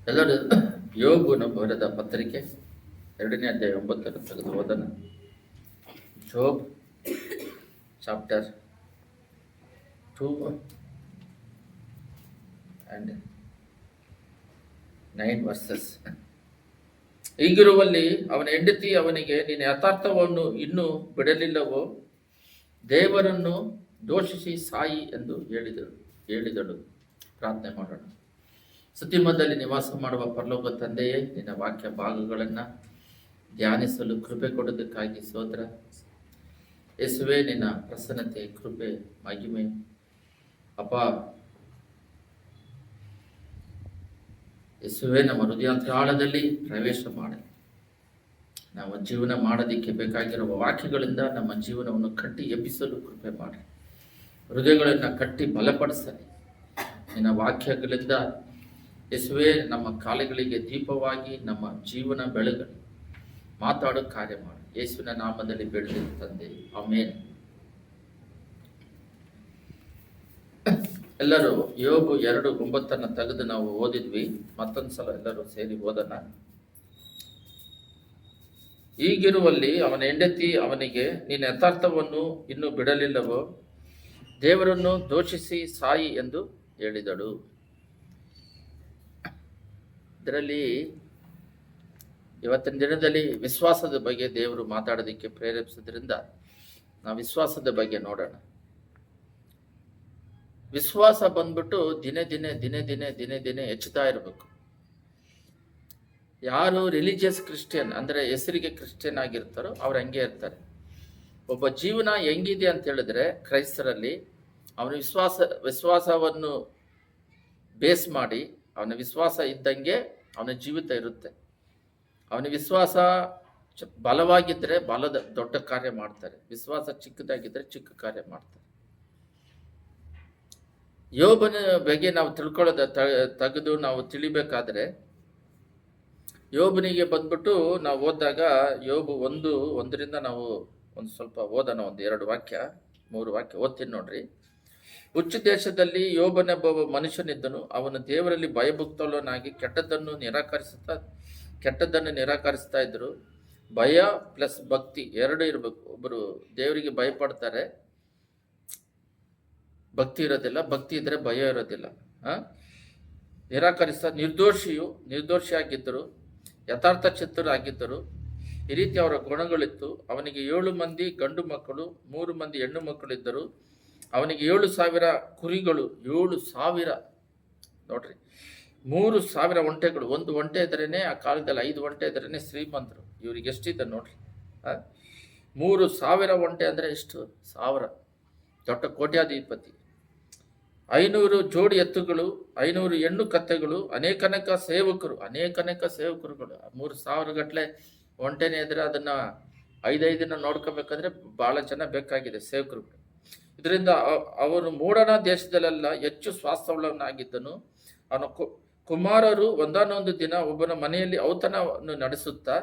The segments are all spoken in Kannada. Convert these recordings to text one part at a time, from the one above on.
ಎಲ್ಲರೂ ಯೋಬನ ಬರೆದ ಪತ್ರಿಕೆ 2ನೇ ಅಧ್ಯಾಯ 9 ತೆಗೆದು ಓದೋಣ. ಜೋಬ್ ಚಾಪ್ಟರ್ 2 and 9 verses. ಹೀಗಿರುವಲ್ಲಿ ಅವನ ಹೆಂಡತಿ ಅವನಿಗೆ, ನೀನು ಯಥಾರ್ಥವನ್ನು ಇನ್ನೂ ಬಿಡಲಿಲ್ಲವೋ? ದೇವರನ್ನು ದೋಷಿಸಿ ಸಾಯಿ ಎಂದು ಹೇಳಿದಳು. ಪ್ರಾರ್ಥನೆ ಮಾಡೋಣ. ಸ್ತುತಿಮದಲ್ಲಿ ನಿವಾಸ ಮಾಡುವ ಪರಲೋಕ ತಂದೆಯೇ, ನಿನ್ನ ವಾಕ್ಯ ಭಾಗಗಳನ್ನು ಧ್ಯಾನಿಸಲು ಕೃಪೆ ಕೊಡೋದಕ್ಕಾಗಿ ಸ್ತೋತ್ರ. ಯೇಸುವೇ, ನಿನ್ನ ಪ್ರಸನ್ನತೆ, ಕೃಪೆ, ಮಹಿಮೆ ಅಪ್ಪ ಯೇಸುವೇ, ನಮ್ಮ ಹೃದಯಾಂತರಾಳದಲ್ಲಿ ಪ್ರವೇಶ ಮಾಡಿ ನಾವು ಜೀವನ ಮಾಡೋದಕ್ಕೆ ಬೇಕಾಗಿರುವ ವಾಕ್ಯಗಳಿಂದ ನಮ್ಮ ಜೀವನವನ್ನು ಕಟ್ಟಿ ಎಬ್ಬಿಸಲು ಕೃಪೆ ಮಾಡಿ. ಹೃದಯಗಳನ್ನು ಕಟ್ಟಿ ಬಲಪಡಿಸಲಿ. ನಿನ್ನ ವಾಕ್ಯಗಳಿಂದ ಯೇಸುವೇ, ನಮ್ಮ ಕಾಲಗಳಿಗೆ ದೀಪವಾಗಿ ನಮ್ಮ ಜೀವನ ಬೆಳಗಲಿ. ಮಾತಾಡೋ ಕಾರ್ಯ ಮಾಡಿ. ಯೇಸುವಿನ ನಾಮದಲ್ಲಿ ಬೇಡಿದ ತಂದೆ, ಆಮೇನ್. ಎಲ್ಲರೂ ಯೋಬು 2:9 ತೆಗೆದು ನಾವು ಓದಿದ್ವಿ. ಮತ್ತೊಂದ್ಸಲ ಎಲ್ಲರೂ ಸೇರಿ ಓದೋಣ. ಹೀಗಿರುವಲ್ಲಿ ಅವನ ಹೆಂಡತಿ ಅವನಿಗೆ, ನೀನು ಯಥಾರ್ಥವನ್ನು ಇನ್ನೂ ಬಿಡಲಿಲ್ಲವೋ? ದೇವರನ್ನು ದೋಷಿಸಿ ಸಾಯಿ ಎಂದು ಹೇಳಿದಳು. ಇದರಲ್ಲಿ ಇವತ್ತಿನ ದಿನದಲ್ಲಿ ವಿಶ್ವಾಸದ ಬಗ್ಗೆ ದೇವರು ಮಾತಾಡೋದಕ್ಕೆ ಪ್ರೇರೇಪಿಸೋದ್ರಿಂದ ನಾವು ವಿಶ್ವಾಸದ ಬಗ್ಗೆ ನೋಡೋಣ. ವಿಶ್ವಾಸ ಬಂದ್ಬಿಟ್ಟು ದಿನೇ ದಿನೇ ಹೆಚ್ಚುತ್ತಾ ಇರಬೇಕು. ಯಾರು ರಿಲಿಜಿಯಸ್ ಕ್ರಿಶ್ಚಿಯನ್ ಅಂದರೆ ಹೆಸರಿಗೆ ಕ್ರಿಶ್ಚಿಯನ್ ಆಗಿರ್ತಾರೋ ಅವ್ರು ಹಂಗೆ ಇರ್ತಾರೆ. ಒಬ್ಬ ಜೀವನ ಹೆಂಗಿದೆ ಅಂತ ಹೇಳಿದ್ರೆ ಕ್ರೈಸ್ತರಲ್ಲಿ ಅವನ ವಿಶ್ವಾಸವನ್ನು ಬೇಸ್ ಮಾಡಿ, ಅವನ ವಿಶ್ವಾಸ ಇದ್ದಂಗೆ ಅವನ ಜೀವಿತ ಇರುತ್ತೆ. ಅವನ ವಿಶ್ವಾಸ ಬಲವಾಗಿದ್ದರೆ ದೊಡ್ಡ ಕಾರ್ಯ ಮಾಡ್ತಾರೆ. ವಿಶ್ವಾಸ ಚಿಕ್ಕದಾಗಿದ್ದರೆ ಚಿಕ್ಕ ಕಾರ್ಯ ಮಾಡ್ತಾರೆ. ಯೋಬನ ಬಗ್ಗೆ ನಾವು ತೆಗೆದು ನಾವು ತಿಳಿಬೇಕಾದ್ರೆ, ಯೋಬನಿಗೆ ಬಂದ್ಬಿಟ್ಟು ನಾವು ಓದಿದಾಗ ಯೋಬು 1:1 ನಾವು ಒಂದು ಸ್ವಲ್ಪ ಓದೋಣ. 2 ವಾಕ್ಯ 3 ವಾಕ್ಯ ಓದ್ತೀನಿ ನೋಡ್ರಿ. ಹುಚ್ಚು ದೇಶದಲ್ಲಿ ಯೋಬನೆಂಬ ಮನುಷ್ಯನಿದ್ದನು. ಅವನು ದೇವರಲ್ಲಿ ಭಯಭಕ್ತನಾಗಿ ಕೆಟ್ಟದ್ದನ್ನು ನಿರಾಕರಿಸ್ತಾ ಇದ್ರು. ಭಯ ಪ್ಲಸ್ ಭಕ್ತಿ 2 ಇರಬೇಕು. ಒಬ್ಬರು ದೇವರಿಗೆ ಭಯಪಡ್ತಾರೆ, ಭಕ್ತಿ ಇರೋದಿಲ್ಲ. ಭಕ್ತಿ ಇದ್ರೆ ಭಯ ಇರೋದಿಲ್ಲ. ನಿರ್ದೋಷಿಯಾಗಿದ್ದರು, ಯಥಾರ್ಥ ಚಿತ್ತರಾಗಿದ್ದರು. ಈ ರೀತಿ ಅವರ ಗುಣಗಳಿತ್ತು. ಅವನಿಗೆ 7 ಮಂದಿ ಗಂಡು ಮಕ್ಕಳು, 3 ಮಂದಿ ಹೆಣ್ಣು ಮಕ್ಕಳಿದ್ದರು. ಅವನಿಗೆ 7,000 ಕುರಿಗಳು, 7,000 ನೋಡ್ರಿ, 3,000 ಒಂಟೆಗಳು. 1 ಒಂಟೆ ಇದ್ರೇನೆ ಆ ಕಾಲದಲ್ಲಿ 5 ಒಂಟೆ ಇದ್ರೇನೆ ಶ್ರೀಮಂತರು. ಇವ್ರಿಗೆ ಎಷ್ಟಿದೆ ನೋಡ್ರಿ. 3,000 ಒಂಟೆ ಅಂದರೆ ಎಷ್ಟು? 1000. ದೊಡ್ಡ ಕೋಟ್ಯಾಧಿಪತಿ. 500 ಜೋಡಿ ಎತ್ತುಗಳು, 500 ಹೆಣ್ಣು ಕತ್ತೆಗಳು, ಅನೇಕ ಸೇವಕರುಗಳು. 3,000 ಗಟ್ಟಲೆ ಒಂಟೆನೇ ಇದ್ರೆ ಅದನ್ನ 5 ದಿನ ನೋಡ್ಕೋಬೇಕಂದ್ರೆ ಬಹಳ ಜನ ಬೇಕಾಗಿದೆ ಸೇವಕರು. ಇದರಿಂದ ಅವನು ಮೂಡಣ ದೇಶದಲ್ಲೆಲ್ಲ ಹೆಚ್ಚು ಸ್ವಾಸ್ಥ್ಯವುಳ್ಳವನಾಗಿದ್ದನು. ಅವನ ಕುಮಾರರು ಒಂದಾನೊಂದು ದಿನ ಒಬ್ಬನ ಮನೆಯಲ್ಲಿ ಔತಣವನ್ನು ನಡೆಸುತ್ತಾ,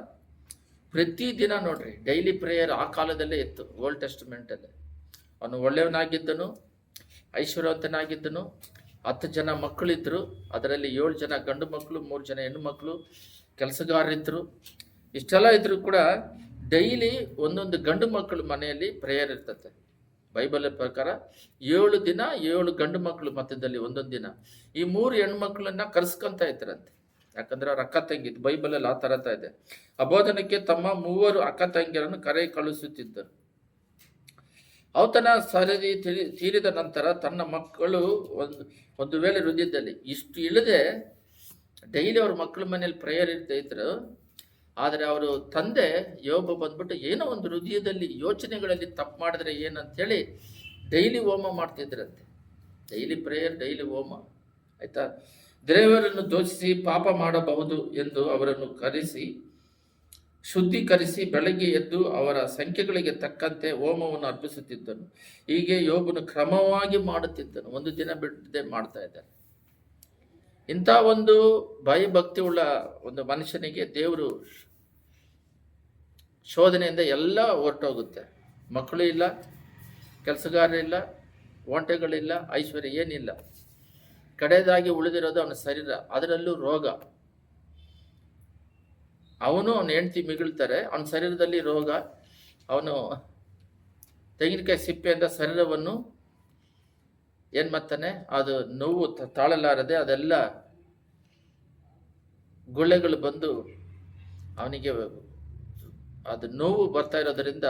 ಪ್ರತಿದಿನ ನೋಡ್ರಿ ಡೈಲಿ ಪ್ರೇಯರ್ ಆ ಕಾಲದಲ್ಲೇ ಇತ್ತು, ಓಲ್ಡ್ ಟೆಸ್ಟಮೆಂಟಲ್ಲೇ. ಅವನು ಒಳ್ಳೆಯವನಾಗಿದ್ದನು, ಐಶ್ವರ್ಯವಂತನಾಗಿದ್ದನು. 10 ಜನ ಮಕ್ಕಳಿದ್ರು. ಅದರಲ್ಲಿ 7 ಜನ ಗಂಡು ಮಕ್ಕಳು, 3 ಜನ ಹೆಣ್ಣು ಮಕ್ಕಳು, ಕೆಲಸಗಾರರಿದ್ದರು. ಇಷ್ಟೆಲ್ಲ ಇದ್ರು ಕೂಡ ಡೈಲಿ ಒಂದೊಂದು ಗಂಡು ಮಕ್ಕಳು ಮನೆಯಲ್ಲಿ ಪ್ರೇಯರ್ ಇರ್ತದೆ. ಬೈಬಲ್ ಪ್ರಕಾರ 7 ದಿನ 7 ಗಂಡು ಮಕ್ಕಳು ಮಧ್ಯದಲ್ಲಿ ಒಂದೊಂದು ದಿನ. ಈ 3 ಹೆಣ್ಮಕ್ಳನ್ನ ಕರೆಸ್ಕೊಂತ ಇದ್ರಂತೆ. ಯಾಕಂದ್ರೆ ಅವ್ರ ಅಕ್ಕ ತಂಗಿ, ಬೈಬಲಲ್ಲಿ ಆ ಥರ ಇದೆ. ಅಬೋಧನಕ್ಕೆ ತಮ್ಮ 3 ಅಕ್ಕ ತಂಗಿಯರನ್ನು ಕಳುಹಿಸುತ್ತಿದ್ದರು. ಔತಣ ಸರದಿ ತೀರಿದ ನಂತರ ತನ್ನ ಮಕ್ಕಳು ಒಂದು ವೇಳೆ ಹೃದಯದಲ್ಲಿ ಇಷ್ಟು ಇಲ್ಲದೆ ಡೈಲಿ ಅವ್ರ ಮಕ್ಕಳ ಮನೇಲಿ ಪ್ರೇಯರ್ ಇರ್ತಾ ಇದ್ರು. ಆದರೆ ಅವರು ತಂದೆ ಯೋಬ ಬಂದ್ಬಿಟ್ಟು ಏನೋ ಒಂದು ಹೃದಯದಲ್ಲಿ ಯೋಚನೆಗಳಲ್ಲಿ ತಪ್ಪು ಮಾಡಿದ್ರೆ ಏನಂತೇಳಿ ಡೈಲಿ ಹೋಮ ಮಾಡ್ತಿದ್ರಂತೆ. ಡೈಲಿ ಪ್ರೇಯರ್, ಡೈಲಿ ಹೋಮ. ಆಯ್ತಾ? ದೇವರನ್ನು ದೋಷಿಸಿ ಪಾಪ ಮಾಡಬಹುದು ಎಂದು ಅವರನ್ನು ಶುದ್ಧೀಕರಿಸಿ ಬೆಳಗ್ಗೆ ಎದ್ದು ಅವರ ಸಂಖ್ಯೆಗಳಿಗೆ ತಕ್ಕಂತೆ ಹೋಮವನ್ನು ಅರ್ಪಿಸುತ್ತಿದ್ದನು. ಹೀಗೆ ಯೋಬನು ಕ್ರಮವಾಗಿ ಮಾಡುತ್ತಿದ್ದನು. ಒಂದು ದಿನ ಬಿಡದೆ ಮಾಡ್ತಾ ಇದ್ದಾನೆ. ಇಂಥ ಒಂದು ಭಯಭಕ್ತಿ ಉಳ್ಳ ಒಂದು ಮನುಷ್ಯನಿಗೆ ದೇವರು ಶೋಧನೆಯಿಂದ ಎಲ್ಲ ಹೊರಟೋಗುತ್ತೆ. ಮಕ್ಕಳು ಇಲ್ಲ, ಕೆಲಸಗಾರರಿಲ್ಲ, ಒಂಟೆಗಳಿಲ್ಲ, ಐಶ್ವರ್ಯ ಏನಿಲ್ಲ. ಕಡೆಯದಾಗಿ ಉಳಿದಿರೋದು ಅವನ ಶರೀರ, ಅದರಲ್ಲೂ ರೋಗ. ಅವನ ಹೆಂಡತಿ ಮಿಗುಳ್ತಾರೆ. ಅವನ ಶರೀರದಲ್ಲಿ ರೋಗ. ಅವನು ತೆಂಗಿನಕಾಯಿ ಸಿಪ್ಪೆಯಿಂದ ಶರೀರವನ್ನು ಏನು ಮಾಡ್ತಾನೆ, ಅದು ನೋವು ತಾಳಲಾರದೆ ಅದೆಲ್ಲ ಗುಳ್ಳೆಗಳು ಬಂದು ಅವನಿಗೆ ಅದು ನೋವು ಬರ್ತಾ ಇರೋದರಿಂದ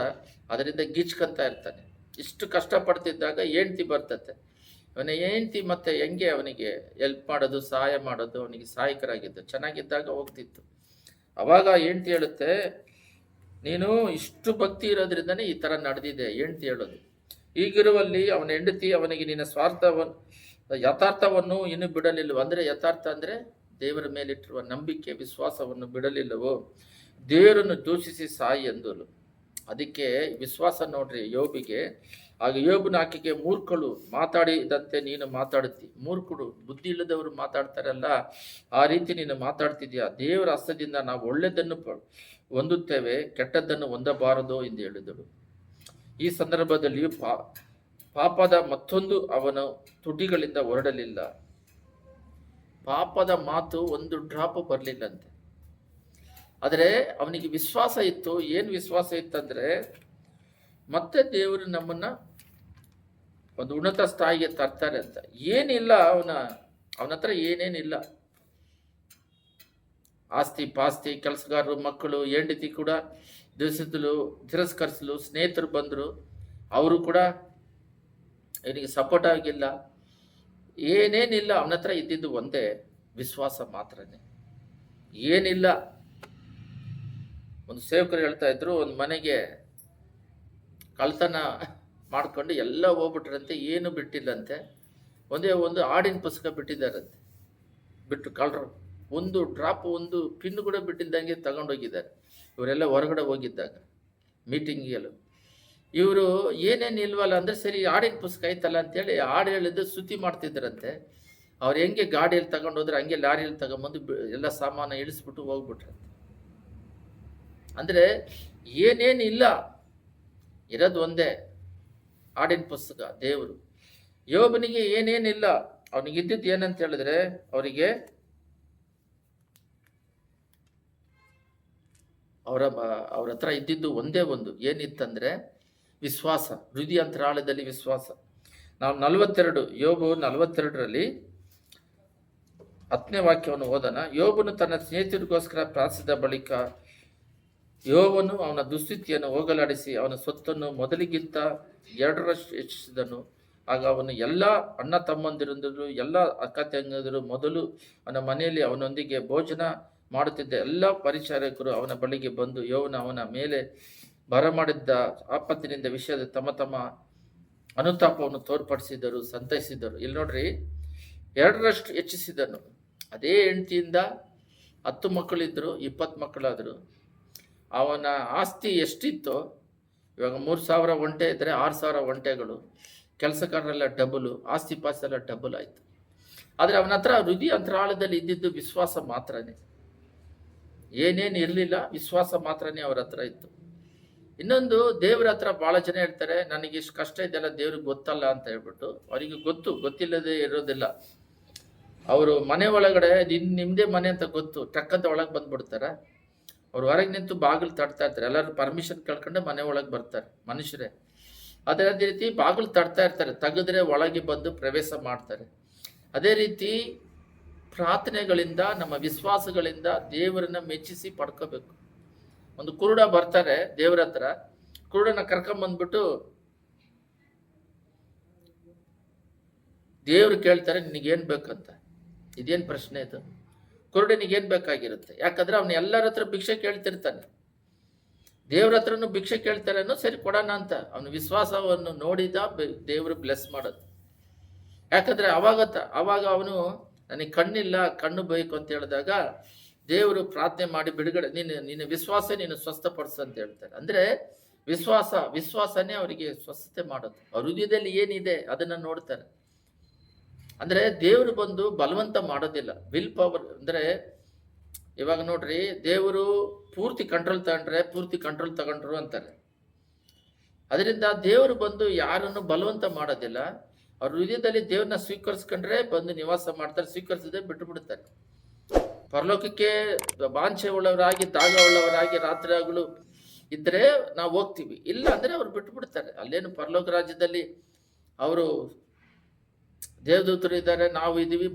ಅದರಿಂದ ಗೀಚ್ಕೊಂತ ಇರ್ತಾನೆ. ಇಷ್ಟು ಕಷ್ಟಪಡ್ತಿದ್ದಾಗ ಹೆಂಡ್ತಿ ಬರ್ತತೆ. ಅವನ ಹೆಂಡ್ತಿ ಮತ್ತೆ ಹೆಂಗೆ ಅವನಿಗೆ ಹೆಲ್ಪ್ ಮಾಡೋದು, ಸಹಾಯ ಮಾಡೋದು, ಅವನಿಗೆ ಸಹಾಯಕರಾಗಿದ್ದು. ಚೆನ್ನಾಗಿದ್ದಾಗ ಹೋಗ್ತಿತ್ತು. ಅವಾಗ ಹೆಂಡ್ತಿ ಹೇಳುತ್ತೆ, ನೀನು ಇಷ್ಟು ಭಕ್ತಿ ಇರೋದ್ರಿಂದನೇ ಈ ಥರ ನಡೆದಿದೆ. ಹೆಂಡ್ತಿ ಹೇಳೋದು. ಈಗಿರುವಲ್ಲಿ ಅವನ ಹೆಂಡತಿ ಅವನಿಗೆ ನಿನ್ನ ಯಥಾರ್ಥವನ್ನು ಇನ್ನೂ ಬಿಡಲಿಲ್ಲವೋ, ಅಂದರೆ ಯಥಾರ್ಥ ಅಂದರೆ ದೇವರ ಮೇಲಿಟ್ಟಿರುವ ನಂಬಿಕೆ, ವಿಶ್ವಾಸವನ್ನು ಬಿಡಲಿಲ್ಲವೋ, ದೇವರನ್ನು ದೂಷಿಸಿ ಸಾಯಿ ಎಂದಳು. ಅದಕ್ಕೆ ವಿಶ್ವಾಸ ನೋಡ್ರಿ ಯೋಬಿಗೆ. ಆಗ ಯೋಬನ ಆಕೆಗೆ, ಮೂರ್ಖಳು ಮಾತಾಡಿದಂತೆ ನೀನು ಮಾತಾಡುತ್ತಿ. ಮೂರ್ಖರು, ಬುದ್ಧಿ ಇಲ್ಲದವರು ಮಾತಾಡ್ತಾರಲ್ಲ, ಆ ರೀತಿ ನೀನು ಮಾತಾಡ್ತಿದ್ಯಾ. ದೇವರ ಹಸ್ತದಿಂದ ನಾವು ಒಳ್ಳೆಯದನ್ನು ಹೊಂದುತ್ತೇವೆ, ಕೆಟ್ಟದ್ದನ್ನು ಹೊಂದಬಾರದು ಎಂದು ಹೇಳಿದಳು. ಈ ಸಂದರ್ಭದಲ್ಲಿ ಪಾಪದ ಮತ್ತೊಂದು ಅವನ ತುಟಿಗಳಿಂದ ಹೊರಡಲಿಲ್ಲ. ಪಾಪದ ಮಾತು ಒಂದು ಡ್ರಾಪ್ ಬರಲಿಲ್ಲಂತೆ. ಆದರೆ ಅವನಿಗೆ ವಿಶ್ವಾಸ ಇತ್ತು. ಏನು ವಿಶ್ವಾಸ ಇತ್ತಂದ್ರೆ, ಮತ್ತೆ ದೇವರು ನಮ್ಮನ್ನ ಒಂದು ಉನ್ನತ ಸ್ಥಾಯಿಗೆ ತರ್ತಾರೆ ಅಂತ. ಏನಿಲ್ಲ ಅವನ ಹತ್ರ ಏನೇನಿಲ್ಲ. ಆಸ್ತಿ ಪಾಸ್ತಿ, ಕೆಲಸಗಾರರು, ಮಕ್ಕಳು, ಹೆಂಡತಿ ಕೂಡ ತಿರಸ್ಕರಿಸಲು, ಸ್ನೇಹಿತರು ಬಂದರು, ಅವರು ಕೂಡ ಇವನಿಗೆ ಸಪೋರ್ಟ್ ಆಗಿಲ್ಲ. ಏನೇನಿಲ್ಲ. ಅವನ ಹತ್ರ ಇದ್ದಿದ್ದು ಒಂದೇ ವಿಶ್ವಾಸ ಮಾತ್ರನೇ. ಏನಿಲ್ಲ. ಒಂದು ಸೇವಕರು ಹೇಳ್ತಾ ಇದ್ರು, ಒಂದು ಮನೆಗೆ ಕಳ್ತನ ಮಾಡ್ಕೊಂಡು ಎಲ್ಲ ಹೋಗ್ಬಿಟ್ರಂತೆ, ಏನು ಬಿಟ್ಟಿಲ್ಲಂತೆ. ಒಂದೇ ಒಂದು ಹಾಡಿನ ಪುಸ್ತಕ ಬಿಟ್ಟಿದ್ದಾರಂತೆ. ಬಿಟ್ಟು ಕಳ್ಳರು ಒಂದು ಡ್ರಾಪ್, ಒಂದು ಪಿನ್ ಕೂಡ ಬಿಟ್ಟಿದ್ದಂಗೆ ತಗೊಂಡೋಗಿದ್ದಾರೆ. ಇವರೆಲ್ಲ ಹೊರಗಡೆ ಹೋಗಿದ್ದಾಗ ಮೀಟಿಂಗಿಗೆಲ್ಲ. ಇವರು ಏನೇನು ಇಲ್ವಲ್ಲ ಅಂದರೆ, ಸರಿ ಹಾಡಿನ ಪುಸ್ತಕ ಐತಲ್ಲ ಅಂತೇಳಿ ಹಾಡು ಹೇಳಿದ್ದು ಸ್ತುತಿ ಮಾಡ್ತಿದ್ರಂತೆ. ಅವ್ರು ಹೆಂಗೆ ಗಾಡಿಯಲ್ಲಿ ತಗೊಂಡೋದ್ರೆ ಹಂಗೆ ಲಾರಿಯಲ್ಲಿ ತಗೊಂಬಂದು ಎಲ್ಲ ಸಾಮಾನು ಇಳಿಸ್ಬಿಟ್ಟು ಹೋಗ್ಬಿಟ್ರಂತೆ. ಅಂದರೆ ಏನೇನಿಲ್ಲ, ಇರೋದು ಒಂದೇ ಹಾಡಿನ ಪುಸ್ತಕ, ದೇವರು. ಯೋಬನಿಗೆ ಏನೇನಿಲ್ಲ. ಅವನಿಗಿದ್ದಿದ್ದು ಏನಂತ ಹೇಳಿದ್ರೆ, ಅವ್ರ ಹತ್ರ ಇದ್ದಿದ್ದು ಒಂದೇ ಒಂದು. ಏನಿತ್ತಂದ್ರೆ ವಿಶ್ವಾಸ, ಹೃದಯಾಂತರಾಳದಲ್ಲಿ ವಿಶ್ವಾಸ. ನಾವು 42 ಯೋಬು 42ರಲ್ಲಿ 10ನೇ ವಾಕ್ಯವನ್ನು ಓದೋಣ. ಯೋಬನು ತನ್ನ ಸ್ನೇಹಿತರಿಗೋಸ್ಕರ ಪ್ರಾರ್ಥಿಸಿದ ಬಳಿಕ ಯೋಬನು ಅವನ ದುಸ್ಥಿತಿಯನ್ನು ಹೋಗಲಾಡಿಸಿ ಅವನ ಸ್ವತ್ತನ್ನು ಮೊದಲಿಗಿಂತ 2ರಷ್ಟು ಹೆಚ್ಚಿಸಿದನು. ಆಗ ಅವನು ಎಲ್ಲ ಅಣ್ಣ ತಮ್ಮಂದಿರು, ಎಲ್ಲ ಅಕ್ಕ ತಂಗಿಯರು, ಮೊದಲು ಅವನ ಮನೆಯಲ್ಲಿ ಅವನೊಂದಿಗೆ ಭೋಜನ ಮಾಡುತ್ತಿದ್ದ ಎಲ್ಲ ಪರಿಚಾರಕರು ಅವನ ಬಳಿಗೆ ಬಂದು ಯೋಬನು ಅವನ ಮೇಲೆ ಬರಮಾಡಿದ್ದ ಆಪತ್ತಿನಿಂದ ವಿಷಯದ ತಮ್ಮ ಅನುತಾಪವನ್ನು ತೋರ್ಪಡಿಸಿದರು, ಸಂತೈಸಿದರು. ಇಲ್ಲಿ ನೋಡ್ರಿ, 2ರಷ್ಟು ಹೆಚ್ಚಿಸಿದನು. ಅದೇ ಹೆಂಡತಿಯಿಂದ 10 ಮಕ್ಕಳಿದ್ರು, 20 ಮಕ್ಕಳಾದರು. ಅವನ ಆಸ್ತಿ ಎಷ್ಟಿತ್ತೋ, ಇವಾಗ 3,000 ಒಂಟೆ ಇದ್ದರೆ 6,000 ಒಂಟೆಗಳು, ಕೆಲಸಗಾರರೆಲ್ಲ ಡಬಲು, ಆಸ್ತಿ ಪಾಸ್ತಿ ಎಲ್ಲ ಡಬಲ್ ಆಯಿತು. ಆದರೆ ಅವನ ಹತ್ರ ಹೃದಯ ಅಂತರಾಳದಲ್ಲಿ ಇದ್ದಿದ್ದು ವಿಶ್ವಾಸ ಮಾತ್ರನೇ. ಏನೇನು ಇರಲಿಲ್ಲ, ವಿಶ್ವಾಸ ಮಾತ್ರನೇ ಅವ್ರ ಹತ್ರ ಇತ್ತು. ಇನ್ನೊಂದು, ದೇವ್ರ ಹತ್ರ ಭಾಳ ಜನ ಹೇಳ್ತಾರೆ, ನನಗೆ ಇಷ್ಟು ಕಷ್ಟ ಇದೆಲ್ಲ ದೇವ್ರಿಗೆ ಗೊತ್ತಲ್ಲ ಅಂತ ಹೇಳ್ಬಿಟ್ಟು. ಅವರಿಗೆ ಗೊತ್ತಿಲ್ಲದೆ ಇರೋದಿಲ್ಲ. ಅವರು ಮನೆ ಒಳಗಡೆ ನಿಮ್ಮದೇ ಮನೆ ಅಂತ ಗೊತ್ತು, ಟಕ್ಕಂತ ಒಳಗೆ ಬಂದ್ಬಿಡ್ತಾರೆ. ಅವ್ರು ಹೊರಗೆ ನಿಂತು ಬಾಗಿಲು ತಡ್ತಾ ಇರ್ತಾರೆ. ಎಲ್ಲರೂ ಪರ್ಮಿಷನ್ ಕೇಳ್ಕೊಂಡೆ ಮನೆ ಒಳಗೆ ಬರ್ತಾರೆ ಮನುಷ್ಯರೇ. ಅದೇ ರೀತಿ ಬಾಗಿಲು ತಡ್ತಾ ಇರ್ತಾರೆ, ತೆಗೆದ್ರೆ ಒಳಗೆ ಬಂದು ಪ್ರವೇಶ ಮಾಡ್ತಾರೆ. ಅದೇ ರೀತಿ ಪ್ರಾರ್ಥನೆಗಳಿಂದ, ನಮ್ಮ ವಿಶ್ವಾಸಗಳಿಂದ ದೇವರನ್ನ ಮೆಚ್ಚಿಸಿ ಪಡ್ಕೋಬೇಕು. ಒಂದು ಕುರುಡ ಬರ್ತಾರೆ ದೇವ್ರ ಹತ್ರ, ಕುರುಡನ ಕರ್ಕೊಂಬಂದ್ಬಿಟ್ಟು ದೇವ್ರು ಕೇಳ್ತಾರೆ, ನಿನಗೇನು ಬೇಕಂತ. ಇದೇನು ಪ್ರಶ್ನೆ ಇದು? ಕುರುಡನಿಗೇನು ಬೇಕಾಗಿರುತ್ತೆ? ಯಾಕಂದ್ರೆ ಅವನು ಎಲ್ಲರ ಹತ್ರ ಭಿಕ್ಷೆ ಕೇಳ್ತಿರ್ತಾನೆ. ದೇವ್ರ ಹತ್ರನು ಭಿಕ್ಷೆ ಕೇಳ್ತಾರೇನೋ, ಸರಿ ಕೊಡೋಣ ಅಂತ ಅವನ ವಿಶ್ವಾಸವನ್ನು ನೋಡಿದ ದೇವರು ಬ್ಲೆಸ್ ಮಾಡೋದು. ಯಾಕಂದ್ರೆ ಅವಾಗ ಅವನು ನನಗೆ ಕಣ್ಣಿಲ್ಲ, ಕಣ್ಣು ಬೇಕು ಅಂತ ಹೇಳಿದಾಗ ದೇವರು ಪ್ರಾರ್ಥನೆ ಮಾಡಿ ಬಿಡುಗಡೆ, ನಿನ್ನ ವಿಶ್ವಾಸ ನೀನು ಸ್ವಸ್ಥಪಡಿಸು ಅಂತ ಹೇಳ್ತಾರೆ. ಅಂದ್ರೆ ವಿಶ್ವಾಸನೇ ಅವರಿಗೆ ಸ್ವಸ್ಥತೆ ಮಾಡೋದು. ಅವ್ರ ಹೃದಯದಲ್ಲಿ ಏನಿದೆ ಅದನ್ನ ನೋಡ್ತಾರೆ. ಅಂದ್ರೆ ದೇವರು ಬಂದು ಬಲವಂತ ಮಾಡೋದಿಲ್ಲ. ವಿಲ್ ಪವರ್ ಅಂದ್ರೆ, ಇವಾಗ ನೋಡ್ರಿ, ದೇವರು ಪೂರ್ತಿ ಕಂಟ್ರೋಲ್ ತಗೊಂಡ್ರು ಅಂತಾರೆ. ಅದರಿಂದ ದೇವರು ಬಂದು ಯಾರನ್ನು ಬಲವಂತ ಮಾಡೋದಿಲ್ಲ. ಅವ್ರ ಹೃದಯದಲ್ಲಿ ದೇವ್ರನ್ನ ಸ್ವೀಕರಿಸ್ಕೊಂಡ್ರೆ ಬಂದು ನಿವಾಸ ಮಾಡ್ತಾರೆ, ಸ್ವೀಕರಿಸದೆ ಬಿಟ್ಟು ಬಿಡ್ತಾರೆ. ಪರಲೋಕಕ್ಕೆ ವಾಂಛೆ ಉಳ್ಳವರಾಗಿ, ದಾಗ ಉಳ್ಳವರಾಗಿ ರಾತ್ರಿ ಹಗಲು ಇದ್ರೆ ನಾವು ಹೋಗ್ತೀವಿ. ಇಲ್ಲ ಅಂದ್ರೆ ಅವ್ರು ಬಿಟ್ಟು ಬಿಡ್ತಾರೆ. ಅಲ್ಲೇನು ಪರಲೋಕ ರಾಜ್ಯದಲ್ಲಿ ಅವರು ದೇವದೂತರು ಇದ್ದಾರೆ, ನಾವು ಇದೀವಿ.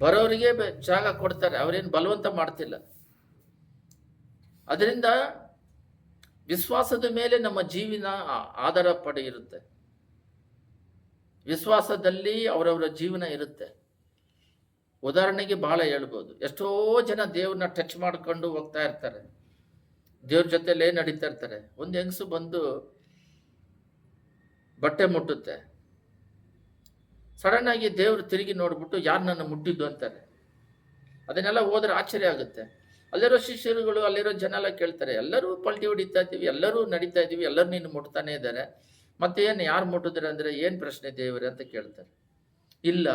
ಬರೋರಿಗೆ ಜಾಗ ಕೊಡ್ತಾರೆ, ಅವರೇನು ಬಲವಂತ ಮಾಡ್ತಿಲ್ಲ. ಅದರಿಂದ ವಿಶ್ವಾಸದ ಮೇಲೆ ನಮ್ಮ ಜೀವನ ಆಧಾರ ಇರುತ್ತೆ. ವಿಶ್ವಾಸದಲ್ಲಿ ಅವರವರ ಜೀವನ ಇರುತ್ತೆ. ಉದಾಹರಣೆಗೆ ಬಹಳ ಹೇಳ್ಬೋದು. ಎಷ್ಟೋ ಜನ ದೇವ್ರನ್ನ ಟಚ್ ಮಾಡ್ಕೊಂಡು ಹೋಗ್ತಾ ಇರ್ತಾರೆ, ದೇವ್ರ ಜೊತೆಲೇ ನಡೀತಾ ಇರ್ತಾರೆ. ಒಂದು ಹೆಂಗಸು ಬಂದು ಬಟ್ಟೆ ಮುಟ್ಟುತ್ತೆ. ಸಡನ್ ಆಗಿ ದೇವ್ರು ತಿರುಗಿ ನೋಡ್ಬಿಟ್ಟು ಯಾರು ನನ್ನ ಮುಟ್ಟಿದ್ದು ಅಂತಾರೆ. ಅದನ್ನೆಲ್ಲ ಹೋದ್ರೆ ಆಶ್ಚರ್ಯ ಆಗುತ್ತೆ. ಅಲ್ಲಿರೋ ಶಿಷ್ಯರುಗಳು, ಅಲ್ಲಿರೋ ಜನ ಎಲ್ಲ ಕೇಳ್ತಾರೆ, ಎಲ್ಲರೂ ಪಲ್ಟಿ ಹೊಡಿತಾ ಇದ್ದೀವಿ, ಎಲ್ಲರೂ ನಡೀತಾ ಇದ್ದೀವಿ, ಎಲ್ಲರೂ ನೀನು ಮುಟ್ತಾನೆ ಇದ್ದಾರೆ, ಮತ್ತೆ ಏನು ಯಾರು ಮುಟ್ಟಿದ್ರೆ ಅಂದರೆ ಏನು ಪ್ರಶ್ನೆ ದೇವರೇ ಅಂತ ಕೇಳ್ತಾರೆ. ಇಲ್ಲ,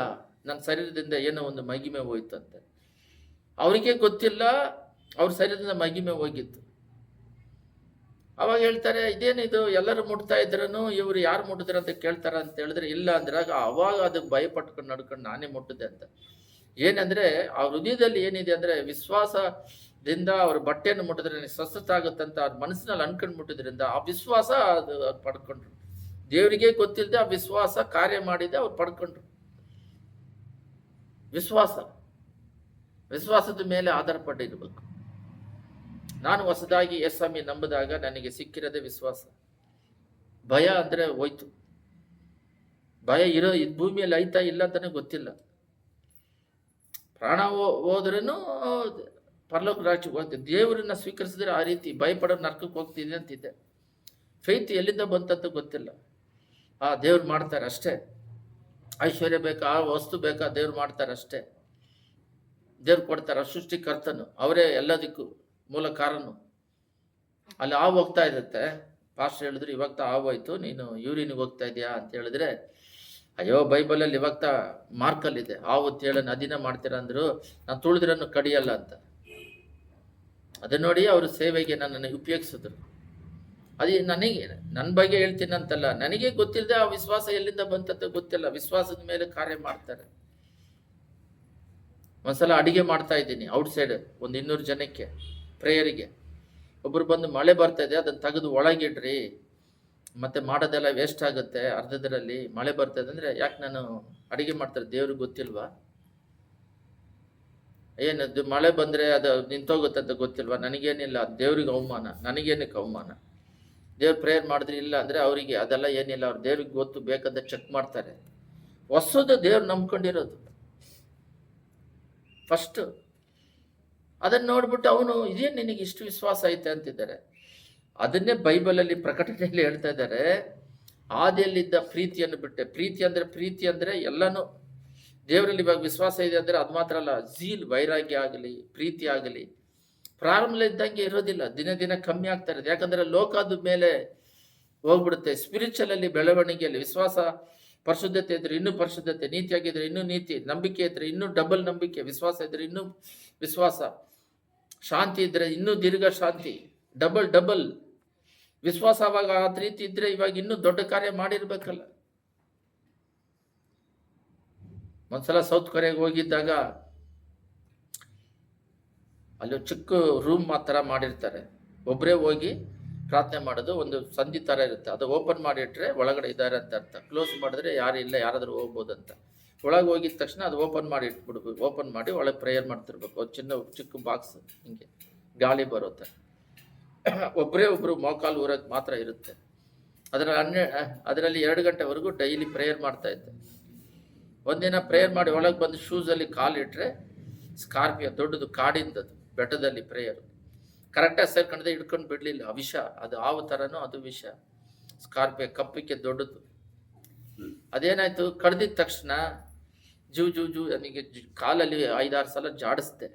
ನನ್ನ ಶರೀರದಿಂದ ಏನೋ ಒಂದು ಮಹಿಮೆ ಹೋಯ್ತು ಅಂತ. ಅವರಿಗೆ ಗೊತ್ತಿಲ್ಲ ಅವ್ರ ಶರೀರದಿಂದ ಮಹಿಮೆ ಹೋಗಿತ್ತು. ಅವಾಗ ಹೇಳ್ತಾರೆ, ಇದೇನಿದು ಎಲ್ಲರೂ ಮುಟ್ತಾ ಇದ್ರೂ ಇವರು ಯಾರು ಮುಟ್ಟಿದ್ರು ಅಂತ ಕೇಳ್ತಾರ ಅಂತ ಹೇಳಿದ್ರೆ, ಇಲ್ಲ ಅಂದ್ರಾಗ ಅವಾಗ ಅದಕ್ಕೆ ಭಯಪಟ್ಕೊಂಡು ನಡ್ಕೊಂಡು ನಾನೇ ಮುಟ್ಟಿದೆ ಅಂತ. ಏನಂದ್ರೆ ಅವ್ರ ಹೃದಯದಲ್ಲಿ ಏನಿದೆ ಅಂದ್ರೆ, ವಿಶ್ವಾಸದಿಂದ ಅವ್ರ ಬಟ್ಟೆಯನ್ನು ಮುಟ್ಟಿದ್ರೆ ಸ್ವಸ್ಥತ ಆಗುತ್ತಂತ ಅವ್ರ ಮನಸ್ಸಿನಲ್ಲಿ ಅನ್ಕೊಂಡು ಮುಟ್ಟಿದ್ರಿಂದ ಆ ವಿಶ್ವಾಸ ಅದು ಪಡ್ಕೊಂಡ್ರು. ದೇವರಿಗೆ ಗೊತ್ತಿಲ್ಲದೆ ಆ ವಿಶ್ವಾಸ ಕಾರ್ಯ ಮಾಡಿದೆ, ಅವ್ರು ಪಡ್ಕೊಂಡ್ರು. ವಿಶ್ವಾಸದ ಮೇಲೆ ಆಧಾರ ಪಟ್ಟಿರ್ಬೇಕು. ನಾನು ಹೊಸದಾಗಿ ಯೇಸುಸ್ವಾಮಿ ನಂಬಿದಾಗ ನನಗೆ ಸಿಕ್ಕಿರೋದೇ ವಿಶ್ವಾಸ. ಭಯ ಅಂದ್ರೆ ಹೋಯ್ತು. ಭಯ ಭೂಮಿಯಲ್ಲಿ ಐತಾ ಇಲ್ಲ ಅಂತಾನೆ ಗೊತ್ತಿಲ್ಲ. ಪ್ರಾಣ ಹೋದ್ರೂ ಪರಲೋಕ ರಾಜ್ಯಕ್ಕೆ ಹೋಗ್ತಿದ್ದೆ. ದೇವರನ್ನ ಸ್ವೀಕರಿಸಿದ್ರೆ ಆ ರೀತಿ ಭಯಪಡೋ ನರ್ಕಕ್ಕೆ ಹೋಗ್ತಿದೆ ಅಂತಿದ್ದೆ. ಫೈತ್ ಎಲ್ಲಿಂದ ಬಂತಂತ ಗೊತ್ತಿಲ್ಲ. ದೇವ್ರು ಮಾಡ್ತಾರೆ ಅಷ್ಟೇ. ಐಶ್ವರ್ಯ ಬೇಕಾ, ಆ ವಸ್ತು ಬೇಕಾ, ದೇವ್ರು ಮಾಡ್ತಾರೆ ಅಷ್ಟೇ. ದೇವ್ರು ಕೊಡ್ತಾರೆ. ಸೃಷ್ಟಿಕರ್ತನು ಅವರೇ ಎಲ್ಲದಕ್ಕೂ ಮೂಲ ಕಾರಣ. ಅಲ್ಲಿ ಹಾವು ಹೋಗ್ತಾ ಇರುತ್ತೆ. ಪಾಸ್ಟರ್ ಹೇಳಿದ್ರು, ಇವಾಗ ಹಾವು ಹೋಯ್ತು, ನೀನು ಯೂರಿನಿಗೆ ಹೋಗ್ತಾ ಇದೆಯಾ ಅಂತ ಹೇಳಿದ್ರೆ, ಅಯ್ಯೋ ಬೈಬಲಲ್ಲಿ ಇವಾಗ ಮಾರ್ಕಲ್ಲಿದೆ, ಹಾವು ತೇಳ ನದಿನ ಮಾಡ್ತೀರ ಅಂದ್ರು, ನಾನು ತುಳಿದ್ರನ್ನು ಕಡಿಯಲ್ಲ ಅಂತ. ಅದನ್ನ ನೋಡಿ ಅವರು ಸೇವೆಗೆ ನನ್ನನ್ನು ಉಪಯೋಗಿಸಿದ್ರು. ಅದೇ ನನಗೆ ನನ್ನ ಬಗ್ಗೆ ಹೇಳ್ತೀನಿ ಅಂತಲ್ಲ, ನನಗೆ ಗೊತ್ತಿಲ್ಲದೆ ಆ ವಿಶ್ವಾಸ ಎಲ್ಲಿಂದ ಬಂತಂತ ಗೊತ್ತಿಲ್ಲ. ವಿಶ್ವಾಸದ ಮೇಲೆ ಕಾರ್ಯ ಮಾಡ್ತಾರೆ. ಒಂದ್ಸಲ ಅಡಿಗೆ ಮಾಡ್ತಾ ಇದ್ದೀನಿ ಔಟ್ಸೈಡ್, ಒಂದು 200 ಜನಕ್ಕೆ ಪ್ರೇಯರಿಗೆ. ಒಬ್ರು ಬಂದು, ಮಳೆ ಬರ್ತಾ ಇದೆ, ಅದನ್ನ ತೆಗೆದು ಒಳಗಿಡ್ರಿ, ಮತ್ತೆ ಮಾಡೋದೆಲ್ಲ ವೇಸ್ಟ್ ಆಗುತ್ತೆ ಅರ್ಧದರಲ್ಲಿ, ಮಳೆ ಬರ್ತದೆ ಅಂದ್ರೆ. ಯಾಕೆ ನಾನು ಅಡಿಗೆ ಮಾಡ್ತಾರೆ, ದೇವ್ರಿಗೆ ಗೊತ್ತಿಲ್ವಾ? ಏನದು ಮಳೆ ಬಂದ್ರೆ ಅದು ನಿಂತೋಗುತ್ತೆ ಅಂತ ಗೊತ್ತಿಲ್ವಾ? ನನಗೇನಿಲ್ಲ, ದೇವ್ರಿಗೆ ಅವಮಾನ, ನನಗೇನಕ್ಕೆ ಅವಮಾನ? ದೇವ್ರು ಪ್ರೇಯರ್ ಮಾಡಿದ್ರೆ ಇಲ್ಲ ಅಂದ್ರೆ ಅವರಿಗೆ ಅದೆಲ್ಲ ಏನಿಲ್ಲ, ಅವ್ರು ದೇವ್ರಿಗೆ ಗೊತ್ತು, ಬೇಕಂತ ಚೆಕ್ ಮಾಡ್ತಾರೆ. ಹೊಸದು ದೇವ್ರು ನಂಬ್ಕೊಂಡಿರೋದು ಫಸ್ಟ್. ಅದನ್ನ ನೋಡ್ಬಿಟ್ಟು ಅವನು, ಇದೇನು ನಿನಗೆ ಇಷ್ಟು ವಿಶ್ವಾಸ ಐತೆ ಅಂತಿದ್ದಾರೆ. ಅದನ್ನೇ ಬೈಬಲಲ್ಲಿ ಪ್ರಕಟಣೆಯಲ್ಲಿ ಹೇಳ್ತಾ ಇದ್ದಾರೆ, ಆದಿಯಲ್ಲಿದ್ದ ಪ್ರೀತಿಯನ್ನು ಬಿಟ್ಟೆ. ಪ್ರೀತಿ ಅಂದ್ರೆ ಎಲ್ಲನೂ. ದೇವರಲ್ಲಿ ಇವಾಗ ವಿಶ್ವಾಸ ಇದೆ ಅಂದ್ರೆ ಅದು ಮಾತ್ರ ಅಲ್ಲ, ವೈರಾಗ್ಯ ಆಗಲಿ, ಪ್ರೀತಿ ಆಗಲಿ ಪ್ರಾರಂಭದಲ್ಲಿದ್ದಂಗೆ ಇರೋದಿಲ್ಲ, ದಿನ ದಿನ ಕಮ್ಮಿ ಆಗ್ತಾ ಇರೋದು. ಯಾಕಂದ್ರೆ ಲೋಕದ ಮೇಲೆ ಹೋಗ್ಬಿಡುತ್ತೆ. ಸ್ಪಿರಿಚುವಲ್ ಅಲ್ಲಿ ಬೆಳವಣಿಗೆಯಲ್ಲಿ ವಿಶ್ವಾಸ, ಪರಿಶುದ್ಧತೆ ಇದ್ರೆ ಇನ್ನೂ ಪರಿಶುದ್ಧತೆ, ನೀತಿಯಾಗಿದ್ರೆ ಇನ್ನೂ ನೀತಿ, ನಂಬಿಕೆ ಇದ್ರೆ ಇನ್ನೂ ಡಬಲ್ ನಂಬಿಕೆ, ವಿಶ್ವಾಸ ಇದ್ರೆ ಇನ್ನೂ ವಿಶ್ವಾಸ, ಶಾಂತಿ ಇದ್ರೆ ಇನ್ನೂ ದೀರ್ಘ ಶಾಂತಿ, ಡಬಲ್ ವಿಶ್ವಾಸ. ಅವಾಗ ಆ ರೀತಿ ಇದ್ರೆ ಇವಾಗ ಇನ್ನೂ ದೊಡ್ಡ ಕಾರ್ಯ ಮಾಡಿರ್ಬೇಕಲ್ಲ. ಒಂದ್ಸಲ ಸೌತ್ ಕೊರಿಯಾಗೆ ಹೋಗಿದ್ದಾಗ ಅಲ್ಲಿ ಚಿಕ್ಕ ರೂಮ್ ಮಾತ್ರ ಮಾಡಿರ್ತಾರೆ. ಒಬ್ಬರೇ ಹೋಗಿ ಪ್ರಾರ್ಥನೆ ಮಾಡೋದು. ಒಂದು ಸಂಧಿ ಥರ ಇರುತ್ತೆ, ಅದು ಓಪನ್ ಮಾಡಿಟ್ರೆ ಒಳಗಡೆ ಇದ್ದಾರೆ ಅಂತ ಅರ್ಥ. ಕ್ಲೋಸ್ ಮಾಡಿದ್ರೆ ಯಾರು ಇಲ್ಲ, ಯಾರಾದರೂ ಹೋಗ್ಬೋದಂತ. ಒಳಗೆ ಹೋಗಿದ ತಕ್ಷಣ ಅದು ಓಪನ್ ಮಾಡಿ ಇಟ್ಬಿಡ್ಬೇಕು. ಓಪನ್ ಮಾಡಿ ಒಳಗೆ ಪ್ರೇಯರ್ ಮಾಡ್ತಿರ್ಬೇಕು. ಒಂದು ಚಿಕ್ಕ ಬಾಕ್ಸ್, ಹಿಂಗೆ ಗಾಳಿ ಬರುತ್ತೆ. ಒಬ್ಬರು ಮೋಕಾಲು ಊರಕ್ಕೆ ಮಾತ್ರ ಇರುತ್ತೆ. ಅದರಲ್ಲಿ 2 ಗಂಟೆವರೆಗೂ ಡೈಲಿ ಪ್ರೇಯರ್ ಮಾಡ್ತಾ ಇದ್ದೆ. ಒಂದಿನ ಪ್ರೇಯರ್ ಮಾಡಿ ಒಳಗೆ ಬಂದು ಶೂಸಲ್ಲಿ ಕಾಲಿಟ್ರೆ ಸ್ಕಾರ್ಪಿಯೋ, ದೊಡ್ಡದು ಕಾಡಿಂದದು, ಬೆಟ್ಟದಲ್ಲಿ ಪ್ರೇಯರ್ ಕರೆಕ್ಟಾಗಿ ಸೇರ್ಕೊಂಡ್ರೆ ಹಿಡ್ಕೊಂಡು ಬಿಡಲಿಲ್ಲ. ವಿಷ ಅದು, ಹಾವು ಥರನೂ ಅದು ವಿಷ. ಸ್ಕಾರ್ಪಿಯೋ ಕಪ್ಪಿಗೆ ದೊಡ್ಡದು. ಅದೇನಾಯ್ತು, ಕಡ್ದಿದ ತಕ್ಷಣ ಜೂ ನನಗೆ ಕಾಲಲ್ಲಿ 5-6 ಸಲ ಜಾಡಿಸ್ದೆ.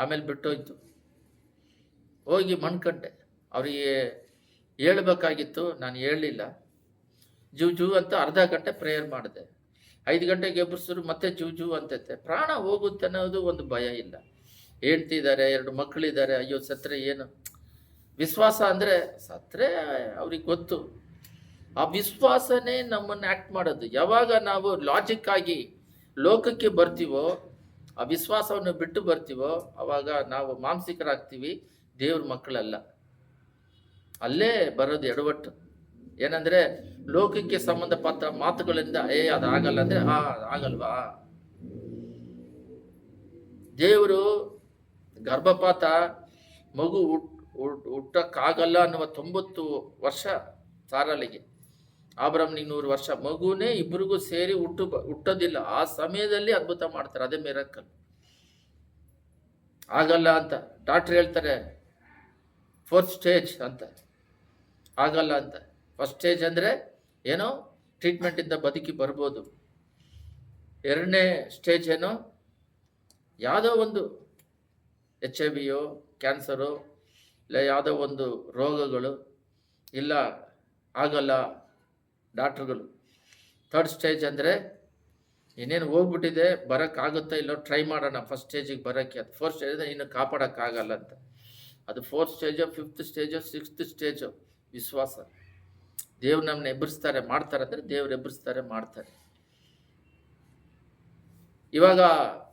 ಆಮೇಲೆ ಬಿಟ್ಟೋಯ್ತು. ಹೋಗಿ ಮಣ್ಕಂಡೆ. ಅವರಿಗೆ ಹೇಳ್ಬೇಕಾಗಿತ್ತು, ನಾನು ಹೇಳಲಿಲ್ಲ. ಜೂ ಅಂತ ಅರ್ಧ ಗಂಟೆ ಪ್ರೇಯರ್ ಮಾಡಿದೆ. 5 ಗಂಟೆಗೆ ಎಬ್ಬರಿಸಿದ್ರು ಮತ್ತೆ ಜೂ ಅಂತೈತೆ. ಪ್ರಾಣ ಹೋಗುತ್ತೆ ಅನ್ನೋದು ಒಂದು ಭಯ ಇಲ್ಲ. ಹೇಳ್ತಿದ್ದಾರೆ, 2 ಮಕ್ಕಳಿದ್ದಾರೆ, ಅಯ್ಯೋ ಸತ್ರೆ ಏನು. ವಿಶ್ವಾಸ ಅಂದರೆ ಸತ್ರೆ ಅವ್ರಿಗೆ ಗೊತ್ತು. ಆ ವಿಶ್ವಾಸನೇ ನಮ್ಮನ್ನು ಆ್ಯಕ್ಟ್ ಮಾಡೋದು. ಯಾವಾಗ ನಾವು ಲಾಜಿಕ್ ಆಗಿ ಲೋಕಕ್ಕೆ ಬರ್ತೀವೋ ಆ ವಿಶ್ವಾಸವನ್ನು ಬಿಟ್ಟು ಬರ್ತೀವೋ ಅವಾಗ ನಾವು ಮಾಂಸಿಕರಾಗ್ತೀವಿ, ದೇವ್ರ ಮಕ್ಕಳಲ್ಲ. ಅಲ್ಲೇ ಬರೋದು ಎಡವಟ್ಟು. ಏನಂದ್ರೆ ಲೋಕಕ್ಕೆ ಸಂಬಂಧಪಟ್ಟ ಮಾತುಗಳಿಂದ ಅದಾಗಲ್ಲ ಅಂದ್ರೆ ಆಗಲ್ವಾ? ದೇವರು ಗರ್ಭಪಾತ ಮಗು ಹುಟ್ಟಕ್ಕಾಗಲ್ಲ ಅನ್ನುವ 90 ವರ್ಷ ಸಾರಲಿಗೆ, ಅಬ್ರಹಾಮನಿಗೆ 100 ವರ್ಷ, ಮಗುನೇ ಇಬ್ಬರಿಗೂ ಸೇರಿ ಹುಟ್ಟೋದಿಲ್ಲ. ಆ ಸಮಯದಲ್ಲಿ ಅದ್ಭುತ ಮಾಡ್ತಾರೆ, ಅದೇ ಮಿರಾಕಲ್. ಆಗಲ್ಲ ಅಂತ ಡಾಕ್ಟರ್ ಹೇಳ್ತಾರೆ, 4th ಸ್ಟೇಜ್ ಅಂತ. ಆಗಲ್ಲ ಅಂತ. 1st ಸ್ಟೇಜ್ ಅಂದರೆ ಏನೋ ಟ್ರೀಟ್ಮೆಂಟಿಂದ ಬದುಕಿ ಬರ್ಬೋದು. 2ನೇ ಸ್ಟೇಜ್ ಏನೋ ಯಾವುದೋ ಒಂದು HIV ಕ್ಯಾನ್ಸರು, ಇಲ್ಲ ಯಾವುದೋ ಒಂದು ರೋಗಗಳು, ಇಲ್ಲ ಆಗಲ್ಲ ಡಾಕ್ಟ್ರುಗಳು. 3rd ಸ್ಟೇಜ್ ಅಂದರೆ ಇನ್ನೇನು ಹೋಗ್ಬಿಟ್ಟಿದೆ, ಬರೋಕ್ಕಾಗುತ್ತಾ ಇಲ್ಲೋ ಟ್ರೈ ಮಾಡೋಣ 1st ಸ್ಟೇಜಿಗೆ ಬರೋಕ್ಕೆ. ಅದು 4th ಸ್ಟೇಜ್ ಅಂದರೆ ಇನ್ನು ಕಾಪಾಡೋಕ್ಕಾಗಲ್ಲ ಅಂತ. ಅದು 4th stage, 5th stage, 6th stage ವಿಶ್ವಾಸ. ದೇವ್ರು ನಮ್ಮನ್ನ ಎಬ್ಬರಿಸ್ತಾರೆ ಮಾಡ್ತಾರೆ ಅಂದರೆ ದೇವ್ರು ಎಬ್ಬರಿಸ್ತಾರೆ ಮಾಡ್ತಾರೆ. ಇವಾಗ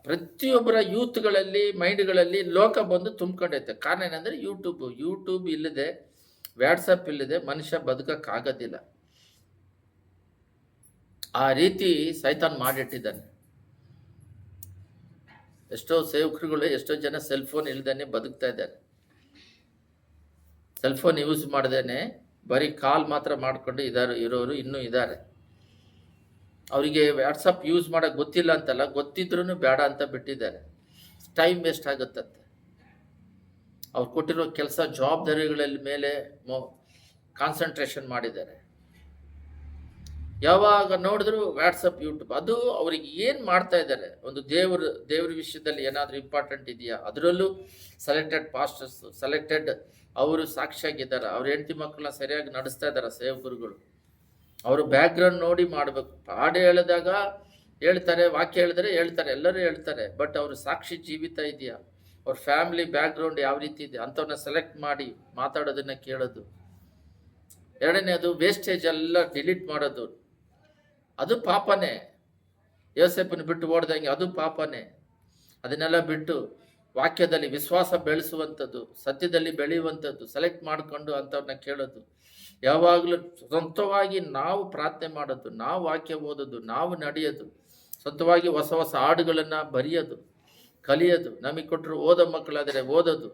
ಪ್ರತಿಯೊಬ್ಬರ ಯೂತ್ಗಳಲ್ಲಿ ಮೈಂಡ್ಗಳಲ್ಲಿ ಲೋಕ ಬಂದು ತುಂಬ್ಕೊಂಡೈತೆ. ಕಾರಣ ಏನಂದರೆ ಯೂಟ್ಯೂಬ್ ಇಲ್ಲದೆ, ವ್ಯಾಟ್ಸಪ್ ಇಲ್ಲದೆ ಮನುಷ್ಯ ಬದುಕಕ್ಕಾಗೋದಿಲ್ಲ. ಆ ರೀತಿ ಸೈತಾನ್ ಮಾಡಿಟ್ಟಿದ್ದಾನೆ. ಎಷ್ಟೋ ಸೇವಕರುಗಳು, ಎಷ್ಟೋ ಜನ ಸೆಲ್ಫೋನ್ ಇಲ್ದೇನೆ ಬದುಕ್ತಾ ಇದ್ದಾರೆ. ಸೆಲ್ಫೋನ್ ಯೂಸ್ ಮಾಡ್ದೇನೆ ಬರೀ ಕಾಲ್ ಮಾತ್ರ ಮಾಡ್ಕೊಂಡು ಇರೋರು ಇನ್ನೂ ಇದ್ದಾರೆ. ಅವರಿಗೆ ವ್ಯಾಟ್ಸಪ್ ಯೂಸ್ ಮಾಡೋಕ್ಕೆ ಗೊತ್ತಿಲ್ಲ ಅಂತಲ್ಲ, ಗೊತ್ತಿದ್ರೂ ಬೇಡ ಅಂತ ಬಿಟ್ಟಿದ್ದಾರೆ. ಟೈಮ್ ವೇಸ್ಟ್ ಆಗುತ್ತಂತೆ. ಅವ್ರು ಕೊಟ್ಟಿರೋ ಕೆಲಸ ಜವಾಬ್ದಾರಿಗಳ ಮೇಲೆ ಕಾನ್ಸಂಟ್ರೇಷನ್ ಮಾಡಿದ್ದಾರೆ. ಯಾವಾಗ ನೋಡಿದ್ರು ವ್ಯಾಟ್ಸಪ್, ಯೂಟ್ಯೂಬ್. ಅದು ಅವ್ರಿಗೆ ಏನು ಮಾಡ್ತಾ ಇದ್ದಾರೆ? ಒಂದು ದೇವ್ರ ವಿಷಯದಲ್ಲಿ ಏನಾದರೂ ಇಂಪಾರ್ಟೆಂಟ್ ಇದೆಯಾ? ಅದರಲ್ಲೂ ಸೆಲೆಕ್ಟೆಡ್ ಪಾಸ್ಟರ್ಸ್, ಅವರು ಸಾಕ್ಷಿಯಾಗಿದ್ದಾರೆ. ಅವ್ರ ಹೆಂಡತಿ ಮಕ್ಕಳನ್ನ ಸರಿಯಾಗಿ ನಡೆಸ್ತಾ ಇದ್ದಾರೆ ಸೇವಕರುಗಳು. ಅವರು ಬ್ಯಾಕ್ಗ್ರೌಂಡ್ ನೋಡಿ ಮಾಡಬೇಕು. ಹಾಡು ಹೇಳಿದಾಗ ಹೇಳ್ತಾರೆ, ವಾಕ್ಯ ಹೇಳಿದ್ರೆ ಹೇಳ್ತಾರೆ, ಎಲ್ಲರೂ ಹೇಳ್ತಾರೆ. ಬಟ್ ಅವರು ಸಾಕ್ಷಿ ಜೀವಿತ ಇದೆಯಾ? ಅವ್ರ ಫ್ಯಾಮಿಲಿ ಬ್ಯಾಕ್ಗ್ರೌಂಡ್ ಯಾವ ರೀತಿ ಇದೆ ಅಂಥವ್ರನ್ನ ಸೆಲೆಕ್ಟ್ ಮಾಡಿ ಮಾತಾಡೋದನ್ನ ಕೇಳೋದು. 2ನೇದು ವೇಸ್ಟೇಜ್ ಎಲ್ಲ ಡಿಲೀಟ್ ಮಾಡೋದು. ಅದು ಪಾಪನೇ. ಯೋಸೇಫನ ಬಿಟ್ಟು ಓಡ್ದಂಗೆ ಅದು ಪಾಪನೇ. ಅದನ್ನೆಲ್ಲ ಬಿಟ್ಟು ವಾಕ್ಯದಲ್ಲಿ ವಿಶ್ವಾಸ ಬೆಳೆಸುವಂಥದ್ದು, ಸತ್ಯದಲ್ಲಿ ಬೆಳೆಯುವಂಥದ್ದು ಸೆಲೆಕ್ಟ್ ಮಾಡಿಕೊಂಡು ಅಂಥವ್ರನ್ನ ಕೇಳೋದು. ಯಾವಾಗಲೂ ಸ್ವಂತವಾಗಿ ನಾವು ಪ್ರಾರ್ಥನೆ ಮಾಡೋದು, ನಾವು ವಾಕ್ಯ ಓದೋದು, ನಾವು ನಡೆಯೋದು, ಸ್ವಂತವಾಗಿ ಹೊಸ ಹೊಸ ಹಾಡುಗಳನ್ನು ಬರೆಯೋದು, ಕಲಿಯೋದು. ನಮಗೆ ಕೊಟ್ಟರು ಓದೋ ಮಕ್ಕಳಾದರೆ ಓದೋದು,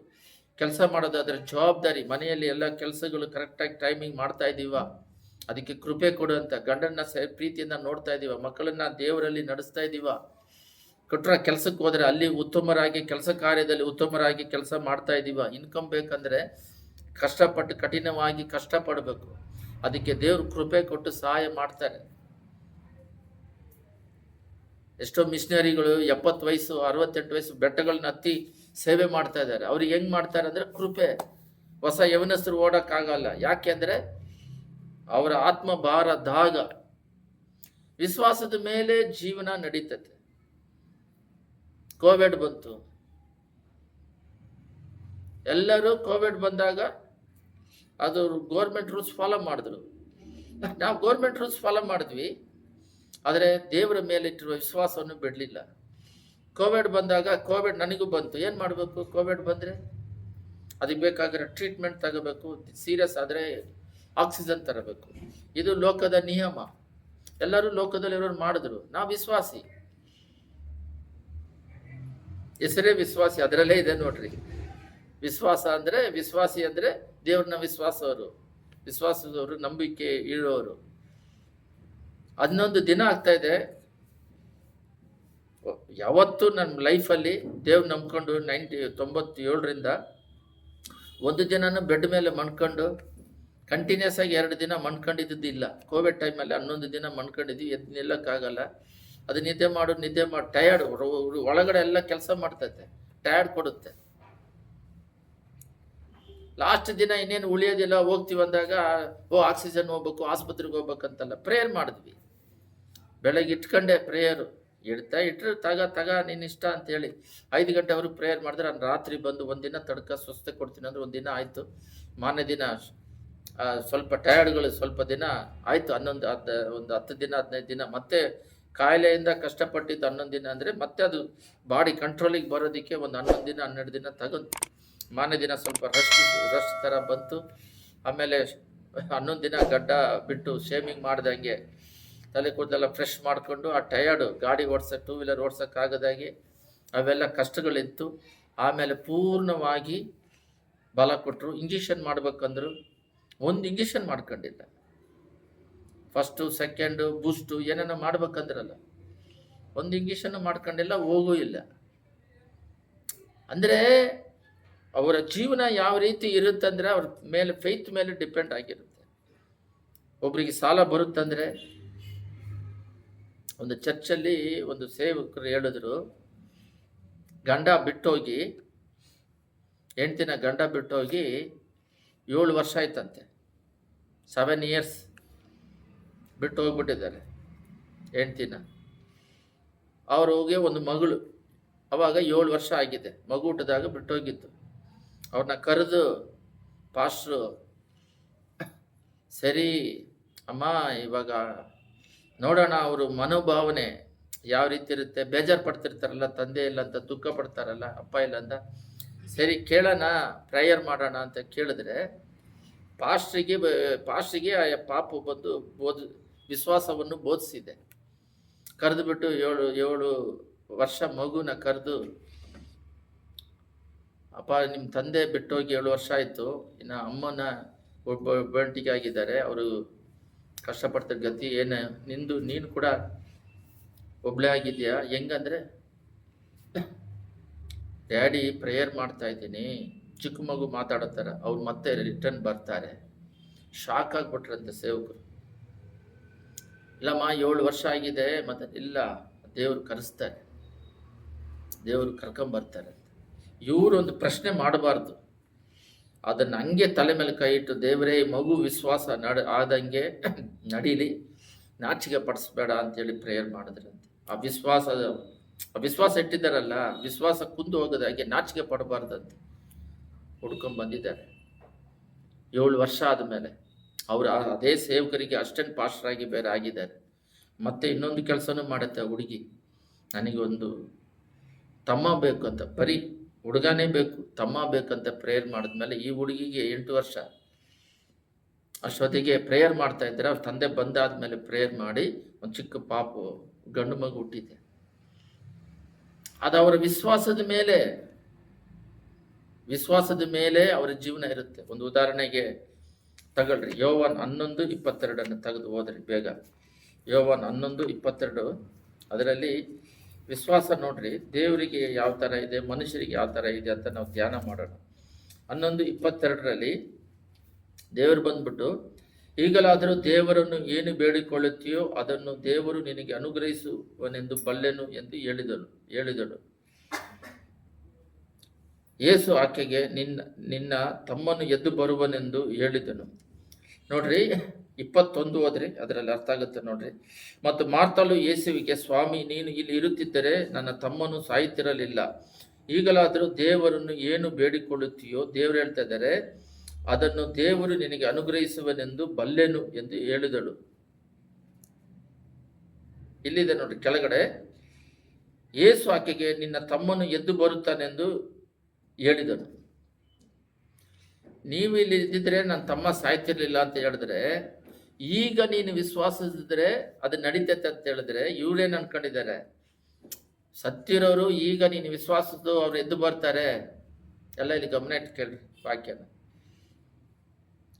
ಕೆಲಸ ಮಾಡೋದಾದರೆ ಜವಾಬ್ದಾರಿ. ಮನೆಯಲ್ಲಿ ಎಲ್ಲ ಕೆಲಸಗಳು ಕರೆಕ್ಟಾಗಿ ಟೈಮಿಂಗ್ ಮಾಡ್ತಾ ಇದ್ದೀವ, ಅದಕ್ಕೆ ಕೃಪೆ ಕೊಡು ಅಂತ. ಗಂಡನ್ನ ಪ್ರೀತಿಯಿಂದ ನೋಡ್ತಾ ಇದ್ದೀವ, ಮಕ್ಕಳನ್ನ ದೇವರಲ್ಲಿ ನಡೆಸ್ತಾ ಇದ್ದೀವ. ಕೊಟ್ಟರೆ ಕೆಲಸಕ್ಕೆ ಹೋದರೆ ಅಲ್ಲಿ ಉತ್ತಮರಾಗಿ ಕೆಲಸ ಕಾರ್ಯದಲ್ಲಿ ಉತ್ತಮರಾಗಿ ಕೆಲಸ ಮಾಡ್ತಾ ಇದ್ದೀವ. ಇನ್ಕಮ್ ಬೇಕಂದರೆ ಕಷ್ಟಪಟ್ಟು ಕಠಿಣವಾಗಿ ಕಷ್ಟಪಡಬೇಕು. ಅದಕ್ಕೆ ದೇವ್ರು ಕೃಪೆ ಕೊಟ್ಟು ಸಹಾಯ ಮಾಡ್ತಾರೆ. ಎಷ್ಟೋ ಮಿಷನರಿಗಳು 70 ವಯಸ್ಸು 68 ವಯಸ್ಸು ಬೆಟ್ಟಗಳನ್ನ ಹತ್ತಿ ಸೇವೆ ಮಾಡ್ತಾ ಇದ್ದಾರೆ. ಅವ್ರಿಗೆ ಹೆಂಗೆ ಮಾಡ್ತಾರೆ ಅಂದರೆ ಕೃಪೆ. ಹೊಸ ಯವನಸ್ಥರು ಓಡೋಕ್ಕಾಗಲ್ಲ. ಯಾಕೆ ಅಂದರೆ ಅವರ ಆತ್ಮ ಭಾರ ದಾಗ ವಿಶ್ವಾಸದ ಮೇಲೆ ಜೀವನ ನಡೀತದೆ. ಕೋವಿಡ್ ಬಂತು, ಎಲ್ಲರೂ ಕೋವಿಡ್ ಬಂದಾಗ ಅದು ಗೌರ್ಮೆಂಟ್ ರೂಲ್ಸ್ ಫಾಲೋ ಮಾಡಿದ್ರು. ನಾವು ಗೌರ್ಮೆಂಟ್ ರೂಲ್ಸ್ ಫಾಲೋ ಮಾಡಿದ್ವಿ, ಆದರೆ ದೇವರ ಮೇಲಿಟ್ಟಿರುವ ವಿಶ್ವಾಸವನ್ನು ಬಿಡಲಿಲ್ಲ. ಕೋವಿಡ್ ಬಂದಾಗ ಕೋವಿಡ್ ನನಗೂ ಬಂತು. ಏನು ಮಾಡಬೇಕು? ಕೋವಿಡ್ ಬಂದರೆ ಅದಕ್ಕೆ ಬೇಕಾಗಿರೋ ಟ್ರೀಟ್ಮೆಂಟ್ ತಗೋಬೇಕು. ಸೀರಿಯಸ್ ಆದರೆ ಆಕ್ಸಿಜನ್ ತರಬೇಕು. ಇದು ಲೋಕದ ನಿಯಮ. ಎಲ್ಲರೂ ಲೋಕದಲ್ಲಿರೋರು ಮಾಡಿದ್ರು. ನಾವು ವಿಶ್ವಾಸಿ, ಹೆಸರೇ ವಿಶ್ವಾಸಿ, ಅದರಲ್ಲೇ ಇದೆ ನೋಡ್ರಿ. ವಿಶ್ವಾಸ ಅಂದರೆ, ವಿಶ್ವಾಸಿ ಅಂದರೆ ದೇವ್ರನ್ನ ವಿಶ್ವಾಸದವರು, ನಂಬಿಕೆ ಇರೋರು. 11 ದಿನ ಆಗ್ತಾ ಇದೆ. ಯಾವತ್ತೂ ನನ್ನ ಲೈಫಲ್ಲಿ ದೇವ್ರು ನಂಬ್ಕೊಂಡು 97ರಿಂದ ಒಂದು ದಿನನೂ ಬೆಡ್ ಮೇಲೆ ಮಣ್ಕೊಂಡು ಕಂಟಿನ್ಯೂಸ್ ಆಗಿ 2 ದಿನ ಮಣ್ಕೊಂಡಿದ್ದಿಲ್ಲ. ಕೋವಿಡ್ ಟೈಮಲ್ಲಿ 11 ದಿನ ಮಣ್ಕೊಂಡಿದ್ವಿ. ಎದ್ದು ನಿಲ್ಲಕ್ಕಾಗಲ್ಲ. ಅದು ನಿದ್ದೆ ಮಾಡು ಟಯರ್ಡ್, ಒಳಗಡೆ ಎಲ್ಲ ಕೆಲಸ ಮಾಡ್ತೈತೆ, ಟಯರ್ಡ್ ಕೊಡುತ್ತೆ. ಲಾಸ್ಟ್ ದಿನ ಇನ್ನೇನು ಉಳಿಯೋದಿಲ್ಲ, ಹೋಗ್ತೀವಿ ಅಂದಾಗ ಆಕ್ಸಿಜನ್ ಹೋಗ್ಬೇಕು, ಆಸ್ಪತ್ರೆಗೆ ಹೋಗ್ಬೇಕಂತಲ್ಲ, ಪ್ರೇಯರ್ ಮಾಡಿದ್ವಿ. ಬೆಳಗ್ಗೆ ಇಟ್ಕೊಂಡೆ ಪ್ರೇಯರು, ಇಟ್ಟರು ತಗ ನಿನ್ನ ಇಷ್ಟ ಅಂತೇಳಿ 5 ಗಂಟೆವರೆಗೂ ಪ್ರೇಯರ್ ಮಾಡಿದ್ರೆ, ನಾನು ರಾತ್ರಿ ಬಂದು ಒಂದಿನ ತಡ್ಕ ಸ್ವಸ್ಥತೆ ಕೊಡ್ತೀನಿ ಅಂದ್ರೆ ಒಂದಿನ ಆಯಿತು. ಮಾರನೇ ದಿನ ಸ್ವಲ್ಪ ಟಯರ್ಡ್ಗಳು ಸ್ವಲ್ಪ ದಿನ ಆಯಿತು. ಒಂದು 10 ದಿನ 15 ದಿನ ಮತ್ತೆ ಕಾಯಿಲೆಯಿಂದ ಕಷ್ಟಪಟ್ಟಿದ್ದು 11 ದಿನ ಅಂದರೆ ಮತ್ತೆ ಅದು ಬಾಡಿ ಕಂಟ್ರೋಲಿಗೆ ಬರೋದಕ್ಕೆ ಒಂದು 11 ದಿನ 12 ದಿನ ತಗೊಂಡು ಮಾರನೇ ದಿನ ಸ್ವಲ್ಪ ರಸ್ಟ್ ಥರ ಬಂತು. ಆಮೇಲೆ 11 ದಿನ ಗಡ್ಡ ಬಿಟ್ಟು ಶೇವಿಂಗ್ ಮಾಡ್ದಂಗೆ ತಲೆ ಕೂದಲೆಲ್ಲ ಫ್ರೆಶ್ ಮಾಡಿಕೊಂಡು ಆ ಟಯರ್ಡು ಗಾಡಿ ಓಡ್ಸೋಕ್ಕೆ 2 ವೀಲರ್ ಓಡ್ಸೋಕ್ಕಾಗದಾಗೆ ಅವೆಲ್ಲ ಕಷ್ಟಗಳಿತ್ತು. ಆಮೇಲೆ ಪೂರ್ಣವಾಗಿ ಬಲ ಕೊಟ್ಟರು. ಇಂಜೆಕ್ಷನ್ ಮಾಡ್ಬೇಕಂದ್ರು ಒಂದು ಇಂಜೆಕ್ಷನ್ ಮಾಡ್ಕೊಂಡಿಲ್ಲ. ಫಸ್ಟು ಸೆಕೆಂಡು ಬೂಸ್ಟು ಏನೇನೋ ಮಾಡ್ಬೇಕಂದ್ರಲ್ಲ, ಒಂದು ಇಂಜೆಕ್ಷನ್ ಮಾಡ್ಕೊಂಡಿಲ್ಲ, ಹೋಗೂ ಇಲ್ಲ. ಅಂದರೆ ಅವರ ಜೀವನ ಯಾವ ರೀತಿ ಇರುತ್ತಂದರೆ ಅವ್ರ ಮೇಲೆ ಫೇತ್ ಮೇಲೆ ಡಿಪೆಂಡ್ ಆಗಿರುತ್ತೆ. ಒಬ್ರಿಗೆ ಸಾಲ ಬರುತ್ತಂದರೆ, ಒಂದು ಚರ್ಚಲ್ಲಿ ಒಂದು ಸೇವಕರು ಹೇಳಿದ್ರು, ಗಂಡ ಬಿಟ್ಟೋಗಿ ಹೆಂಡ್ತಿನ ಗಂಡ ಬಿಟ್ಟೋಗಿ 7 ವರ್ಷ ಆಯ್ತಂತೆ. 7 ಇಯರ್ಸ್ ಬಿಟ್ಟು ಹೋಗ್ಬಿಟ್ಟಿದ್ದಾರೆ ಹೆಂಡ್ತಿನ. ಅವ್ರಿಗೆ ಒಂದು ಮಗಳು, ಅವಾಗ 7 ವರ್ಷ ಆಗಿದೆ. ಮಗು ಹುಟ್ಟಿದಾಗ ಬಿಟ್ಟೋಗಿತ್ತು. ಅವ್ರನ್ನ ಕರೆದು, ಪಾಸ್ಟ್ರು ಸರಿ ಅಮ್ಮ, ಇವಾಗ ನೋಡೋಣ ಅವರು ಮನೋಭಾವನೆ ಯಾವ ರೀತಿ ಇರುತ್ತೆ. ಬೇಜಾರು ಪಡ್ತಿರ್ತಾರಲ್ಲ, ತಂದೆ ಇಲ್ಲ ಅಂತ ದುಃಖ ಪಡ್ತಾರಲ್ಲ, ಅಪ್ಪ ಇಲ್ಲ ಅಂತ. ಸರಿ ಕೇಳೋಣ, ಪ್ರೇಯರ್ ಮಾಡೋಣ ಅಂತ ಕೇಳಿದ್ರೆ ಪಾಸ್ಟ್ರಿಗೆ ಆ ಪಾಪು ಬಂದು ವಿಶ್ವಾಸವನ್ನು ಬೋಧಿಸಿದೆ. ಕರೆದುಬಿಟ್ಟು 7 ವರ್ಷ ಮಗುನ ಕರೆದು, ಅಪ್ಪ ನಿಮ್ಮ ತಂದೆ ಬಿಟ್ಟೋಗಿ 7 ವರ್ಷ ಆಯಿತು, ಇನ್ನು ಅಮ್ಮನ ಒಬ್ಬಂಟಿಗೆ ಆಗಿದ್ದಾರೆ, ಅವರು ಕಷ್ಟಪಡ್ತಿರೋ ಗತಿ ಏನು, ನೀನು ಕೂಡ ಒಬ್ಳೇ ಆಗಿದೆಯಾ, ಹೆಂಗಂದರೆ ಡ್ಯಾಡಿ ಪ್ರೇಯರ್ ಮಾಡ್ತಾ ಇದ್ದೀನಿ, ಚಿಕ್ಕ ಮಗು ಮಾತಾಡೋತಾರೆ, ಅವ್ರು ಮತ್ತೆ ರಿಟರ್ನ್ ಬರ್ತಾರೆ. ಶಾಕ್ ಆಗಿಬಿಟ್ರಂತೆ ಸೇವಕರು. ಇಲ್ಲಮ್ಮ 7 ವರ್ಷ ಆಗಿದೆ, ಮತ್ತೆ ಇಲ್ಲ, ದೇವರು ಕರೆಸ್ತಾರೆ, ದೇವರು ಕರ್ಕೊಂಬರ್ತಾರೆ. ಇವರೊಂದು ಪ್ರಶ್ನೆ ಮಾಡಬಾರ್ದು, ಅದನ್ನು ಹಂಗೆ ತಲೆ ಮೇಲೆ ಕೈ ಇಟ್ಟು, ದೇವರೇ ಮಗು ವಿಶ್ವಾಸ ಆದಂಗೆ ನಡೀಲಿ, ನಾಚಿಕೆ ಪಡಿಸ್ಬೇಡ ಅಂತೇಳಿ ಪ್ರೇಯರ್ ಮಾಡಿದ್ರಂತೆ. ಆ ವಿಶ್ವಾಸ ಇಟ್ಟಿದ್ದಾರಲ್ಲ, ವಿಶ್ವಾಸ ಕುಂದು ಹೋಗೋದಾಗೆ ನಾಚಿಕೆ ಪಡಬಾರ್ದಂತೆ ಹುಡ್ಕೊಂಡ್ಬಂದಿದ್ದಾರೆ. 7 ವರ್ಷ ಆದಮೇಲೆ ಅವರು ಅದೇ ಸೇವಕರಿಗೆ ಅಸ್ಟೆಂಟ್ ಪಾಸ್ಟರ್ ಆಗಿ ಬೇರೆ ಆಗಿದ್ದಾರೆ. ಮತ್ತೆ ಇನ್ನೊಂದು ಕೆಲಸನೂ ಮಾಡುತ್ತೆ ಹುಡುಗಿ, ನನಗೆ ಒಂದು ತಮ್ಮ ಬೇಕು ಅಂತ, ಬರೀ ಹುಡುಗನೇ ಬೇಕು, ತಮ್ಮ ಬೇಕಂತ ಪ್ರೇಯರ್ ಮಾಡಿದ್ಮೇಲೆ ಈ ಹುಡುಗಿಗೆ 8 ವರ್ಷ. ಅಷ್ಟೊತ್ತಿಗೆ ಪ್ರೇಯರ್ ಮಾಡ್ತಾ ಇದ್ದಾರೆ. ಅವ್ರ ತಂದೆ ಬಂದಾದ್ಮೇಲೆ ಪ್ರೇಯರ್ ಮಾಡಿ ಒಂದು ಚಿಕ್ಕ ಪಾಪು ಗಂಡು ಮಗು ಹುಟ್ಟಿದೆ. ಅದು ಅವರ ವಿಶ್ವಾಸದ ಮೇಲೆ ಅವರ ಜೀವನ ಇರುತ್ತೆ. ಒಂದು ಉದಾಹರಣೆಗೆ ತಗೊಳ್ರಿ, ಯೋವಾನ್ 11:22 ತೆಗೆದು ಓದ್ರಿ ಬೇಗ. ಯೋವಾನ್ 11:22 ಅದರಲ್ಲಿ ವಿಶ್ವಾಸ ನೋಡ್ರಿ, ದೇವರಿಗೆ ಯಾವ ಥರ ಇದೆ, ಮನುಷ್ಯರಿಗೆ ಯಾವ ಥರ ಇದೆ ಅಂತ ನಾವು ಧ್ಯಾನ ಮಾಡೋಣ. 11:22 ದೇವರು ಬಂದ್ಬಿಟ್ಟು, ಈಗಲಾದರೂ ದೇವರನ್ನು ಏನು ಬೇಡಿಕೊಳ್ಳುತ್ತೀಯೋ ಅದನ್ನು ದೇವರು ನಿನಗೆ ಅನುಗ್ರಹಿಸುವನೆಂದು ಬಲ್ಲೆನು ಎಂದು ಹೇಳಿದಳು. ಯೇಸು ಆಕೆಗೆ, ನಿನ್ನ ತಮ್ಮನು ಎದ್ದು ಬರುವನೆಂದು ಹೇಳಿದನು. ನೋಡ್ರಿ 21 ಹೋದ್ರಿ, ಅದರಲ್ಲಿ ಅರ್ಥ ಆಗುತ್ತೆ ನೋಡ್ರಿ. ಮತ್ತು ಮಾರ್ತಳು ಯೇಸುವಿಗೆ, ಸ್ವಾಮಿ, ನೀನು ಇಲ್ಲಿ ಇರುತ್ತಿದ್ದರೆ ನನ್ನ ತಮ್ಮನು ಸಾಯುತ್ತಿರಲಿಲ್ಲ. ಈಗಲಾದರೂ ದೇವರನ್ನು ಏನು ಬೇಡಿಕೊಳ್ಳುತ್ತೀಯೋ, ದೇವರು ಹೇಳ್ತಾ ಇದ್ದಾರೆ, ಅದನ್ನು ದೇವರು ನಿನಗೆ ಅನುಗ್ರಹಿಸುವನೆಂದು ಬಲ್ಲೆನು ಎಂದು ಹೇಳಿದಳು. ಇಲ್ಲಿದೆ ನೋಡ್ರಿ ಕೆಳಗಡೆ, ಯೇಸು ಆಕೆಗೆ, ನಿನ್ನ ತಮ್ಮನು ಎದ್ದು ಬರುತ್ತಾನೆಂದು ಹೇಳಿದನು. ನೀವು ಇಲ್ಲಿ ಇದ್ದಿದ್ರೆ ನನ್ನ ತಮ್ಮ ಸಾಯ್ತಿರ್ಲಿಲ್ಲ ಅಂತ ಹೇಳಿದ್ರೆ, ಈಗ ನೀನು ವಿಶ್ವಾಸದಿದ್ರೆ ಅದು ನಡೀತೈತೆ ಅಂತ ಹೇಳಿದ್ರೆ, ಇವ್ರೇನು ಅನ್ಕೊಂಡಿದ್ದಾರೆ, ಸತ್ತಿರೋರು ಈಗ ನೀನು ವಿಶ್ವಾಸದ್ದು ಅವ್ರು ಎದ್ದು ಬರ್ತಾರೆ. ಎಲ್ಲ ಇಲ್ಲಿ ಗಮನ ಇಟ್ಟು ಕೇಳ್ರಿ ವಾಕ್ಯನ.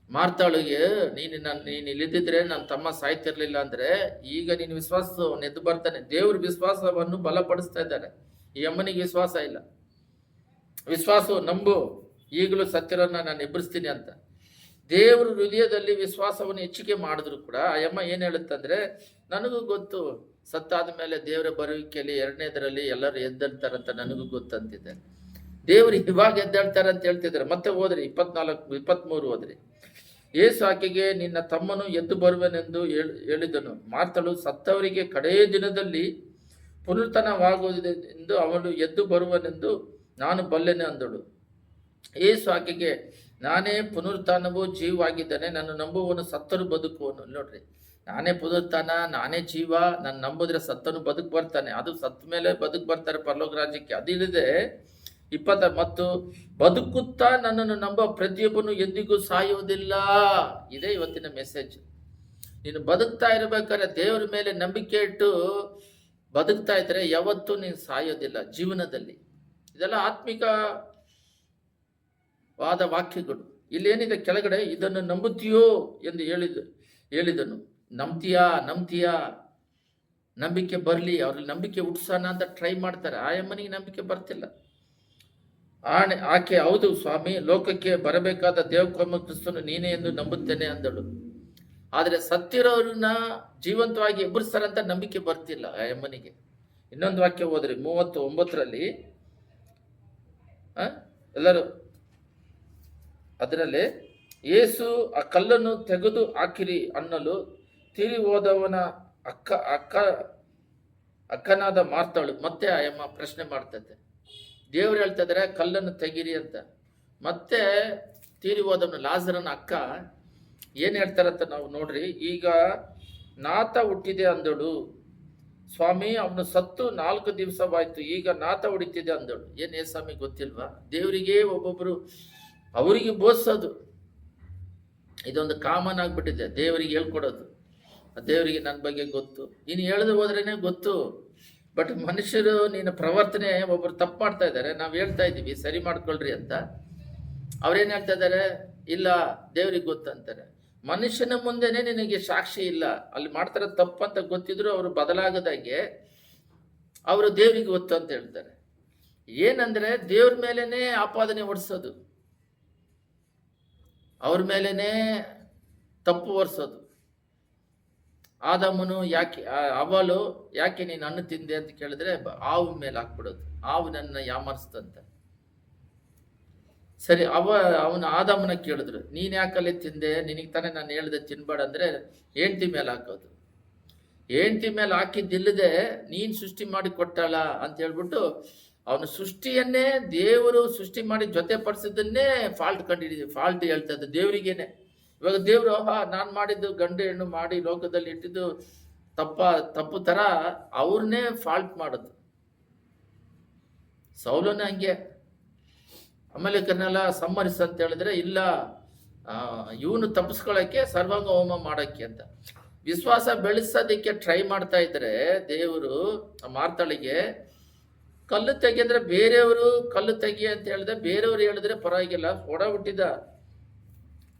ಮಾರ್ತಾಳಿಗೆ, ನೀನು ಇಲ್ಲಿದ್ದಿದ್ರೆ ನನ್ನ ತಮ್ಮ ಸಾಯ್ತಿರ್ಲಿಲ್ಲ ಅಂದ್ರೆ, ಈಗ ನೀನು ವಿಶ್ವಾಸದ್ದು ಅವನು ಎದ್ದು ಬರ್ತಾನೆ. ದೇವ್ರ ವಿಶ್ವಾಸವನ್ನು ಬಲಪಡಿಸ್ತಾ ಇದ್ದಾರೆ. ಈ ಅಮ್ಮನಿಗೆ ವಿಶ್ವಾಸ ಇಲ್ಲ. ವಿಶ್ವಾಸವು ನಂಬು, ಈಗಲೂ ಸತ್ಯರನ್ನ ನಾನು ಎಬ್ಬರಿಸ್ತೀನಿ ಅಂತ. ದೇವರು ಹೃದಯದಲ್ಲಿ ವಿಶ್ವಾಸವನ್ನು ಹೆಚ್ಚಿಗೆ ಮಾಡಿದ್ರು ಕೂಡ ಆ ಅಮ್ಮ ಏನು ಹೇಳುತ್ತಂದ್ರೆ, ನನಗೂ ಗೊತ್ತು, ಸತ್ತಾದ ಮೇಲೆ ದೇವರ ಬರುವಿಕೆಯಲ್ಲಿ 2ನೇದರಲ್ಲಿ ಎಲ್ಲರೂ ಎದ್ದೇಳ್ತಾರಂತ ನನಗೂ ಗೊತ್ತಂತಿದೆ. ದೇವರು ಇವಾಗ ಎದ್ದೇಳ್ತಾರೆ ಅಂತ ಹೇಳ್ತಿದ್ದಾರೆ. ಮತ್ತೆ ಹೋದ್ರಿ 23 ಹೋದ್ರಿ. ಯೇಸು ಆಕೆಗೆ, ನಿನ್ನ ತಮ್ಮನು ಎದ್ದು ಬರುವನೆಂದು ಹೇಳಿದನು. ಮಾರ್ತಳು, ಸತ್ತವರಿಗೆ ಕಡೇ ದಿನದಲ್ಲಿ ಪುನರುತ್ಥಾನವಾಗುವುದೆಂದು ಅವನು ಎದ್ದು ಬರುವನೆಂದು ನಾನು ಬಲ್ಲೆನೆ ಅಂದಳು. ಯೇಸು ಆಕೆಗೆ, ನಾನೇ ಪುನರುತ್ಥಾನವೂ ಜೀವವಾಗಿದ್ದಾನೆ, ನಾನು ನಂಬುವವನು ಸತ್ತರೂ ಬದುಕುವನು. ನೋಡ್ರಿ, ನಾನೇ ಪುನರುತ್ಥಾನ, ನಾನೇ ಜೀವ, ನಾನು ನಂಬಿದ್ರೆ ಸತ್ತನು ಬದುಕು ಬರ್ತಾನೆ, ಅದು ಸತ್ತ ಮೇಲೆ ಬದುಕು ಬರ್ತಾರೆ ಪರಲೋಕ ರಾಜ್ಯಕ್ಕೆ. ಅದಿಲ್ಲದೆ ಮತ್ತು ಬದುಕುತ್ತಾ ನನ್ನನ್ನು ನಂಬೋ ಪ್ರತಿಯೊಬ್ಬನು ಎಂದಿಗೂ ಸಾಯುವುದಿಲ್ಲ. ಇದೇ ಇವತ್ತಿನ ಮೆಸೇಜ್. ನೀನು ಬದುಕ್ತಾ ಇರಬೇಕಾದ್ರೆ ದೇವರ ಮೇಲೆ ನಂಬಿಕೆ ಇಟ್ಟು ಬದುಕ್ತಾ ಇದ್ರೆ ಯಾವತ್ತೂ ನೀನು ಸಾಯೋದಿಲ್ಲ ಜೀವನದಲ್ಲಿ. ಇದೆಲ್ಲ ಆತ್ಮಿಕವಾದ ವಾಕ್ಯಗಳು. ಇಲ್ಲೇನಿದೆ ಕೆಳಗಡೆ, ಇದನ್ನು ನಂಬುತ್ತೀಯೋ ಎಂದು ಹೇಳಿದನು. ನಂಬ್ತೀಯಾ, ನಂಬಿಕೆ ಬರಲಿ. ಅವ್ರಲ್ಲಿ ನಂಬಿಕೆ ಹುಟ್ಸೋಣ ಅಂತ ಟ್ರೈ ಮಾಡ್ತಾರೆ. ಆ ಅಮ್ಮನಿಗೆ ನಂಬಿಕೆ ಬರ್ತಿಲ್ಲ. ಆಕೆ, ಹೌದು ಸ್ವಾಮಿ, ಲೋಕಕ್ಕೆ ಬರಬೇಕಾದ ದೇವಕರ್ಮ ಕ್ರಿಸ್ತನು ನೀನೇ ಎಂದು ನಂಬುತ್ತೇನೆ ಅಂದಳು. ಆದರೆ ಸತ್ತಿರೋರನ್ನ ಜೀವಂತವಾಗಿ ಎಬ್ಬರಿಸ್ತಾರಂತ ನಂಬಿಕೆ ಬರ್ತಿಲ್ಲ ಆ ಅಮ್ಮನಿಗೆ. ಇನ್ನೊಂದು ವಾಕ್ಯ ಹೋದ್ರಿ 39ರಲ್ಲಿ, ಎಲ್ಲರೂ ಅದರಲ್ಲಿ, ಯೇಸು ಆ ಕಲ್ಲನ್ನು ತೆಗೆದು ಹಾಕಿರಿ ಅನ್ನಲು ತೀರಿ ಹೋದವನ ಅಕ್ಕನಾದ ಮಾರ್ತಾಳು. ಮತ್ತೆ ಆ ಅಮ್ಮ ಪ್ರಶ್ನೆ ಮಾಡ್ತದೆ. ದೇವ್ರು ಹೇಳ್ತಾ ಇದ್ದಾರೆ ಕಲ್ಲನ್ನು ತೆಗೀರಿ ಅಂತ. ಮತ್ತೆ ತೀರಿ ಹೋದವನು ಲಾಜರನ ಅಕ್ಕ ಏನು ಹೇಳ್ತಾರಂತ ನಾವು ನೋಡ್ರಿ. ಈಗ ನಾತ ಹುಟ್ಟಿದೆ ಅಂದಳು. ಸ್ವಾಮಿ, ಅವನು ಸತ್ತು 4 ದಿವಸವಾಯ್ತು, ಈಗ ನಾತ ಹೊಡಿತಿದೆ ಅಂದಳು. ಏನೇ ಸ್ವಾಮಿ ಗೊತ್ತಿಲ್ವಾ? ದೇವರಿಗೆ ಒಬ್ಬೊಬ್ರು ಅವರಿಗೆ ಬೋಧಿಸೋದು ಇದೊಂದು ಕಾಮನ್ ಆಗ್ಬಿಟ್ಟಿದೆ. ದೇವರಿಗೆ ಹೇಳ್ಕೊಡೋದು, ದೇವರಿಗೆ ನನ್ನ ಬಗ್ಗೆ ಗೊತ್ತು, ನೀನು ಹೇಳಿದ್ರೆ ಹೋದ್ರೇನೆ ಗೊತ್ತು. ಬಟ್ ಮನುಷ್ಯರು ನಿನ್ನ ಪ್ರವರ್ತನೆ ಒಬ್ಬರು ತಪ್ಪು ಮಾಡ್ತಾ ಇದ್ದಾರೆ, ನಾವು ಹೇಳ್ತಾ ಇದ್ದೀವಿ ಸರಿ ಮಾಡ್ಕೊಳ್ರಿ ಅಂತ. ಅವ್ರೇನು ಹೇಳ್ತಾ ಇದ್ದಾರೆ, ಇಲ್ಲ ದೇವ್ರಿಗೆ ಗೊತ್ತಂತಾರೆ. ಮನುಷ್ಯನ ಮುಂದೆನೆ ನಿನಗೆ ಸಾಕ್ಷಿ ಇಲ್ಲ, ಅಲ್ಲಿ ಮಾಡ್ತಾರೆ ತಪ್ಪು ಅಂತ ಗೊತ್ತಿದ್ರು ಅವರು ಬದಲಾಗದಾಗೆ ಅವರು ದೇವರಿಗೆ ಗೊತ್ತು ಅಂತ ಹೇಳ್ತಾರೆ. ಏನಂದ್ರೆ ದೇವ್ರ ಮೇಲೇನೆ ಆಪಾದನೆ ಹೊಡ್ಸೋದು, ಅವ್ರ ಮೇಲೇನೆ ತಪ್ಪು ಹೊರಿಸೋದು. ಆದಾಮನು ಅವಳು ಯಾಕೆ ನೀನು ಹಣ್ಣು ತಿಂದೆ ಅಂತ ಕೇಳಿದ್ರೆ ಹಾವು ಮೇಲೆ ಹಾಕ್ಬಿಡೋದು. ಹಾವು ನನ್ನ ಯಾಮರ್ಸ್ತಂತ. ಸರಿ, ಅವನು ಆದಾಮನ ಕೇಳಿದ್ರು, ನೀನು ಯಾಕಲ್ಲಿ ತಿಂದೆ, ನಿನಗೆ ತಾನೇ ನಾನು ಹೇಳ್ದೆ ತಿನ್ಬೇಡ ಅಂದ್ರೆ ಹೆಂಡ್ತಿ ಮೇಲೆ ಹಾಕೋದು. ಹೆಂಡ್ತಿ ಮೇಲೆ ಹಾಕಿದ್ದಿಲ್ಲದೆ ನೀನು ಸೃಷ್ಟಿ ಮಾಡಿ ಕೊಟ್ಟಾಳ ಅಂತ ಹೇಳ್ಬಿಟ್ಟು ಅವನು ಸೃಷ್ಟಿಯನ್ನೇ ದೇವರು ಸೃಷ್ಟಿ ಮಾಡಿ ಜೊತೆ ಪಡಿಸಿದ್ದನ್ನೇ ಫಾಲ್ಟ್ ಹೇಳ್ತಾ ಇದ್ದ ದೇವರಿಗೇನೆ. ಇವಾಗ ದೇವರು ನಾನು ಮಾಡಿದ್ದು ಗಂಡು ಹೆಣ್ಣು ಮಾಡಿ ಲೋಕದಲ್ಲಿ ಇಟ್ಟಿದ್ದು ತಪ್ಪು ಥರ ಅವ್ರನ್ನೇ ಫಾಲ್ಟ್ ಮಾಡೋದು. ಸೌಲನೇ ಹಂಗೆ. ಆಮೇಲೆ ಕನ್ನೆಲ್ಲ ಸಮ್ಮರಿಸ ಅಂತ ಹೇಳಿದ್ರೆ, ಇಲ್ಲ ಇವನು ತಪ್ಪಿಸ್ಕೊಳ್ಳೋಕ್ಕೆ ಸರ್ವಾಂಗ ಹೋಮ ಮಾಡೋಕ್ಕೆ ಅಂತ ವಿಶ್ವಾಸ ಬೆಳೆಸೋದಕ್ಕೆ ಟ್ರೈ ಮಾಡ್ತಾ ಇದ್ರೆ ದೇವರು ಮಾರ್ತಾಳಿಗೆ ಕಲ್ಲು ತೆಗಿದ್ರೆ ಬೇರೆಯವರು ಕಲ್ಲು ತೆಗಿ ಅಂತ ಹೇಳಿದ್ರೆ ಬೇರೆಯವರು ಹೇಳಿದ್ರೆ ಪರವಾಗಿಲ್ಲ. ಹುಟ್ಟಿದ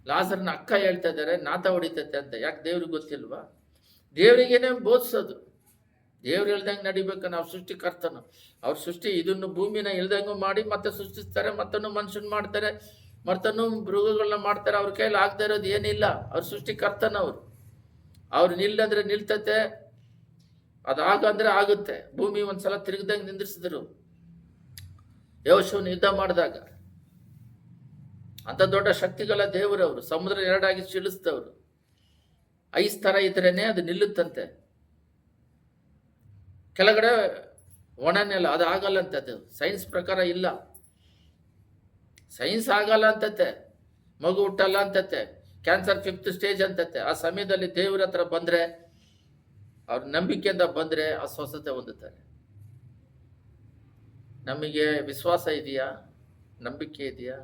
ಲಾಜರನ ಅಕ್ಕ ಹೇಳ್ತಾ ಇದ್ದಾರೆ ನಾತ ಹೊಡಿತೈತೆ ಅಂತ. ಯಾಕೆ ದೇವ್ರಿಗೆ ಗೊತ್ತಿಲ್ವಾ? ದೇವರಿಗೇನೆ ಬೋಧಿಸೋದು. ದೇವ್ರು ಹೇಳ್ದಂಗೆ ನಡಿಬೇಕು. ನಾವು ಸೃಷ್ಟಿಕರ್ತನು. ಅವ್ರ ಸೃಷ್ಟಿ ಇದನ್ನು ಭೂಮಿನ ಇಳ್ದಂಗೂ ಮಾಡಿ ಮತ್ತೆ ಸೃಷ್ಟಿಸ್ತಾರೆ, ಮತ್ತನ್ನು ಮನುಷ್ಯನ್ ಮಾಡ್ತಾರೆ, ಮತ್ತನ್ನು ಮೃಗಗಳನ್ನ ಮಾಡ್ತಾರೆ. ಅವ್ರ ಕೈಯಲ್ಲಿ ಆಗದೆ ಇರೋದು ಏನಿಲ್ಲ. ಅವ್ರ ಸೃಷ್ಟಿಕರ್ತನವ್ರು. ಅವ್ರು ನಿಲ್ಲಂದ್ರೆ ನಿಲ್ತತೆ, ಅದಾಗಂದ್ರೆ ಆಗುತ್ತೆ. ಭೂಮಿ ಒಂದ್ಸಲ ತಿರುಗ್ದಂಗೆ ನಿಂದಿರಿಸಿದ್ರು ಯೋಶುವನು ಯುದ್ಧ ಮಾಡಿದಾಗ. ಅಂತ ದೊಡ್ಡ ಶಕ್ತಿಗಳ ದೇವರವರು. ಸಮುದ್ರ 2 ಚೀಳಿಸಿದವರು. ಐಸ್ ತರ ಇದ್ರೇನೆ ಅದು ನಿಲ್ಲುತ್ತಂತೆ. ಕೆಳಗಡೆ ಒಣನೆಲ್ಲ ಅದು ಆಗಲ್ಲ ಅಂತದ್ದು ಸೈನ್ಸ್ ಪ್ರಕಾರ ಇಲ್ಲ. ಸೈನ್ಸ್ ಆಗಲ್ಲ ಅಂತತೆ. ಮಗು ಹುಟ್ಟಲ್ಲ ಅಂತತೆ. Cancer 5th stage ಅಂತತೆ. ಆ ಸಮಯದಲ್ಲಿ ದೇವರ ಹತ್ರ ಬಂದ್ರೆ, ಅವ್ರ ನಂಬಿಕೆಯಿಂದ ಬಂದ್ರೆ ಆ ಸ್ವಸ್ಥತೆ ಹೊಂದುತ್ತಾರೆ. ನಮಗೆ ವಿಶ್ವಾಸ ಇದೆಯಾ? ನಂಬಿಕೆ ಇದೆಯಾ?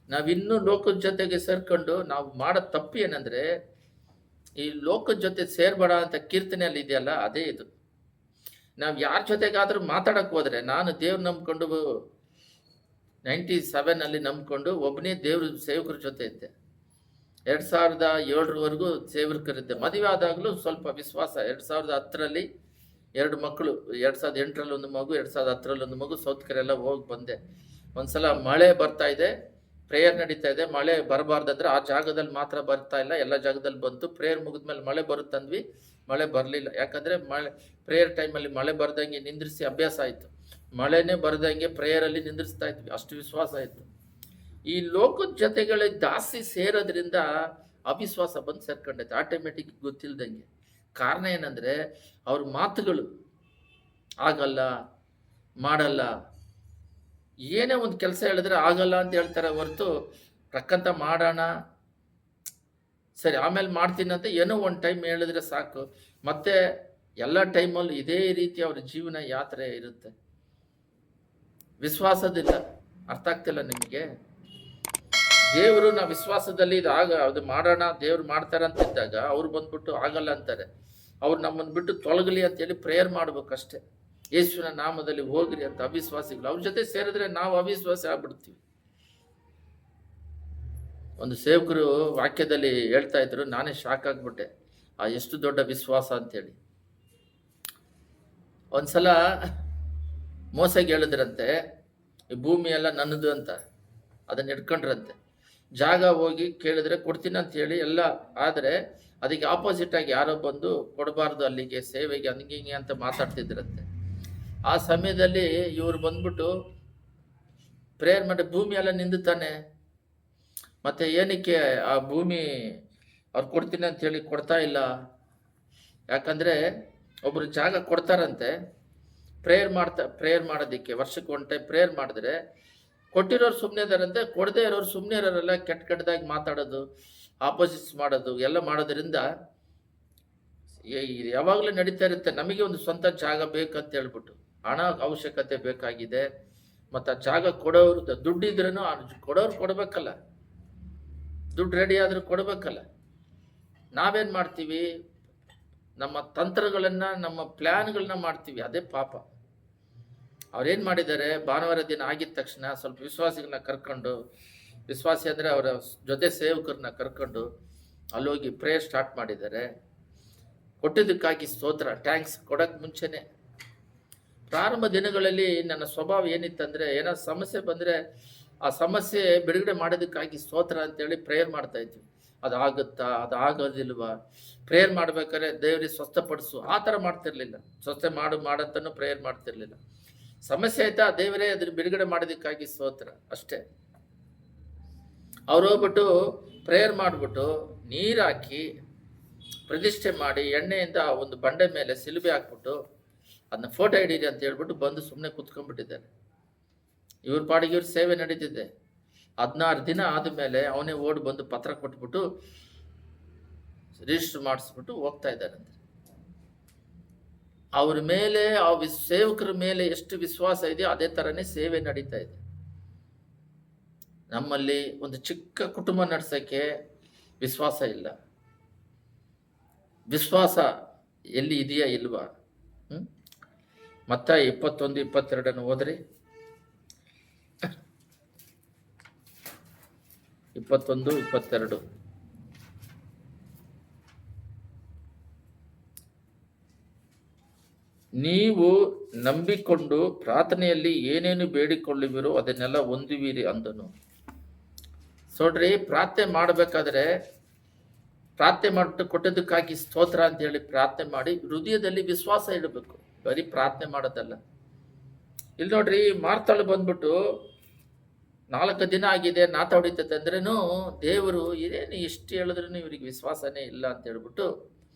ನಾವಿನ್ನೂ ಲೋಕದ ಜೊತೆಗೆ ಸೇರ್ಕೊಂಡು ನಾವು ಮಾಡೋ ತಪ್ಪು ಏನಂದ್ರೆ, ಈ ಲೋಕದ ಜೊತೆ ಸೇರ್ಬೇಡ ಅಂತ ಕೀರ್ತನೆಯಲ್ಲಿ ಇದೆಯಲ್ಲ, ಅದೇ ಇದು. ನಾವು ಯಾರ ಜೊತೆಗಾದ್ರೂ ಮಾತಾಡಕ್ಕೆ ಹೋದ್ರೆ, ನಾನು ದೇವ್ರು ನಂಬ್ಕೊಂಡು 97 ನಂಬ್ಕೊಂಡು ಒಬ್ಬನೇ ದೇವ್ರ ಸೇವಕರ ಜೊತೆ ಇದ್ದೆ. 2007 ಸೇವಕರಿದ್ದೆ. ಮದುವೆ ಆದಾಗಲೂ ಸ್ವಲ್ಪ ವಿಶ್ವಾಸ. 2010 2 ಮಕ್ಕಳು, 2008 ಒಂದು ಮಗು, 2010 ಮಗು. ಸೌತ್ ಕೆರೆಲ್ಲ ಹೋಗಿ ಬಂದೆ. ಒಂದ್ಸಲ ಮಳೆ ಬರ್ತಾ ಇದೆ, ಪ್ರೇಯರ್ ನಡೀತಾ ಇದೆ. ಮಳೆ ಬರಬಾರ್ದಂದ್ರೆ ಆ ಜಾಗದಲ್ಲಿ ಮಾತ್ರ ಬರ್ತಾ ಇಲ್ಲ, ಎಲ್ಲ ಜಾಗದಲ್ಲಿ ಬಂತು. ಪ್ರೇಯರ್ ಮುಗಿದ್ಮೇಲೆ ಮಳೆ ಬರುತ್ತಂದ್ವಿ, ಮಳೆ ಬರಲಿಲ್ಲ. ಯಾಕಂದರೆ ಪ್ರೇಯರ್ ಟೈಮಲ್ಲಿ ಮಳೆ ಬರ್ದಂಗೆ ನಿಂದ್ರಿಸಿ ಅಭ್ಯಾಸ ಆಯಿತು. ಮಳೆನೇ ಬರ್ದಂಗೆ ಪ್ರೇಯರಲ್ಲಿ ನಿಂದ್ರಿಸ್ತಾ ಇದ್ವಿ, ಅಷ್ಟು ವಿಶ್ವಾಸ ಆಯಿತು. ಈ ಲೋಕದ ಜೊತೆಗಳಿಗೆ ಜಾಸ್ತಿ ಸೇರೋದ್ರಿಂದ ಅವಿಶ್ವಾಸ ಬಂದು ಸೇರ್ಕೊಂಡೈತೆ ಆಟೋಮೆಟಿಕ್ ಗೊತ್ತಿಲ್ದಂಗೆ. ಕಾರಣ ಏನಂದರೆ ಅವ್ರ ಮಾತುಗಳು ಆಗಲ್ಲ, ಮಾಡಲ್ಲ. ಏನೇ ಒಂದು ಕೆಲಸ ಹೇಳಿದ್ರೆ ಆಗಲ್ಲ ಅಂತ ಹೇಳ್ತಾರೆ ಹೊರತು ಟಕ್ಕಂತ ಮಾಡೋಣ ಸರಿ ಆಮೇಲೆ ಮಾಡ್ತೀನಿ ಅಂತ ಏನೋ ಒಂದು ಟೈಮ್ ಹೇಳಿದ್ರೆ ಸಾಕು. ಮತ್ತೆ ಎಲ್ಲ ಟೈಮಲ್ಲೂ ಇದೇ ರೀತಿ ಅವ್ರ ಜೀವನ ಯಾತ್ರೆ ಇರುತ್ತೆ. ವಿಶ್ವಾಸದಿಂದ ಅರ್ಥ ಆಗ್ತಿಲ್ಲ ನಿಮಗೆ? ದೇವರು ನಾವು ವಿಶ್ವಾಸದಲ್ಲಿ ಅದು ಮಾಡೋಣ, ದೇವ್ರು ಮಾಡ್ತಾರೆ ಅಂತಿದ್ದಾಗ ಅವ್ರು ಬಂದ್ಬಿಟ್ಟು ಆಗಲ್ಲ ಅಂತಾರೆ. ಅವ್ರು ನಮ್ಮನ್ನು ಬಿಟ್ಟು ತೊಲಗಲಿ ಅಂತೇಳಿ ಪ್ರೇಯರ್ ಮಾಡ್ಬೇಕಷ್ಟೇ. ಯೇಸುವಿನ ನಾಮದಲ್ಲಿ ಹೋಗ್ರಿ ಅಂತ ಅವಿಶ್ವಾಸಿಗಳು ಅವ್ರ ಜೊತೆ ಸೇರಿದ್ರೆ ನಾವು ಅವಿಶ್ವಾಸಿ ಆಗ್ಬಿಡ್ತೀವಿ. ಒಂದು ಸೇವಕರು ವಾಕ್ಯದಲ್ಲಿ ಹೇಳ್ತಾ ಇದ್ರು, ನಾನೇ ಶಾಕ್ ಆಗ್ಬಿಟ್ಟೆ, ಎಷ್ಟು ದೊಡ್ಡ ವಿಶ್ವಾಸ ಅಂತೇಳಿ. ಒಂದ್ಸಲ ಮೋಸಗೆ ಹೇಳಿದ್ರಂತೆ, ಈ ಭೂಮಿ ಎಲ್ಲ ನನ್ನದು ಅಂತ, ಅದನ್ನ ಹಿಡ್ಕೊಂಡ್ರಂತೆ. ಜಾಗ ಹೋಗಿ ಕೇಳಿದ್ರೆ ಕೊಡ್ತೀನಿ ಅಂತ ಹೇಳಿ ಎಲ್ಲ, ಆದರೆ ಅದಕ್ಕೆ ಆಪೋಸಿಟ್ ಆಗಿ ಯಾರೋ ಬಂದು ಕೊಡಬಾರ್ದು ಅಲ್ಲಿಗೆ ಸೇವೆಗೆ ಹಂಗಿಂಗೆ ಅಂತ ಮಾತಾಡ್ತಿದ್ರಂತೆ. ಆ ಸಮಯದಲ್ಲಿ ಇವ್ರು ಬಂದ್ಬಿಟ್ಟು ಪ್ರೇಯರ್ ಮಾಡಿ, ಭೂಮಿ ಎಲ್ಲ ನಿಂದು ತಾನೆ, ಮತ್ತೆ ಏನಕ್ಕೆ ಆ ಭೂಮಿ ಅವ್ರು ಕೊಡ್ತೀನಿ ಅಂತ ಹೇಳಿ ಕೊಡ್ತಾ ಇಲ್ಲ? ಯಾಕಂದ್ರೆ ಒಬ್ರು ಜಾಗ ಕೊಡ್ತಾರಂತೆ, ಪ್ರೇಯರ್ ಮಾಡೋದಕ್ಕೆ ವರ್ಷಕ್ಕೆ ಒಂದು ಟೈಮ್ ಪ್ರೇಯರ್ ಮಾಡಿದ್ರೆ ಕೊಟ್ಟಿರೋರು ಸುಮ್ಮನೆ ಇದಾರಂತೆ, ಕೊಡದೇ ಇರೋರು ಸುಮ್ಮನೆ ಇರೋರೆಲ್ಲ ಕೆಟ್ಟದಾಗಿ ಮಾತಾಡೋದು, ಆಪೋಸಿಟ್ಸ್ ಮಾಡೋದು ಎಲ್ಲ ಮಾಡೋದ್ರಿಂದ ಇದು ಯಾವಾಗಲೂ ನಡೀತಾ ಇರುತ್ತೆ. ನಮಗೆ ಒಂದು ಸ್ವಂತ ಜಾಗ ಬೇಕಂತ ಹೇಳ್ಬಿಟ್ಟು ಹಣ ಅವಶ್ಯಕತೆ ಬೇಕಾಗಿದೆ, ಮತ್ತು ಆ ಜಾಗ ಕೊಡೋರು ದುಡ್ಡಿದ್ರೂ ಕೊಡೋರು ಕೊಡಬೇಕಲ್ಲ, ದುಡ್ಡು ರೆಡಿ ಆದರೂ ಕೊಡಬೇಕಲ್ಲ. ನಾವೇನು ಮಾಡ್ತೀವಿ, ನಮ್ಮ ತಂತ್ರಗಳನ್ನು ನಮ್ಮ ಪ್ಲ್ಯಾನ್ಗಳನ್ನ ಮಾಡ್ತೀವಿ, ಅದೇ ಪಾಪ. ಅವ್ರೇನು ಮಾಡಿದ್ದಾರೆ, ಭಾನುವಾರ ದಿನ ಆಗಿದ ತಕ್ಷಣ ಸ್ವಲ್ಪ ವಿಶ್ವಾಸಿಗಳನ್ನ ಕರ್ಕೊಂಡು, ವಿಶ್ವಾಸಿ ಅಂದರೆ ಅವರ ಜೊತೆ ಸೇವಕರನ್ನ ಕರ್ಕೊಂಡು ಅಲ್ಲೋಗಿ ಪ್ರೇಯರ್ ಸ್ಟಾರ್ಟ್ ಮಾಡಿದ್ದಾರೆ. ಕೊಟ್ಟಿದ್ದಕ್ಕಾಗಿ ಸ್ತೋತ್ರ, ಟ್ಯಾಂಕ್ಸ್. ಕೊಡೋಕ್ಕೆ ಮುಂಚೆನೆ ಪ್ರಾರಂಭ ದಿನಗಳಲ್ಲಿ ನನ್ನ ಸ್ವಭಾವ ಏನಿತ್ತಂದರೆ, ಏನೋ ಸಮಸ್ಯೆ ಬಂದರೆ ಆ ಸಮಸ್ಯೆ ಬಿಡುಗಡೆ ಮಾಡೋದಕ್ಕಾಗಿ ಸ್ತೋತ್ರ ಅಂತೇಳಿ ಪ್ರೇಯರ್ ಮಾಡ್ತಾ ಇದ್ವಿ. ಅದಾಗುತ್ತಾ, ಅದಾಗೋದಿಲ್ವಾ, ಪ್ರೇಯರ್ ಮಾಡ್ಬೇಕಾದ್ರೆ ದೇವರಿಗೆ ಸ್ವಸ್ಥಪಡಿಸು, ಆ ಥರ ಮಾಡ್ತಿರ್ಲಿಲ್ಲ. ಸ್ವಸ್ಥ ಮಾಡತ್ತನೂ ಪ್ರೇಯರ್ ಮಾಡ್ತಿರ್ಲಿಲ್ಲ. ಸಮಸ್ಯೆ ಆಯ್ತಾ, ದೇವರೇ ಅದ್ರ ಬಿಡುಗಡೆ ಮಾಡೋದಕ್ಕಾಗಿ ಸ್ತೋತ್ರ ಅಷ್ಟೇ. ಅವ್ರು ಹೋಗ್ಬಿಟ್ಟು ಪ್ರೇಯರ್ ಮಾಡಿಬಿಟ್ಟು ನೀರು ಹಾಕಿ ಪ್ರತಿಷ್ಠೆ ಮಾಡಿ ಎಣ್ಣೆಯಿಂದ ಒಂದು ಬಂಡೆ ಮೇಲೆ ಸಿಲುಬೆ ಹಾಕ್ಬಿಟ್ಟು ಅದನ್ನ ಫೋಟೋ ಹಿಡೀರಿ ಅಂತ ಹೇಳ್ಬಿಟ್ಟು ಬಂದು ಸುಮ್ಮನೆ ಕುತ್ಕೊಂಡ್ಬಿಟ್ಟಿದ್ದಾರೆ. ಇವ್ರ ಪಾಡಿಗೆ ಇವ್ರ ಸೇವೆ ನಡೀತಿದೆ. 16 ದಿನ ಆದಮೇಲೆ ಅವನೇ ಓಡಿ ಬಂದು ಪತ್ರ ಕೊಟ್ಬಿಟ್ಟು ರಿಜಿಸ್ಟರ್ ಮಾಡಿಸ್ಬಿಟ್ಟು ಹೋಗ್ತಾ ಇದ್ದಾರಂತೆ. ಅವ್ರ ಮೇಲೆ, ಆ ಸೇವಕರ ಮೇಲೆ ಎಷ್ಟು ವಿಶ್ವಾಸ ಇದೆಯೋ ಅದೇ ಥರನೇ ಸೇವೆ ನಡೀತಾ ಇದೆ. ನಮ್ಮಲ್ಲಿ ಒಂದು ಚಿಕ್ಕ ಕುಟುಂಬ ನಡೆಸೋಕ್ಕೆ ವಿಶ್ವಾಸ ಇಲ್ಲ. ವಿಶ್ವಾಸ ಎಲ್ಲಿ ಇದೆಯಾ ಇಲ್ವಾ? ಮತ್ತಾಯ 21-22 ಓದ್ರಿ. 21-22. ನೀವು ನಂಬಿಕೊಂಡು ಪ್ರಾರ್ಥನೆಯಲ್ಲಿ ಏನೇನು ಬೇಡಿಕೊಳ್ಳುವಿರೋ ಅದನ್ನೆಲ್ಲ ಹೊಂದುವಿರಿ ಅಂದನು. ನೋಡ್ರಿ, ಪ್ರಾರ್ಥನೆ ಮಾಡಬೇಕಾದ್ರೆ ಪ್ರಾರ್ಥನೆ ಮಾಡಿಬಿಟ್ಟು ಕೊಟ್ಟದಕ್ಕಾಗಿ ಸ್ತೋತ್ರ ಅಂತ ಹೇಳಿ ಪ್ರಾರ್ಥನೆ ಮಾಡಿ ಹೃದಯದಲ್ಲಿ ವಿಶ್ವಾಸ ಇಡಬೇಕು. ಬರೀ ಪ್ರಾರ್ಥನೆ ಮಾಡೋದಲ್ಲ. ಇಲ್ಲಿ ನೋಡ್ರಿ, ಮಾರ್ತಾಳು ಬಂದ್ಬಿಟ್ಟು 4 ದಿನ ಆಗಿದೆ, ನಾತ ಹೊಡಿತೈತೆ ಅಂದ್ರೇನು ದೇವರು ಇದೇನು ಎಷ್ಟು ಹೇಳಿದ್ರೂ ಇವ್ರಿಗೆ ವಿಶ್ವಾಸನೇ ಇಲ್ಲ ಅಂತ ಹೇಳ್ಬಿಟ್ಟು,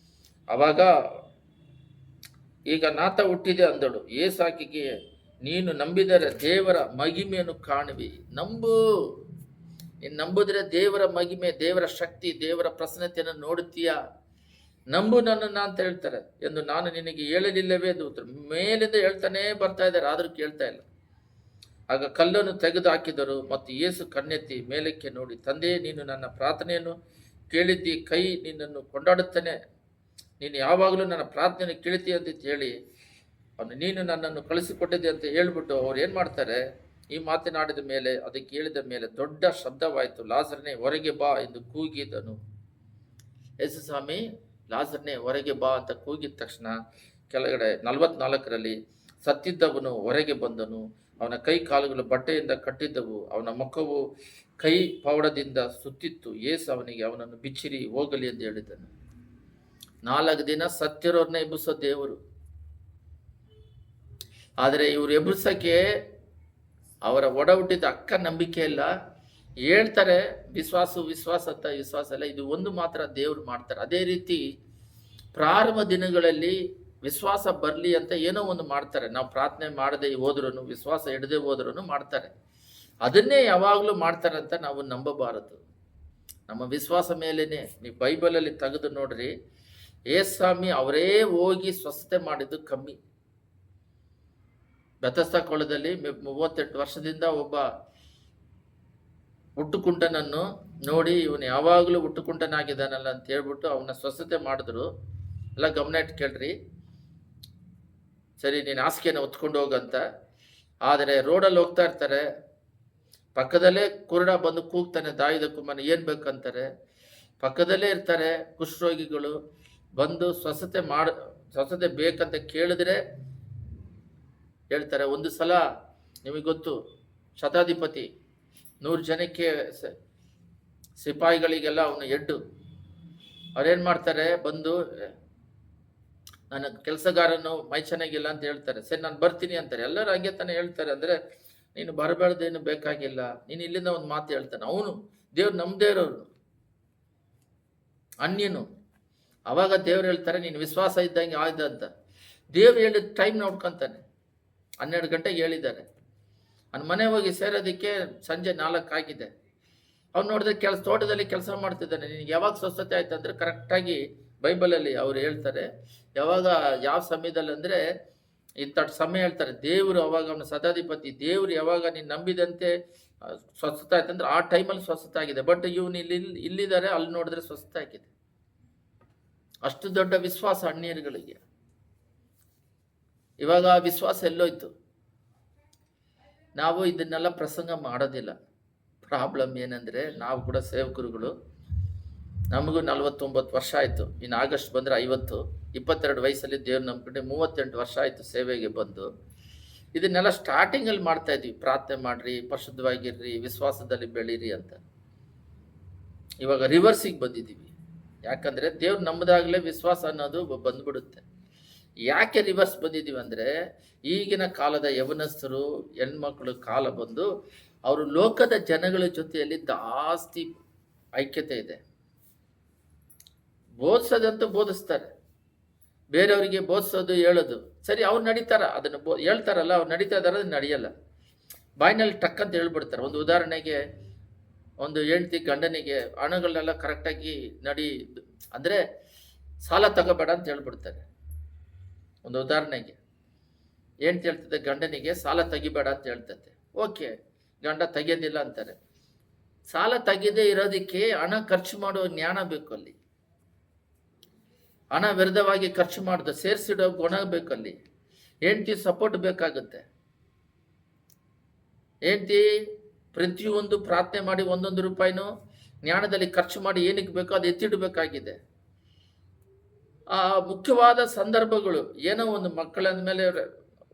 ಅವಾಗ ಈಗ ನಾತ ಹುಟ್ಟಿದೆ ಅಂದಳು. ಏಸಾಕಿಗೆ, ನೀನು ನಂಬಿದರೆ ದೇವರ ಮಹಿಮೆಯನ್ನು ಕಾಣುವಿ. ನಂಬು, ನೀನು ನಂಬಿದ್ರೆ ದೇವರ ಮಹಿಮೆ, ದೇವರ ಶಕ್ತಿ, ದೇವರ ಪ್ರಸನ್ನತೆಯನ್ನು ನೋಡುತ್ತೀಯ. ನಂಬು ನನ್ನನ್ನು ಅಂತ ಹೇಳ್ತಾರೆ ಎಂದು ನಾನು ನಿನಗೆ ಹೇಳಲಿಲ್ಲವೇ? ದೂತರು ಮೇಲಿಂದ ಹೇಳ್ತಾನೇ ಬರ್ತಾ ಇದ್ದಾರೆ, ಆದರೂ ಕೇಳ್ತಾ ಇಲ್ಲ. ಆಗ ಕಲ್ಲನ್ನು ತೆಗೆದು ಹಾಕಿದರು ಮತ್ತು ಯೇಸು ಕಣ್ಣೆತ್ತಿ ಮೇಲಕ್ಕೆ ನೋಡಿ, ತಂದೆ, ನೀನು ನನ್ನ ಪ್ರಾರ್ಥನೆಯನ್ನು ಕೇಳಿದ್ದಿ, ಕೈ ನಿನ್ನನ್ನು ಕೊಂಡಾಡುತ್ತಾನೆ, ನೀನು ಯಾವಾಗಲೂ ನನ್ನ ಪ್ರಾರ್ಥನೆಯನ್ನು ಕೇಳ್ತೀಯ ಅಂತ ಹೇಳಿ ನೀನು ನನ್ನನ್ನು ಕಳಿಸಿಕೊಟ್ಟಿದ್ದೆ ಅಂತ ಹೇಳ್ಬಿಟ್ಟು ಅವ್ರು ಏನು ಮಾಡ್ತಾರೆ, ಈ ಮಾತನಾಡಿದ ಮೇಲೆ, ಅದಕ್ಕೆ ಹೇಳಿದ ಮೇಲೆ ದೊಡ್ಡ ಶಬ್ದವಾಯಿತು, ಲಾಜರನೇ ಹೊರಗೆ ಬಾ ಎಂದು ಕೂಗಿದನು. ಯೇಸು ಸ್ವಾಮಿ, ಲಾಜರನೇ ಹೊರಗೆ ಬಾ ಅಂತ ಕೂಗಿದ ತಕ್ಷಣ ಕೆಳಗಡೆ 44ರಲ್ಲಿ ಸತ್ತಿದ್ದವನು ಹೊರಗೆ ಬಂದನು. ಅವನ ಕೈ ಕಾಲುಗಳು ಬಟ್ಟೆಯಿಂದ ಕಟ್ಟಿದ್ದವು, ಅವನ ಮುಖವು ಕೈ ಪೌಡದಿಂದ ಸುತ್ತಿತ್ತು. ಯೇಸು ಅವನಿಗೆ, ಅವನನ್ನು ಬಿಚ್ಚಿರಿ, ಹೋಗಲಿ ಎಂದು ಹೇಳಿದನು. 4 ದಿನ ಸತ್ತಿರೋರ್ನ ಎಬ್ಬಿಸೋ ದೇವರು. ಆದರೆ ಇವರು ಎಬ್ಬಿಸೋಕ್ಕೆ ಅವರ ಒಡ ಹುಟ್ಟಿದ ಅಕ್ಕ ನಂಬಿಕೆ ಇಲ್ಲ. ಹೇಳ್ತಾರೆ ವಿಶ್ವಾಸ ಅಂತ, ವಿಶ್ವಾಸ ಇಲ್ಲ. ಇದು ಒಂದು ಮಾತ್ರ ದೇವರು ಮಾಡ್ತಾರೆ. ಅದೇ ರೀತಿ ಪ್ರಾರಂಭ ದಿನಗಳಲ್ಲಿ ವಿಶ್ವಾಸ ಬರಲಿ ಅಂತ ಏನೋ ಒಂದು ಮಾಡ್ತಾರೆ. ನಾವು ಪ್ರಾರ್ಥನೆ ಮಾಡದೆ ಹೋದ್ರೂ, ವಿಶ್ವಾಸ ಇಡದೆ ಹೋದ್ರೂ ಮಾಡ್ತಾರೆ. ಅದನ್ನೇ ಯಾವಾಗಲೂ ಮಾಡ್ತಾರೆ ಅಂತ ನಾವು ನಂಬಬಾರದು. ನಮ್ಮ ವಿಶ್ವಾಸ ಮೇಲೇನೆ. ನೀವು ಬೈಬಲಲ್ಲಿ ತೆಗೆದು ನೋಡ್ರಿ, ಏಸ್ವಾಮಿ ಅವರೇ ಹೋಗಿ ಸ್ವಸ್ಥತೆ ಮಾಡಿದ್ದು ಕಮ್ಮಿ. ಬೆತಸ್ದ ಕೊಳದಲ್ಲಿ 38 ವರ್ಷದಿಂದ ಒಬ್ಬ ಹುಟ್ಟುಕುಂಟನನ್ನು ನೋಡಿ, ಇವನು ಯಾವಾಗಲೂ ಹುಟ್ಟುಕುಂಟನಾಗಿದ್ದಾನಲ್ಲ ಅಂತ ಹೇಳ್ಬಿಟ್ಟು ಅವನ ಸ್ವಸ್ಥತೆ ಮಾಡಿದ್ರು. ಎಲ್ಲ ಗಮನ ಇಟ್ಟು ಕೇಳ್ರಿ. ಸರಿ, ನೀನು ಹಾಸಿಗೆನ ಹೊತ್ಕೊಂಡು ಹೋಗಂತ. ಆದರೆ ರೋಡಲ್ಲಿ ಹೋಗ್ತಾ ಇರ್ತಾರೆ, ಪಕ್ಕದಲ್ಲೇ ಕುರುಡ ಬಂದು ಕೂಗ್ತಾನೆ, ದಾವಿದ ಕುಮಾರನ ಏನು ಬೇಕಂತಾರೆ. ಪಕ್ಕದಲ್ಲೇ ಇರ್ತಾರೆ ಕುಷ್ಠರೋಗಿಗಳು, ಬಂದು ಸ್ವಸ್ಥತೆ ಬೇಕಂತ ಕೇಳಿದ್ರೆ ಹೇಳ್ತಾರೆ. ಒಂದು ಸಲ ನಿಮಗೆ ಗೊತ್ತು, ಶತಾಧಿಪತಿ 100 ಜನಕ್ಕೆ ಸಿಪಾಯಿಗಳಿಗೆಲ್ಲ ಅವನು ಹೆಡ್ಡು. ಅವ್ರೇನು ಮಾಡ್ತಾರೆ, ಬಂದು ನನ್ನ ಕೆಲಸಗಾರನು ಮೈ ಚೆನ್ನಾಗಿಲ್ಲ ಅಂತ ಹೇಳ್ತಾರೆ. ಸರಿ, ನಾನು ಬರ್ತೀನಿ ಅಂತಾರೆ. ಎಲ್ಲರೂ ಹಂಗೆ ತಾನೇ ಹೇಳ್ತಾರೆ. ಅಂದರೆ ನೀನು ಬರಬೇಡ್ದೇನು ಬೇಕಾಗಿಲ್ಲ, ನೀನು ಇಲ್ಲಿಂದ ಒಂದು ಮಾತು ಹೇಳ್ತಾನೆ. ಅವನು ದೇವ್ರು, ನಮ್ಮ ದೇವ್ರವ್ರು, ಅನ್ಯನು. ಅವಾಗ ದೇವ್ರು ಹೇಳ್ತಾರೆ, ನೀನು ವಿಶ್ವಾಸ ಇದ್ದಂಗೆ ಆಯ್ದ ಅಂತ. ದೇವ್ರು ಹೇಳಿದ ಟೈಮ್ ನೋಡ್ಕೊತಾನೆ. 12 ಗಂಟೆಗೆ ಹೇಳಿದ್ದಾರೆ. ಅವ್ನ ಮನೆ ಹೋಗಿ ಸೇರೋದಕ್ಕೆ ಸಂಜೆ 4 ಆಗಿದೆ. ಅವ್ನು ನೋಡಿದ್ರೆ ತೋಟದಲ್ಲಿ ಕೆಲಸ ಮಾಡ್ತಿದ್ದಾನೆ. ನಿನಗೆ ಯಾವಾಗ ಸ್ವಸ್ಥತೆ ಆಯ್ತು ಅಂದರೆ ಕರೆಕ್ಟಾಗಿ ಬೈಬಲಲ್ಲಿ ಅವ್ರು ಹೇಳ್ತಾರೆ. ಯಾವ ಸಮಯದಲ್ಲಿ ಅಂದರೆ ಇಂಥ ಸಮಯ ಹೇಳ್ತಾರೆ. ದೇವರು ಅವಾಗ ಅವನ ಶತಾಧಿಪತಿ, ದೇವರು ಯಾವಾಗ ನೀನು ನಂಬಿದಂತೆ ಸ್ವಸ್ಥತೆ ಆಯ್ತು ಅಂದರೆ ಆ ಟೈಮಲ್ಲಿ ಸ್ವಸ್ಥತೆ ಆಗಿದೆ. ಬಟ್ ಇವನು ಇಲ್ಲಿದ್ದಾರೆ, ಅಲ್ಲಿ ನೋಡಿದ್ರೆ ಸ್ವಸ್ಥತೆ ಆಗಿದೆ. ಅಷ್ಟು ದೊಡ್ಡ ವಿಶ್ವಾಸ ಅನ್ಯರುಗಳಿಗೆ. ಇವಾಗ ಆ ವಿಶ್ವಾಸ ಎಲ್ಲೋಯ್ತು. ನಾವು ಇದನ್ನೆಲ್ಲ ಪ್ರಸಂಗ ಮಾಡೋದಿಲ್ಲ. ಪ್ರಾಬ್ಲಮ್ ಏನಂದರೆ, ನಾವು ಕೂಡ ಸೇವಕರುಗಳು, ನಮಗೂ 49 ವರ್ಷ ಆಯಿತು. ಇನ್ನು ಆಗಸ್ಟ್ ಬಂದರೆ 50. 22 ವಯಸ್ಸಲ್ಲಿ ದೇವ್ರು ನಂಬ್ಕೊಂಡೆ 38 ವರ್ಷ ಆಯಿತು ಸೇವೆಗೆ ಬಂದು. ಇದನ್ನೆಲ್ಲ ಸ್ಟಾರ್ಟಿಂಗಲ್ಲಿ ಮಾಡ್ತಾ ಇದ್ವಿ, ಪ್ರಾರ್ಥನೆ ಮಾಡಿರಿ, ಪರಿಶುದ್ಧವಾಗಿರ್ರಿ, ವಿಶ್ವಾಸದಲ್ಲಿ ಬೆಳೀರಿ ಅಂತ. ಇವಾಗ ರಿವರ್ಸಿಗೆ ಬಂದಿದ್ದೀವಿ. ಯಾಕಂದರೆ ದೇವ್ರು ನಂಬದಾಗಲೇ ವಿಶ್ವಾಸ ಅನ್ನೋದು ಬಂದ್ಬಿಡುತ್ತೆ. ಯಾಕೆ ರಿವರ್ಸ್ ಬಂದಿದ್ದೀವಿ ಅಂದರೆ, ಈಗಿನ ಕಾಲದ ಯವನಸ್ಥರು, ಹೆಣ್ಮಕ್ಳು ಕಾಲ ಬಂದು ಅವರು ಲೋಕದ ಜನಗಳ ಜೊತೆಯಲ್ಲಿ ಜಾಸ್ತಿ ಐಕ್ಯತೆ ಇದೆ. ಬೋಧಿಸೋದಂತೂ ಬೋಧಿಸ್ತಾರೆ, ಬೇರೆಯವರಿಗೆ ಬೋಧಿಸೋದು ಹೇಳೋದು ಸರಿ. ಅವ್ರು ನಡೀತಾರ, ಅದನ್ನು ಹೇಳ್ತಾರಲ್ಲ, ಅವ್ರು ನಡೀತಾ ಇದ್ದಾರೆ, ಅದು ನಡೆಯಲ್ಲ. ಬಾಯಿನಲ್ಲಿ ಟಕ್ ಅಂತ ಹೇಳ್ಬಿಡ್ತಾರೆ. ಒಂದು ಉದಾಹರಣೆಗೆ, ಒಂದು ಹೆಂಡತಿ ಗಂಡನಿಗೆ ಹಣಗಳನ್ನೆಲ್ಲ ಕರೆಕ್ಟಾಗಿ ಅಂದರೆ ಸಾಲ ತಗೋಬೇಡ ಅಂತ ಹೇಳ್ಬಿಡ್ತಾರೆ. ಒಂದು ಉದಾಹರಣೆಗೆ ಹೆಂಡತಿ ಹೇಳ್ತದೆ ಗಂಡನಿಗೆ, ಸಾಲ ತೆಗಿಬೇಡ ಅಂತ ಹೇಳ್ತದೆ. ಓಕೆ, ಗಂಡ ತೆಗೆಯೋದಿಲ್ಲ ಅಂತಾರೆ. ಸಾಲ ತೆಗೆದೇ ಇರೋದಕ್ಕೆ ಹಣ ಖರ್ಚು ಮಾಡುವ ಜ್ಞಾನ ಬೇಕು. ಅಲ್ಲಿ ಹಣ ವ್ಯರ್ಥವಾಗಿ ಖರ್ಚು ಮಾಡೋದು, ಸೇರಿಸಿಡೋ ಗುಣ ಬೇಕಲ್ಲಿ. ಹೆಂಡತಿ ಸಪೋರ್ಟ್ ಬೇಕಾಗುತ್ತೆ. ಹೆಂಡತಿ ಪ್ರತಿಯೊಂದು ಪ್ರಾರ್ಥನೆ ಮಾಡಿ 1 ರೂಪಾಯಿನೂ ಜ್ಞಾನದಲ್ಲಿ ಖರ್ಚು ಮಾಡಿ ಏನಕ್ಕೆ ಬೇಕೋ ಅದು ಎತ್ತಿಡಬೇಕಾಗಿದೆ. ಆ ಮುಖ್ಯವಾದ ಸಂದರ್ಭಗಳು, ಏನೋ ಒಂದು ಮಕ್ಕಳ ಮೇಲೆ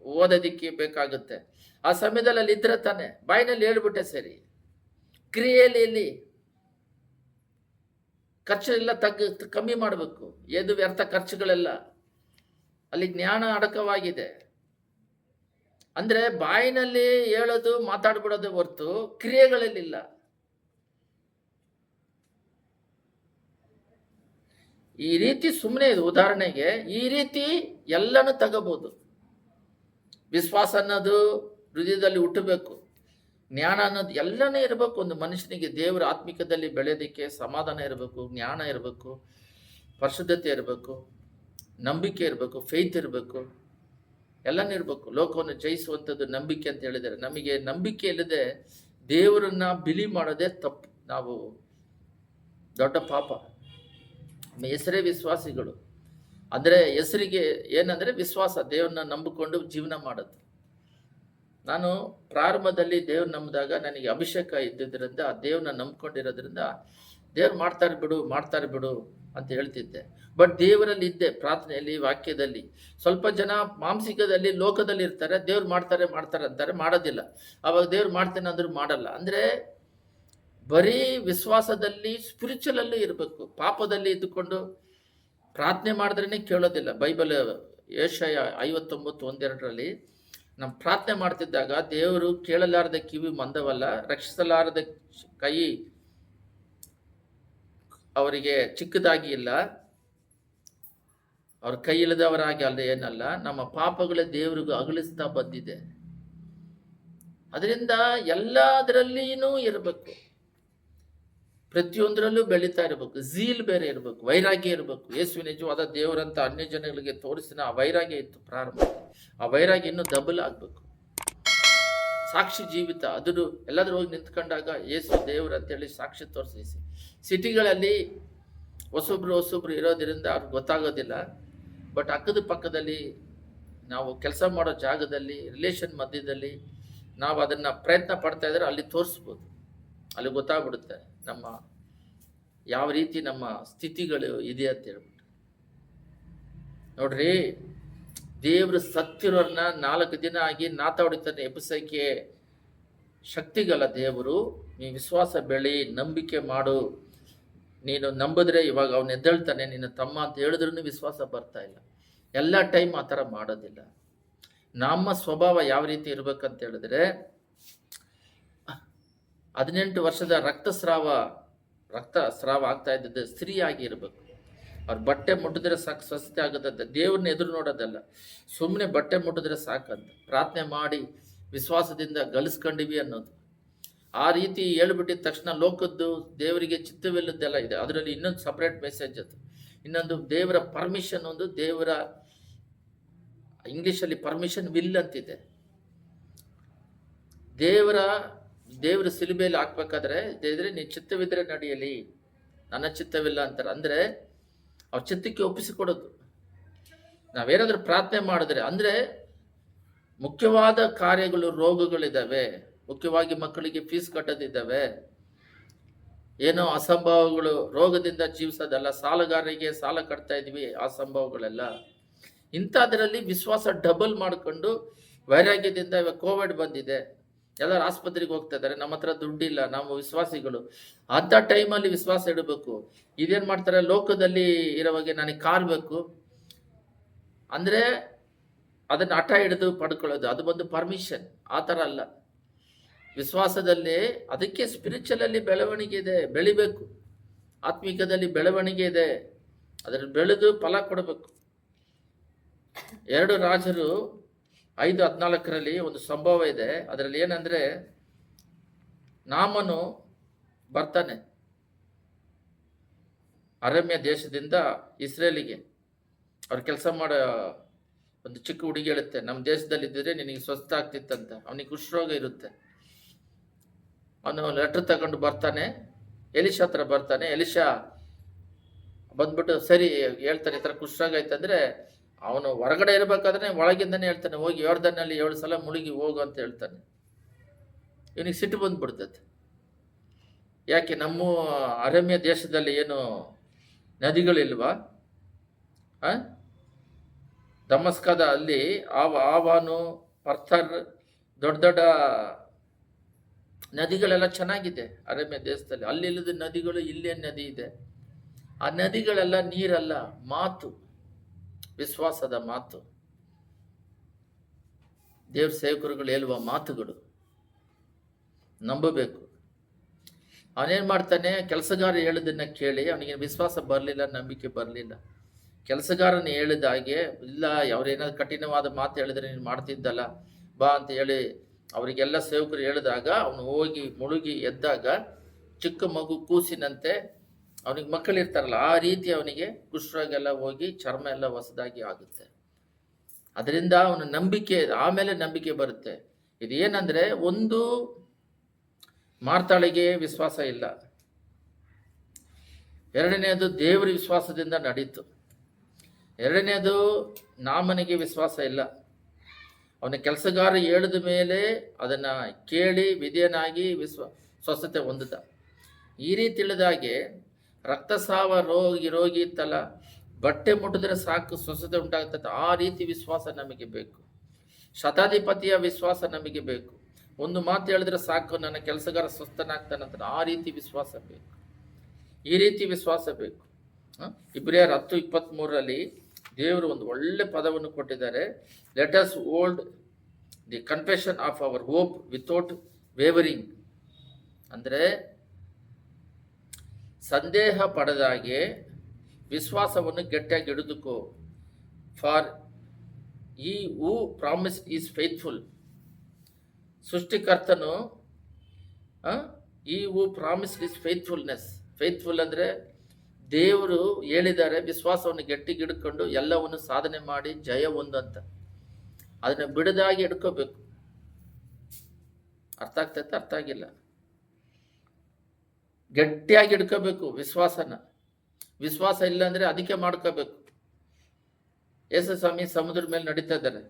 ಓದೋದಕ್ಕೆ ಬೇಕಾಗುತ್ತೆ. ಆ ಸಮಯದಲ್ಲಿ ಅಲ್ಲಿ ಇದ್ರೆ ತಾನೆ, ಬಾಯಿನಲ್ಲಿ ಹೇಳ್ಬಿಟ್ಟೆ ಸರಿ. ಕ್ರಿಯೆಯಲ್ಲಿ ಎಲ್ಲಿ ಖರ್ಚೆಲ್ಲ ಕಮ್ಮಿ ಮಾಡಬೇಕು. ಎದು ವ್ಯರ್ಥ ಖರ್ಚುಗಳೆಲ್ಲ ಅಲ್ಲಿ ಜ್ಞಾನ ಅಡಕವಾಗಿದೆ. ಅಂದರೆ ಬಾಯಿನಲ್ಲಿ ಹೇಳೋದು, ಮಾತಾಡ್ಬಿಡೋದು ಹೊರತು ಕ್ರಿಯೆಗಳಲ್ಲಿಲ್ಲ. ಈ ರೀತಿ ಸುಮ್ಮನೆ ಇದು ಉದಾಹರಣೆಗೆ, ಈ ರೀತಿ ಎಲ್ಲನೂ ತಗೋಬಹುದು. ವಿಶ್ವಾಸ ಅನ್ನೋದು ಹೃದಯದಲ್ಲಿ ಹುಟ್ಟಬೇಕು. ಜ್ಞಾನ ಅನ್ನೋದು ಎಲ್ಲನೇ ಇರಬೇಕು. ಒಂದು ಮನುಷ್ಯನಿಗೆ ದೇವರ ಆತ್ಮಿಕದಲ್ಲಿ ಬೆಳೆಯೋದಕ್ಕೆ ಸಮಾಧಾನ ಇರಬೇಕು, ಜ್ಞಾನ ಇರಬೇಕು, ಪರಿಶುದ್ಧತೆ ಇರಬೇಕು, ನಂಬಿಕೆ ಇರಬೇಕು, ಫೇತ್ ಇರಬೇಕು, ಎಲ್ಲನೂ ಇರಬೇಕು. ಲೋಕವನ್ನು ಜಯಿಸುವಂಥದ್ದು ನಂಬಿಕೆ ಅಂತ ಹೇಳಿದ್ದಾರೆ. ನಮಗೆ ನಂಬಿಕೆ ಇಲ್ಲದೆ ದೇವರನ್ನ ಬಿಲಿ ಮಾಡೋದೇ ತಪ್ಪು. ನಾವು ದೊಡ್ಡ ಪಾಪ. ಹೆಸರೇ ವಿಶ್ವಾಸಿಗಳು. ಅಂದರೆ ಹೆಸರಿಗೆ ಏನಂದರೆ ವಿಶ್ವಾಸ, ದೇವ್ರನ್ನ ನಂಬಿಕೊಂಡು ಜೀವನ ಮಾಡೋದು. ನಾನು ಪ್ರಾರಂಭದಲ್ಲಿ ದೇವ್ರು ನಂಬಿದಾಗ ನನಗೆ ಅಭಿಷೇಕ ಇದ್ದಿದ್ದರಿಂದ, ದೇವ್ರನ್ನ ನಂಬ್ಕೊಂಡಿರೋದ್ರಿಂದ ದೇವ್ರು ಮಾಡ್ತಾರೆ ಬಿಡು ಅಂತ ಹೇಳ್ತಿದ್ದೆ. ಬಟ್ ದೇವರಲ್ಲಿ ಇದ್ದೆ, ಪ್ರಾರ್ಥನೆಯಲ್ಲಿ, ವಾಕ್ಯದಲ್ಲಿ. ಸ್ವಲ್ಪ ಜನ ಮಾಂಸಿಕದಲ್ಲಿ, ಲೋಕದಲ್ಲಿ ಇರ್ತಾರೆ. ದೇವ್ರು ಮಾಡ್ತಾರೆ ಅಂತಾರೆ, ಮಾಡೋದಿಲ್ಲ. ಅವಾಗ ದೇವ್ರು ಮಾಡ್ತೇನೆ ಅಂದ್ರೂ ಮಾಡಲ್ಲ. ಅಂದರೆ ಬರೀ ವಿಶ್ವಾಸದಲ್ಲಿ, ಸ್ಪಿರಿಚುವಲಲ್ಲೂ ಇರಬೇಕು. ಪಾಪದಲ್ಲಿ ಇದ್ದುಕೊಂಡು ಪ್ರಾರ್ಥನೆ ಮಾಡಿದ್ರೇ ಕೇಳೋದಿಲ್ಲ. ಬೈಬಲ್ ಯೆಶಾಯ 59:1-2 ನಮ್ಮ ಪ್ರಾರ್ಥನೆ ಮಾಡ್ತಿದ್ದಾಗ, ದೇವರು ಕೇಳಲಾರದ ಕಿವಿ ಮಂದವಲ್ಲ, ರಕ್ಷಿಸಲಾರದ ಕೈ ಅವರಿಗೆ ಚಿಕ್ಕದಾಗಿ ಇಲ್ಲ, ಅವ್ರ ಕೈ ಇಲ್ಲದವರಾಗಿ ಅಲ್ಲ ಏನಲ್ಲ, ನಮ್ಮ ಪಾಪಗಳ ದೇವರಿಗೂ ಅಗಲಿಸ್ತಾ ಬಂದಿದೆ. ಅದರಿಂದ ಎಲ್ಲದರಲ್ಲಿಯೂ ಇರಬೇಕು. ಪ್ರತಿಯೊಂದರಲ್ಲೂ ಬೆಳೀತಾ ಇರಬೇಕು. ಝೀಲ್ ಬೇರೆ ಇರಬೇಕು, ವೈರಾಗ್ಯ ಇರಬೇಕು. ಯೇಸು ನಿಜವಾದ ದೇವರಂತ ಅನ್ಯ ಜನಗಳಿಗೆ ತೋರಿಸಿನ ಆ ವೈರಾಗ್ಯ ಇತ್ತು ಪ್ರಾರಂಭ. ಆ ವೈರಾಗ್ಯ ಇನ್ನೂ ಡಬಲ್ ಆಗಬೇಕು. ಸಾಕ್ಷಿ ಜೀವಿತ ಅದನ್ನು ಎಲ್ಲಾದ್ರೂ ಹೋಗಿ ನಿಂತ್ಕೊಂಡಾಗ ಯೇಸು ದೇವರು ಅಂತೇಳಿ ಸಾಕ್ಷಿ ತೋರಿಸಿ. ಸಿಟಿಗಳಲ್ಲಿ ಹೊಸೊಬ್ರು ಇರೋದ್ರಿಂದ ಅವ್ರಿಗೆ ಗೊತ್ತಾಗೋದಿಲ್ಲ. ಬಟ್ ಅಕ್ಕದ ಪಕ್ಕದಲ್ಲಿ ನಾವು ಕೆಲಸ ಮಾಡೋ ಜಾಗದಲ್ಲಿ ರಿಲೇಷನ್ ಮಧ್ಯದಲ್ಲಿ ನಾವು ಅದನ್ನು ಪ್ರಯತ್ನ ಪಡ್ತಾ ಇದ್ರೆ ಅಲ್ಲಿ ತೋರಿಸ್ಬೋದು, ಅಲ್ಲಿ ಗೊತ್ತಾಗ್ಬಿಡುತ್ತೆ ನಮ್ಮ ಯಾವ ರೀತಿ ನಮ್ಮ ಸ್ಥಿತಿಗಳು ಇದೆ ಅಂತ ಹೇಳ್ಬಿಟ್ಟು. ನೋಡ್ರಿ, ದೇವ್ರ ಸತ್ತಿರೋರ್ನ 4 ದಿನ ಆಗಿ ನಾತಾಡಿತಾನೆ ಎಬ್ಬಿಸೋಕ್ಕೆ ಶಕ್ತಿಗಲ ದೇವರು. ನೀ ವಿಶ್ವಾಸ ಬೆಳಿ, ನಂಬಿಕೆ ಮಾಡು. ನೀನು ನಂಬಿದ್ರೆ ಇವಾಗ ಅವನು ಎದ್ದೇಳ್ತಾನೆ ನಿನ್ನ ತಮ್ಮ ಅಂತ ಹೇಳಿದ್ರೂ ವಿಶ್ವಾಸ ಬರ್ತಾ ಇಲ್ಲ. ಎಲ್ಲ ಟೈಮ್ ಆ ಥರ ಮಾಡೋದಿಲ್ಲ. ನಮ್ಮ ಸ್ವಭಾವ ಯಾವ ರೀತಿ ಇರ್ಬೇಕಂತ ಹೇಳಿದ್ರೆ 18 ವರ್ಷದ ರಕ್ತಸ್ರಾವ ಆಗ್ತಾ ಇದ್ದದ್ದು ಸ್ತ್ರೀ ಆಗಿ ಇರಬೇಕು. ಅವ್ರ ಬಟ್ಟೆ ಮುಟ್ಟಿದ್ರೆ ಸಾಕು ಸ್ವಸ್ಥತೆ ಆಗುತ್ತಂತೆ. ದೇವ್ರನ್ನ ಎದುರು ನೋಡೋದಲ್ಲ, ಸುಮ್ಮನೆ ಬಟ್ಟೆ ಮುಟ್ಟಿದ್ರೆ ಸಾಕಂತ ಪ್ರಾರ್ಥನೆ ಮಾಡಿ ವಿಶ್ವಾಸದಿಂದ ಗಳಿಸ್ಕೊಂಡಿವಿ ಅನ್ನೋದು. ಆ ರೀತಿ ಹೇಳ್ಬಿಟ್ಟಿದ ತಕ್ಷಣ ಲೋಕದ್ದು ದೇವರಿಗೆ ಚಿತ್ತವಿಲ್ಲದ್ದೆಲ್ಲ ಇದೆ. ಅದರಲ್ಲಿ ಇನ್ನೊಂದು ಸಪ್ರೇಟ್ ಮೆಸೇಜ್ ಅದು. ಇನ್ನೊಂದು ದೇವರ ಪರ್ಮಿಷನ್, ಒಂದು ದೇವರ ಇಂಗ್ಲೀಷಲ್ಲಿ ಪರ್ಮಿಷನ್ ವಿಲ್ ಅಂತಿದೆ. ದೇವರ ಸಿಲುಬೆಯಲ್ಲಿ ಹಾಕ್ಬೇಕಾದ್ರೆ ದೇವ್ರೆ ನೀ ಚಿತ್ತವಿದ್ರೆ ನಡೆಯಲಿ, ನನ್ನ ಚಿತ್ತವಿಲ್ಲ ಅಂತಾರೆ. ಅಂದರೆ ಅವ್ರ ಚಿತ್ತಕ್ಕೆ ಒಪ್ಪಿಸಿಕೊಡೋದು. ನಾವೇನಾದ್ರೂ ಪ್ರಾರ್ಥನೆ ಮಾಡಿದ್ರೆ ಅಂದರೆ ಮುಖ್ಯವಾದ ಕಾರ್ಯಗಳು, ರೋಗಗಳಿದ್ದಾವೆ, ಮುಖ್ಯವಾಗಿ ಮಕ್ಕಳಿಗೆ ಫೀಸ್ ಕಟ್ಟೋದಿದ್ದಾವೆ, ಏನೋ ಅಸಂಭವಗಳು, ರೋಗದಿಂದ ಜೀವಿಸೋದಲ್ಲ, ಸಾಲಗಾರರಿಗೆ ಸಾಲ ಕಟ್ತಾ ಇದ್ವಿ, ಆ ಸಂಭವಗಳೆಲ್ಲ. ಇಂಥದ್ರಲ್ಲಿ ವಿಶ್ವಾಸ ಡಬಲ್ ಮಾಡಿಕೊಂಡು ವೈರಾಗ್ಯದಿಂದ ಇವಾಗ ಕೋವಿಡ್ ಬಂದಿದೆ, ಎಲ್ಲರೂ ಆಸ್ಪತ್ರೆಗೆ ಹೋಗ್ತಾ ಇದ್ದಾರೆ, ನಮ್ಮ ಹತ್ರ ದುಡ್ಡಿಲ್ಲ, ನಾವು ವಿಶ್ವಾಸಿಗಳು. ಅಂಥ ಟೈಮಲ್ಲಿ ವಿಶ್ವಾಸ ಇಡಬೇಕು. ಇದೇನು ಮಾಡ್ತಾರೆ, ಲೋಕದಲ್ಲಿ ಇರೋವಾಗೆ ನನಗೆ ಕಾರ್ ಬೇಕು ಅಂದರೆ ಅದನ್ನು ಹಠ ಹಿಡಿದು ಪಡ್ಕೊಳ್ಳೋದು, ಅದು ಬಂದು ಪರ್ಮಿಷನ್. ಆ ಥರ ಅಲ್ಲ ವಿಶ್ವಾಸದಲ್ಲಿ. ಅದಕ್ಕೆ ಸ್ಪಿರಿಚುವಲಲ್ಲಿ ಬೆಳವಣಿಗೆ ಇದೆ, ಬೆಳಿಬೇಕು. ಆತ್ಮಿಕದಲ್ಲಿ ಬೆಳವಣಿಗೆ ಇದೆ, ಅದರಲ್ಲಿ ಬೆಳೆದು ಫಲ ಕೊಡಬೇಕು. 2 ರಾಜರು 5:14 ಒಂದು ಸಂಭವ ಇದೆ. ಅದರಲ್ಲಿ ಏನಂದರೆ, ನಾಮನು ಬರ್ತಾನೆ ಅರಮ್ಯ ದೇಶದಿಂದ ಇಸ್ರೇಲಿಗೆ. ಅವ್ರು ಕೆಲಸ ಮಾಡೋ ಒಂದು ಚಿಕ್ಕ ಹುಡುಗಿ ಹೇಳುತ್ತೆ, ನಮ್ಮ ದೇಶದಲ್ಲಿ ಇದ್ದರೆ ನಿನಗೆ ಸ್ವಸ್ಥ ಆಗ್ತಿತ್ತಂತ. ಅವನಿಗೆ ಕುಷ್ಠರೋಗ ಇರುತ್ತೆ. ಅವನು ಲೆಟ್ರ್ ತಗೊಂಡು ಬರ್ತಾನೆ, ಎಲಿಶಾ ಹತ್ರ ಬರ್ತಾನೆ. ಎಲಿಶಾ ಬಂದ್ಬಿಟ್ಟು ಸರಿ ಹೇಳ್ತಾನೆ, ಈ ಥರ ಕುಷ್ಠರೋಗ ಆಯ್ತಂದರೆ ಅವನು ಹೊರಗಡೆ ಇರಬೇಕಾದ್ರೆ ಒಳಗಿಂದನೇ ಹೇಳ್ತಾನೆ, ಹೋಗಿ ಯೋರ್ದನ್ನಲ್ಲಿ 7 ಸಲ ಮುಳುಗಿ ಹೋಗು ಅಂತ ಹೇಳ್ತಾನೆ. ಇವನಿಗೆ ಸಿಟ್ಟು ಬಂದ್ಬಿಡ್ತೈತೆ. ಯಾಕೆ ನಮ್ಮ ಅರಮ್ಯ ದೇಶದಲ್ಲಿ ಏನು ನದಿಗಳಿಲ್ವಾ? ದಮಸ್ಕದ ಅಲ್ಲಿ ಆವಾನು, ಪರ್ಥರ್, ದೊಡ್ಡ ದೊಡ್ಡ ನದಿಗಳೆಲ್ಲ ಚೆನ್ನಾಗಿದೆ ಅರಮ್ಯ ದೇಶದಲ್ಲಿ. ಅಲ್ಲಿ ಇಲ್ಲದ ನದಿಗಳು ಇಲ್ಲೇ ನದಿ ಇದೆ. ಆ ನದಿಗಳೆಲ್ಲ ನೀರಲ್ಲ, ಮಾತು, ವಿಶ್ವಾಸದ ಮಾತು, ದೇವ್ರ ಸೇವಕರುಗಳು ಹೇಳುವ ಮಾತುಗಳು ನಂಬಬೇಕು. ಅವನೇನು ಮಾಡ್ತಾನೆ, ಕೆಲಸಗಾರ ಹೇಳಿದ್ದನ್ನು ಕೇಳಿ ಅವನಿಗೆ ವಿಶ್ವಾಸ ಬರಲಿಲ್ಲ, ನಂಬಿಕೆ ಬರಲಿಲ್ಲ. ಕೆಲಸಗಾರನ ಹೇಳಿದ ಹಾಗೆ ಇಲ್ಲ, ಅವ್ರೇನಾದ್ರು ಕಠಿಣವಾದ ಮಾತು ಹೇಳಿದ್ರೆ ನೀನು ಮಾಡ್ತಿದ್ದಲ್ಲ ಬಾ ಅಂತ ಹೇಳಿ ಅವರಿಗೆಲ್ಲ ಸೇವಕರು ಹೇಳಿದಾಗ ಅವನು ಹೋಗಿ ಮುಳುಗಿ ಎದ್ದಾಗ ಚಿಕ್ಕ ಮಗು ಕೂಸಿನಂತೆ, ಅವನಿಗೆ ಮಕ್ಕಳಿರ್ತಾರಲ್ಲ ಆ ರೀತಿ ಅವನಿಗೆ ಕುಷ್ಠರೋಗೆಲ್ಲ ಹೋಗಿ ಚರ್ಮ ಎಲ್ಲ ಹೊಸದಾಗಿ ಆಗುತ್ತೆ. ಅದರಿಂದ ಅವನ ನಂಬಿಕೆ, ಆಮೇಲೆ ನಂಬಿಕೆ ಬರುತ್ತೆ. ಇದೇನಂದರೆ, ಒಂದು ಮಾರ್ತಾಳಿಗೆ ವಿಶ್ವಾಸ ಇಲ್ಲ, ಎರಡನೇದು ದೇವರ ವಿಶ್ವಾಸದಿಂದ ನಡೀತು, ಎರಡನೇದು ನಾಮನಿಗೆ ವಿಶ್ವಾಸ ಇಲ್ಲ. ಅವನ ಕೆಲಸಗಾರ ಹೇಳಿದ ಮೇಲೆ ಅದನ್ನು ಕೇಳಿ ವಿಧೇಯನಾಗಿ ಸ್ವಸ್ಥತೆ ಹೊಂದಿದ. ಈ ರೀತಿ ತಿಳಿದಾಗೆ ರಕ್ತಸ್ರಾವ ರೋಗಿ ಇತ್ತಲ್ಲ, ಬಟ್ಟೆ ಮುಟ್ಟಿದ್ರೆ ಸಾಕು ಸ್ವಸ್ಥತೆ ಉಂಟಾಗ್ತದೆ. ಆ ರೀತಿ ವಿಶ್ವಾಸ ನಮಗೆ ಬೇಕು. ಶತಾಧಿಪತಿಯ ವಿಶ್ವಾಸ ನಮಗೆ ಬೇಕು. ಒಂದು ಮಾತು ಹೇಳಿದ್ರೆ ಸಾಕು ನನ್ನ ಕೆಲಸಗಾರ ಸ್ವಸ್ಥನಾಗ್ತಾನಂತ, ಆ ರೀತಿ ವಿಶ್ವಾಸ ಬೇಕು. ಈ ರೀತಿ ವಿಶ್ವಾಸ ಬೇಕು. ಇಬ್ರಿಯರ್ 10:23 ದೇವರು ಒಂದು ಒಳ್ಳೆ ಪದವನ್ನು ಕೊಟ್ಟಿದ್ದಾರೆ. Let us hold the confession of our hope without wavering. ಅಂದರೆ ಸಂದೇಹ ಪಡೆದಾಗೆ ವಿಶ್ವಾಸವನ್ನು ಗಟ್ಟಿಯಾಗಿ ಹಿಡಿದುಕೋ. For he who promise is faithful. ಸೃಷ್ಟಿಕರ್ತನು he who promise is faithfulness. Faithful ಅಂದರೆ ದೇವರು ಹೇಳಿದ್ದಾರೆ, ವಿಶ್ವಾಸವನ್ನು ಗಟ್ಟಿಗೆ ಹಿಡ್ಕೊಂಡು ಎಲ್ಲವನ್ನು ಸಾಧನೆ ಮಾಡಿ ಜಯ ಹೊಂದಂತ. ಅದನ್ನ ಬಿಡದಾಗಿ ಹಿಡ್ಕೋಬೇಕು. ಅರ್ಥ ಆಗ್ತೈತೆ? ಅರ್ಥ ಆಗಿಲ್ಲ. ಗಟ್ಟಿಯಾಗಿ ಹಿಡ್ಕೋಬೇಕು ವಿಶ್ವಾಸನ. ವಿಶ್ವಾಸ ಇಲ್ಲ ಅಂದ್ರೆ ಅದಕ್ಕೆ ಮಾಡ್ಕೋಬೇಕು. ಯೇಸು ಸ್ವಾಮಿ ಸಮುದ್ರದ ಮೇಲೆ ನಡೀತಾ ಇದ್ದಾರೆ.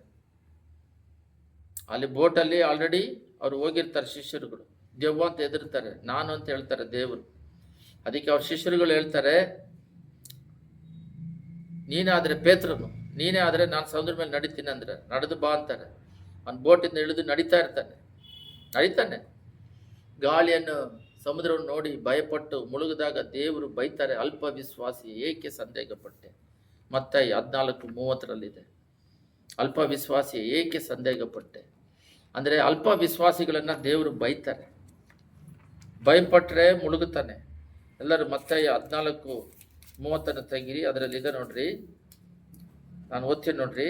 ಅಲ್ಲಿ ಬೋಟಲ್ಲಿ ಆಲ್ರೆಡಿ ಅವ್ರು ಹೋಗಿರ್ತಾರೆ ಶಿಷ್ಯರುಗಳು. ದೆವ್ವ ಅಂತ ಹೆದರ್ತಾರೆ, ನಾನು ಅಂತ ಹೇಳ್ತಾರೆ ದೇವರು. ಅದಕ್ಕೆ ಅವ್ರ ಶಿಷ್ಯರುಗಳು ಹೇಳ್ತಾರೆ, ನೀನಾದ್ರೆ ಪೇತ್ರನು, ನೀನೇ ಆದ್ರೆ ನಾನು ಸಮುದ್ರ ಮೇಲೆ ನಡೀತೀನಿ ಅಂದ್ರೆ ನಡೆದು ಬಾ ಅಂತಾರೆ. ಅವ್ನು ಬೋಟಿಂದ ಇಳಿದು ನಡೀತಾನೆ. ಗಾಳಿಯನ್ನು ಸಮುದ್ರವನ್ನು ನೋಡಿ ಭಯಪಟ್ಟು ಮುಳುಗಿದಾಗ ದೇವರು ಬೈತಾರೆ, ಅಲ್ಪ ವಿಶ್ವಾಸಿ ಏಕೆ ಸಂದೇಹಪಟ್ಟೆ. ಮತ್ತೆ 14:30 ಅಲ್ಪ ವಿಶ್ವಾಸಿ ಏಕೆ ಸಂದೇಹಪಟ್ಟೆ ಅಂದರೆ ಅಲ್ಪ ವಿಶ್ವಾಸಿಗಳನ್ನ ದೇವರು ಬೈತಾರೆ. ಭಯಪಟ್ಟರೆ ಮುಳುಗುತ್ತಾನೆ. ಎಲ್ಲರೂ ಮತ್ತೆ 14:30 ತೆಗಿರಿ, ಅದರಲ್ಲಿ ಇದೆ ನೋಡ್ರಿ, ನಾನು ಓದ್ತೀನಿ ನೋಡ್ರಿ.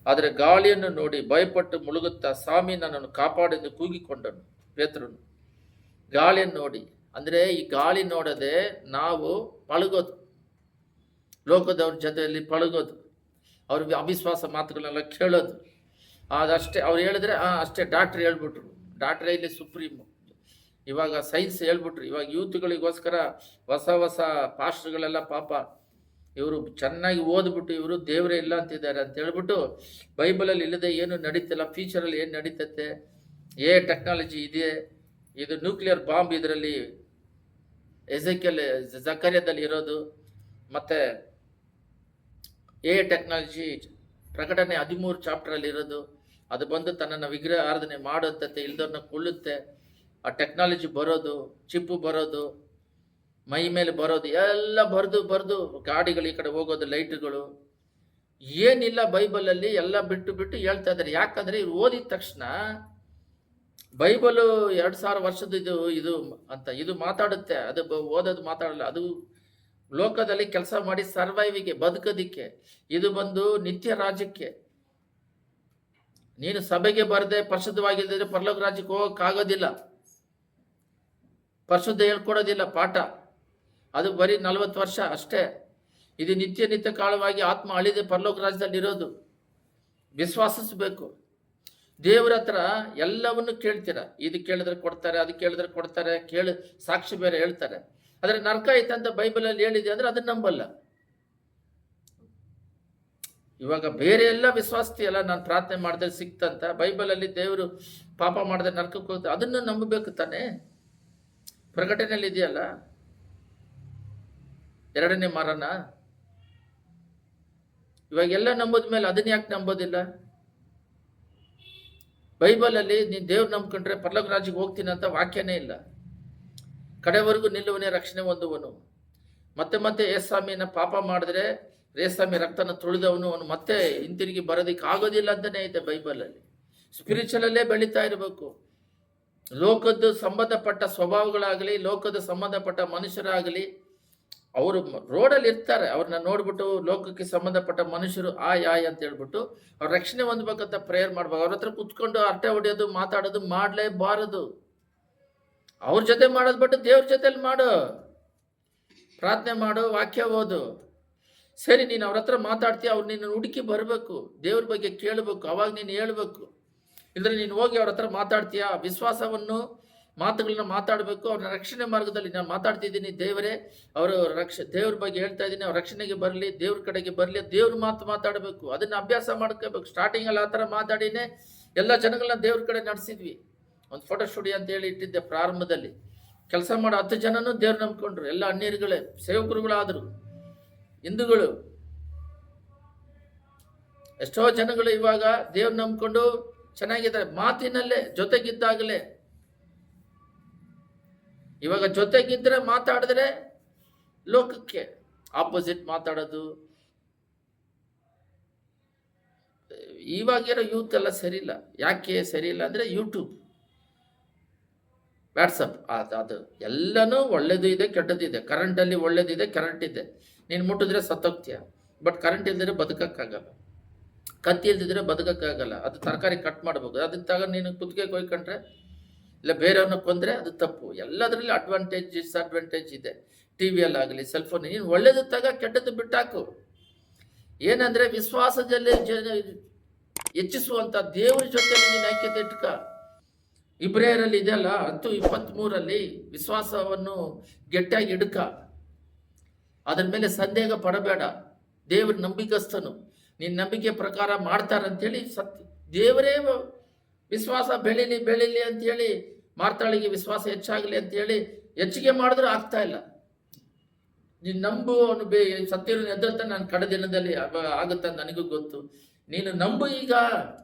ಆದರೆ ಗಾಳಿಯನ್ನು ನೋಡಿ ಭಯಪಟ್ಟು ಮುಳುಗುತ್ತಾ ಸ್ವಾಮಿ ನನ್ನನ್ನು ಕಾಪಾಡೆಂದು ಕೂಗಿಕೊಂಡನು ಪೇತ್ರನು. ಗಾಳಿಯನ್ನು ನೋಡಿ ಅಂದರೆ ಈ ಗಾಳಿ ನೋಡದೆ ನಾವು ಪಳಗೋದು, ಲೋಕದವ್ರ ಜೊತೆಯಲ್ಲಿ ಪಳಗೋದು, ಅವ್ರಿಗೆ ಅವಿಶ್ವಾಸ ಮಾತುಗಳನ್ನೆಲ್ಲ ಕೇಳೋದು. ಅದಷ್ಟೇ ಅವ್ರು ಹೇಳಿದ್ರೆ ಅಷ್ಟೇ. ಡಾಕ್ಟ್ರ್ ಹೇಳ್ಬಿಟ್ರು, ಡಾಕ್ಟ್ರೇ ಇಲ್ಲಿ ಸುಪ್ರೀಮು. ಇವಾಗ ಸೈನ್ಸ್ ಹೇಳ್ಬಿಟ್ರು. ಇವಾಗ ಯೂತ್ಗಳಿಗೋಸ್ಕರ ಹೊಸ ಪಾಸ್ಟರ್ಗಳೆಲ್ಲ ಪಾಪ ಇವರು ಚೆನ್ನಾಗಿ ಓದ್ಬಿಟ್ಟು ಇವರು ದೇವರೇ ಇಲ್ಲ ಅಂತಿದ್ದಾರೆ ಅಂತ ಹೇಳ್ಬಿಟ್ಟು ಬೈಬಲಲ್ಲಿ ಇಲ್ಲದೆ ಏನು ನಡೀತಿಲ್ಲ, ಫ್ಯೂಚರಲ್ಲಿ ಏನು ನಡೀತೈತೆ, ಟೆಕ್ನಾಲಜಿ ಇದೆ, ಇದು ನ್ಯೂಕ್ಲಿಯರ್ ಬಾಂಬ್ ಇದರಲ್ಲಿ ಜಕರ್ಯದಲ್ಲಿ ಇರೋದು, ಮತ್ತು ಟೆಕ್ನಾಲಜಿ ಪ್ರಕಟಣೆ 13 ಚಾಪ್ಟರಲ್ಲಿ ಇರೋದು, ಅದು ಬಂದು ತನ್ನನ್ನು ವಿಗ್ರಹ ಆರಾಧನೆ ಮಾಡುತ್ತೆ, ಇಲ್ದವ್ರನ್ನ ಕೊಳ್ಳುತ್ತೆ. ಆ ಟೆಕ್ನಾಲಜಿ ಬರೋದು, ಚಿಪ್ಪು ಬರೋದು, ಮೈ ಮೇಲೆ ಬರೋದು, ಎಲ್ಲ ಬರೆದು ಗಾಡಿಗಳು ಈ ಕಡೆ ಹೋಗೋದು, ಲೈಟ್ಗಳು, ಏನಿಲ್ಲ ಬೈಬಲಲ್ಲಿ ಎಲ್ಲ ಬಿಟ್ಟು ಹೇಳ್ತಾ ಇದ್ದಾರೆ. ಯಾಕಂದರೆ ಇವ್ರು ಓದಿದ ತಕ್ಷಣ ಬೈಬಲು 2000 ವರ್ಷದ ಇದು ಅಂತ ಇದು ಮಾತಾಡುತ್ತೆ. ಅದು ಓದೋದು ಮಾತಾಡಲ್ಲ. ಅದು ಲೋಕದಲ್ಲಿ ಕೆಲಸ ಮಾಡಿ ಸರ್ವೈವಿಗೆ, ಬದುಕೋದಿಕ್ಕೆ. ಇದು ಬಂದು ನಿತ್ಯ ರಾಜ್ಯಕ್ಕೆ. ನೀನು ಸಭೆಗೆ ಬರದೆ ಪರಿಶುದ್ಧವಾಗಿದ್ದರೆ ಪರಲೋಕ ರಾಜ್ಯಕ್ಕೆ ಹೋಗೋಕ್ಕಾಗೋದಿಲ್ಲ. ಪರಿಶುದ್ಧ ಹೇಳ್ಕೊಡೋದಿಲ್ಲ ಪಾಠ. ಅದು ಬರೀ 40 ವರ್ಷ ಅಷ್ಟೇ. ಇದು ನಿತ್ಯ ಕಾಲವಾಗಿ ಆತ್ಮ ಅಳಿದೆ ಪರಲೋಕ ರಾಜ್ಯದಲ್ಲಿ ಇರೋದು. ವಿಶ್ವಾಸಿಸಬೇಕು. ದೇವ್ರ ಹತ್ರ ಎಲ್ಲವನ್ನು ಕೇಳ್ತೀರ. ಇದು ಕೇಳಿದ್ರೆ ಕೊಡ್ತಾರೆ, ಅದು ಕೇಳಿದ್ರೆ ಕೊಡ್ತಾರೆ, ಸಾಕ್ಷಿ ಬೇರೆ ಹೇಳ್ತಾರೆ. ಆದರೆ ನರಕ ಐತಂತ ಬೈಬಲಲ್ಲಿ ಹೇಳಿದೆ ಅಂದ್ರೆ ಅದನ್ನ ನಂಬಲ್ಲ. ಇವಾಗ ಬೇರೆ ಎಲ್ಲ ವಿಶ್ವಾಸತೆಯಲ್ಲ, ನಾನು ಪ್ರಾರ್ಥನೆ ಮಾಡಿದ್ರೆ ಸಿಕ್ತಂತ, ಬೈಬಲಲ್ಲಿ ದೇವರು ಪಾಪ ಮಾಡಿದ್ರೆ ನರಕಕ್ಕೆ ಹೋಗ್ತಾರೆ, ಅದನ್ನು ನಂಬಬೇಕು ತಾನೆ. ಪ್ರಕಟಣೆಯಲ್ಲಿ ಇದೆಯಲ್ಲ 2ನೇ ಮರಣ. ಇವಾಗ ಎಲ್ಲ ನಂಬೋದ ಮೇಲೆ ಅದನ್ನ ಯಾಕೆ ನಂಬೋದಿಲ್ಲ? ಬೈಬಲಲ್ಲಿ ನೀನು ದೇವ್ರು ನಂಬ್ಕೊಂಡ್ರೆ ಪರಲೋಕ ರಾಜ್ಯಕ್ಕೆ ಹೋಗ್ತೀನಿ ಅಂತ ವಾಕ್ಯನೇ ಇಲ್ಲ. ಕಡೆವರೆಗೂ ನಿಲ್ಲುವನೇ ರಕ್ಷಣೆ ಹೊಂದುವನು. ಮತ್ತೆ ಯೇಸ್ವಾಮಿನ ಪಾಪ ಮಾಡಿದ್ರೆ ಯೇಸ್ವಾಮಿ ರಕ್ತನ ತುಳಿದವನು ಅವನು ಮತ್ತೆ ಹಿಂತಿರುಗಿ ಬರೋದಕ್ಕೆ ಆಗೋದಿಲ್ಲ ಅಂತಲೇ ಐತೆ ಬೈಬಲಲ್ಲಿ. ಸ್ಪಿರಿಚುವಲಲ್ಲೇ ಬೆಳೀತಾ ಇರಬೇಕು. ಲೋಕದ ಸಂಬಂಧಪಟ್ಟ ಸ್ವಭಾವಗಳಾಗಲಿ, ಲೋಕದ ಸಂಬಂಧಪಟ್ಟ ಮನುಷ್ಯರಾಗಲಿ, ಅವರು ರೋಡಲ್ಲಿ ಇರ್ತಾರೆ. ಅವ್ರನ್ನ ನೋಡ್ಬಿಟ್ಟು ಲೋಕಕ್ಕೆ ಸಂಬಂಧಪಟ್ಟ ಮನುಷ್ಯರು ಆಯ್ ಅಂತ ಹೇಳ್ಬಿಟ್ಟು ಅವ್ರ ರಕ್ಷಣೆ ಹೊಂದ್ಬೇಕಂತ ಪ್ರೇಯರ್ ಮಾಡ್ಬೇಕು. ಅವ್ರ ಹತ್ರ ಕುತ್ಕೊಂಡು ಅರ್ಟೆ ಹೊಡೆಯೋದು, ಮಾತಾಡೋದು ಮಾಡಲೇಬಾರದು. ಅವ್ರ ಜೊತೆ ಮಾಡೋದು ಬಿಟ್ಟು ದೇವ್ರ ಜೊತೆಲಿ ಮಾಡು, ಪ್ರಾರ್ಥನೆ ಮಾಡು, ವಾಕ್ಯ ಓದು. ಸರಿ, ನೀನು ಅವ್ರ ಹತ್ರ ಮಾತಾಡ್ತೀಯ, ಅವ್ರು ನಿನ್ನ ಹುಡುಕಿ ಬರಬೇಕು, ದೇವ್ರ ಬಗ್ಗೆ ಕೇಳಬೇಕು, ಅವಾಗ ನೀನು ಹೇಳ್ಬೇಕು. ಇಲ್ಲದ್ರೆ ನೀನು ಹೋಗಿ ಅವ್ರ ಹತ್ರ ಮಾತಾಡ್ತೀಯ, ವಿಶ್ವಾಸವನ್ನು ಮಾತುಗಳನ್ನ ಮಾತಾಡಬೇಕು. ಅವ್ರ ರಕ್ಷಣೆ ಮಾರ್ಗದಲ್ಲಿ ನಾನು ಮಾತಾಡ್ತಿದ್ದೀನಿ, ದೇವರೇ ಅವರು ದೇವ್ರ ಬಗ್ಗೆ ಹೇಳ್ತಾ ಇದ್ದೀನಿ, ಅವ್ರ ರಕ್ಷಣೆಗೆ ಬರಲಿ, ದೇವ್ರ ಕಡೆಗೆ ಬರಲಿ, ದೇವ್ರ ಮಾತಾಡಬೇಕು. ಅದನ್ನ ಅಭ್ಯಾಸ ಮಾಡ್ಕೋಬೇಕು. ಸ್ಟಾರ್ಟಿಂಗಲ್ಲಿ ಆ ಥರ ಮಾತಾಡಿನೇ ಎಲ್ಲ ಜನಗಳನ್ನ ದೇವ್ರ ಕಡೆ ನಡೆಸಿದ್ವಿ. ಒಂದು ಫೋಟೋ ಸ್ಟುಡಿಯೋ ಅಂತ ಹೇಳಿ ಇಟ್ಟಿದ್ದೆ ಪ್ರಾರಂಭದಲ್ಲಿ. ಕೆಲಸ ಮಾಡೋ 10 ಜನನೂ ದೇವ್ರು ನಂಬ್ಕೊಂಡ್ರು. ಎಲ್ಲ ಅನ್ಯರುಗಳೇ, ಸೇವಕರುಗಳಾದರು, ಹಿಂದೂಗಳು. ಎಷ್ಟೋ ಜನಗಳು ಇವಾಗ ದೇವ್ರು ನಂಬ್ಕೊಂಡು ಚೆನ್ನಾಗಿದ್ದಾರೆ, ಮಾತಿನಲ್ಲೇ, ಜೊತೆಗಿದ್ದಾಗಲೇ. ಇವಾಗ ಜೊತೆಗಿದ್ರೆ ಮಾತಾಡಿದ್ರೆ ಲೋಕಕ್ಕೆ ಆಪೋಸಿಟ್ ಮಾತಾಡೋದು. ಇವಾಗಿರೋ ಯೂತ್ ಎಲ್ಲ ಸರಿಯಿಲ್ಲ. ಯಾಕೆ ಸರಿಯಿಲ್ಲ ಅಂದರೆ ಯೂಟ್ಯೂಬ್, ವಾಟ್ಸಪ್, ಅದು ಎಲ್ಲನೂ ಒಳ್ಳೇದು ಇದೆ, ಕೆಟ್ಟದ್ದು ಇದೆ. ಕರೆಂಟಲ್ಲಿ ಒಳ್ಳೇದಿದೆ, ಕರೆಂಟ್ ಇದೆ, ನೀನು ಮುಟ್ಟಿದ್ರೆ ಸತ್ತೋಗ್ತೀಯ. ಬಟ್ ಕರೆಂಟ್ ಇಲ್ದಿದ್ರೆ ಬದುಕಕ್ಕಾಗಲ್ಲ, ಕತ್ತಿ ಇಲ್ದಿದ್ರೆ ಬದುಕಕ್ಕಾಗಲ್ಲ. ಅದು ತರಕಾರಿ ಕಟ್ ಮಾಡ್ಬೇಕು, ಅದನ್ನ ತಗೊಂಡು ನೀನು ಕುತ್ತಿಗೆ ಕೊಯ್ಕೊಂಡ್ರೆ ಇಲ್ಲ ಬೇರೆಯವ್ರನ್ನ ಕೊಂದರೆ ಅದು ತಪ್ಪು. ಎಲ್ಲದರಲ್ಲಿ ಅಡ್ವಾಂಟೇಜ್ ಡಿಸ್ಅಡ್ವಾಂಟೇಜ್ ಇದೆ. ಟಿ ವಿಯಲ್ಲಾಗಲಿ ಸೆಲ್ ಫೋನ್, ನೀನು ಒಳ್ಳೇದು ತಗ, ಕೆಟ್ಟದ್ದು ಬಿಟ್ಟಾಕು. ಏನಂದರೆ ವಿಶ್ವಾಸದಲ್ಲಿ ಹೆಚ್ಚಿಸುವಂಥ ದೇವ್ರ ಜೊತೆಲಿ ನೀನು ಐಕ್ಯತೆ ಇಟ್ಕ. ಇಬ್ರಿಯರಲ್ಲಿ ಇದೆಯಲ್ಲ 10:23 ವಿಶ್ವಾಸವನ್ನು ಗಟ್ಟಿಯಾಗಿ ಇಡ್ಕ. ಅದ್ರ ಮೇಲೆ ಸಂದೇಹ ಪಡಬೇಡ. ದೇವ್ರ ನಂಬಿಕಸ್ಥನು, ನಿನ್ನ ನಂಬಿಕೆ ಪ್ರಕಾರ ಮಾಡ್ತಾರಂತೇಳಿ ದೇವರೇ ವಿಶ್ವಾಸ ಬೆಳೀಲಿ ಅಂತೇಳಿ, ಮಾರ್ತಾಳಿಗೆ ವಿಶ್ವಾಸ ಹೆಚ್ಚಾಗಲಿ ಅಂತೇಳಿ ಹೆಚ್ಚಿಗೆ ಮಾಡಿದ್ರೂ ಆಗ್ತಾ ಇಲ್ಲ. ನೀನು ನಂಬು, ಅವನು ಸತ್ತಿರೋ ಎದ್ದಂತ ನಾನು ಕಡೆ ದಿನದಲ್ಲಿ ಆಗುತ್ತ ನನಗೂ ಗೊತ್ತು. ನೀನು ನಂಬು. ಈಗ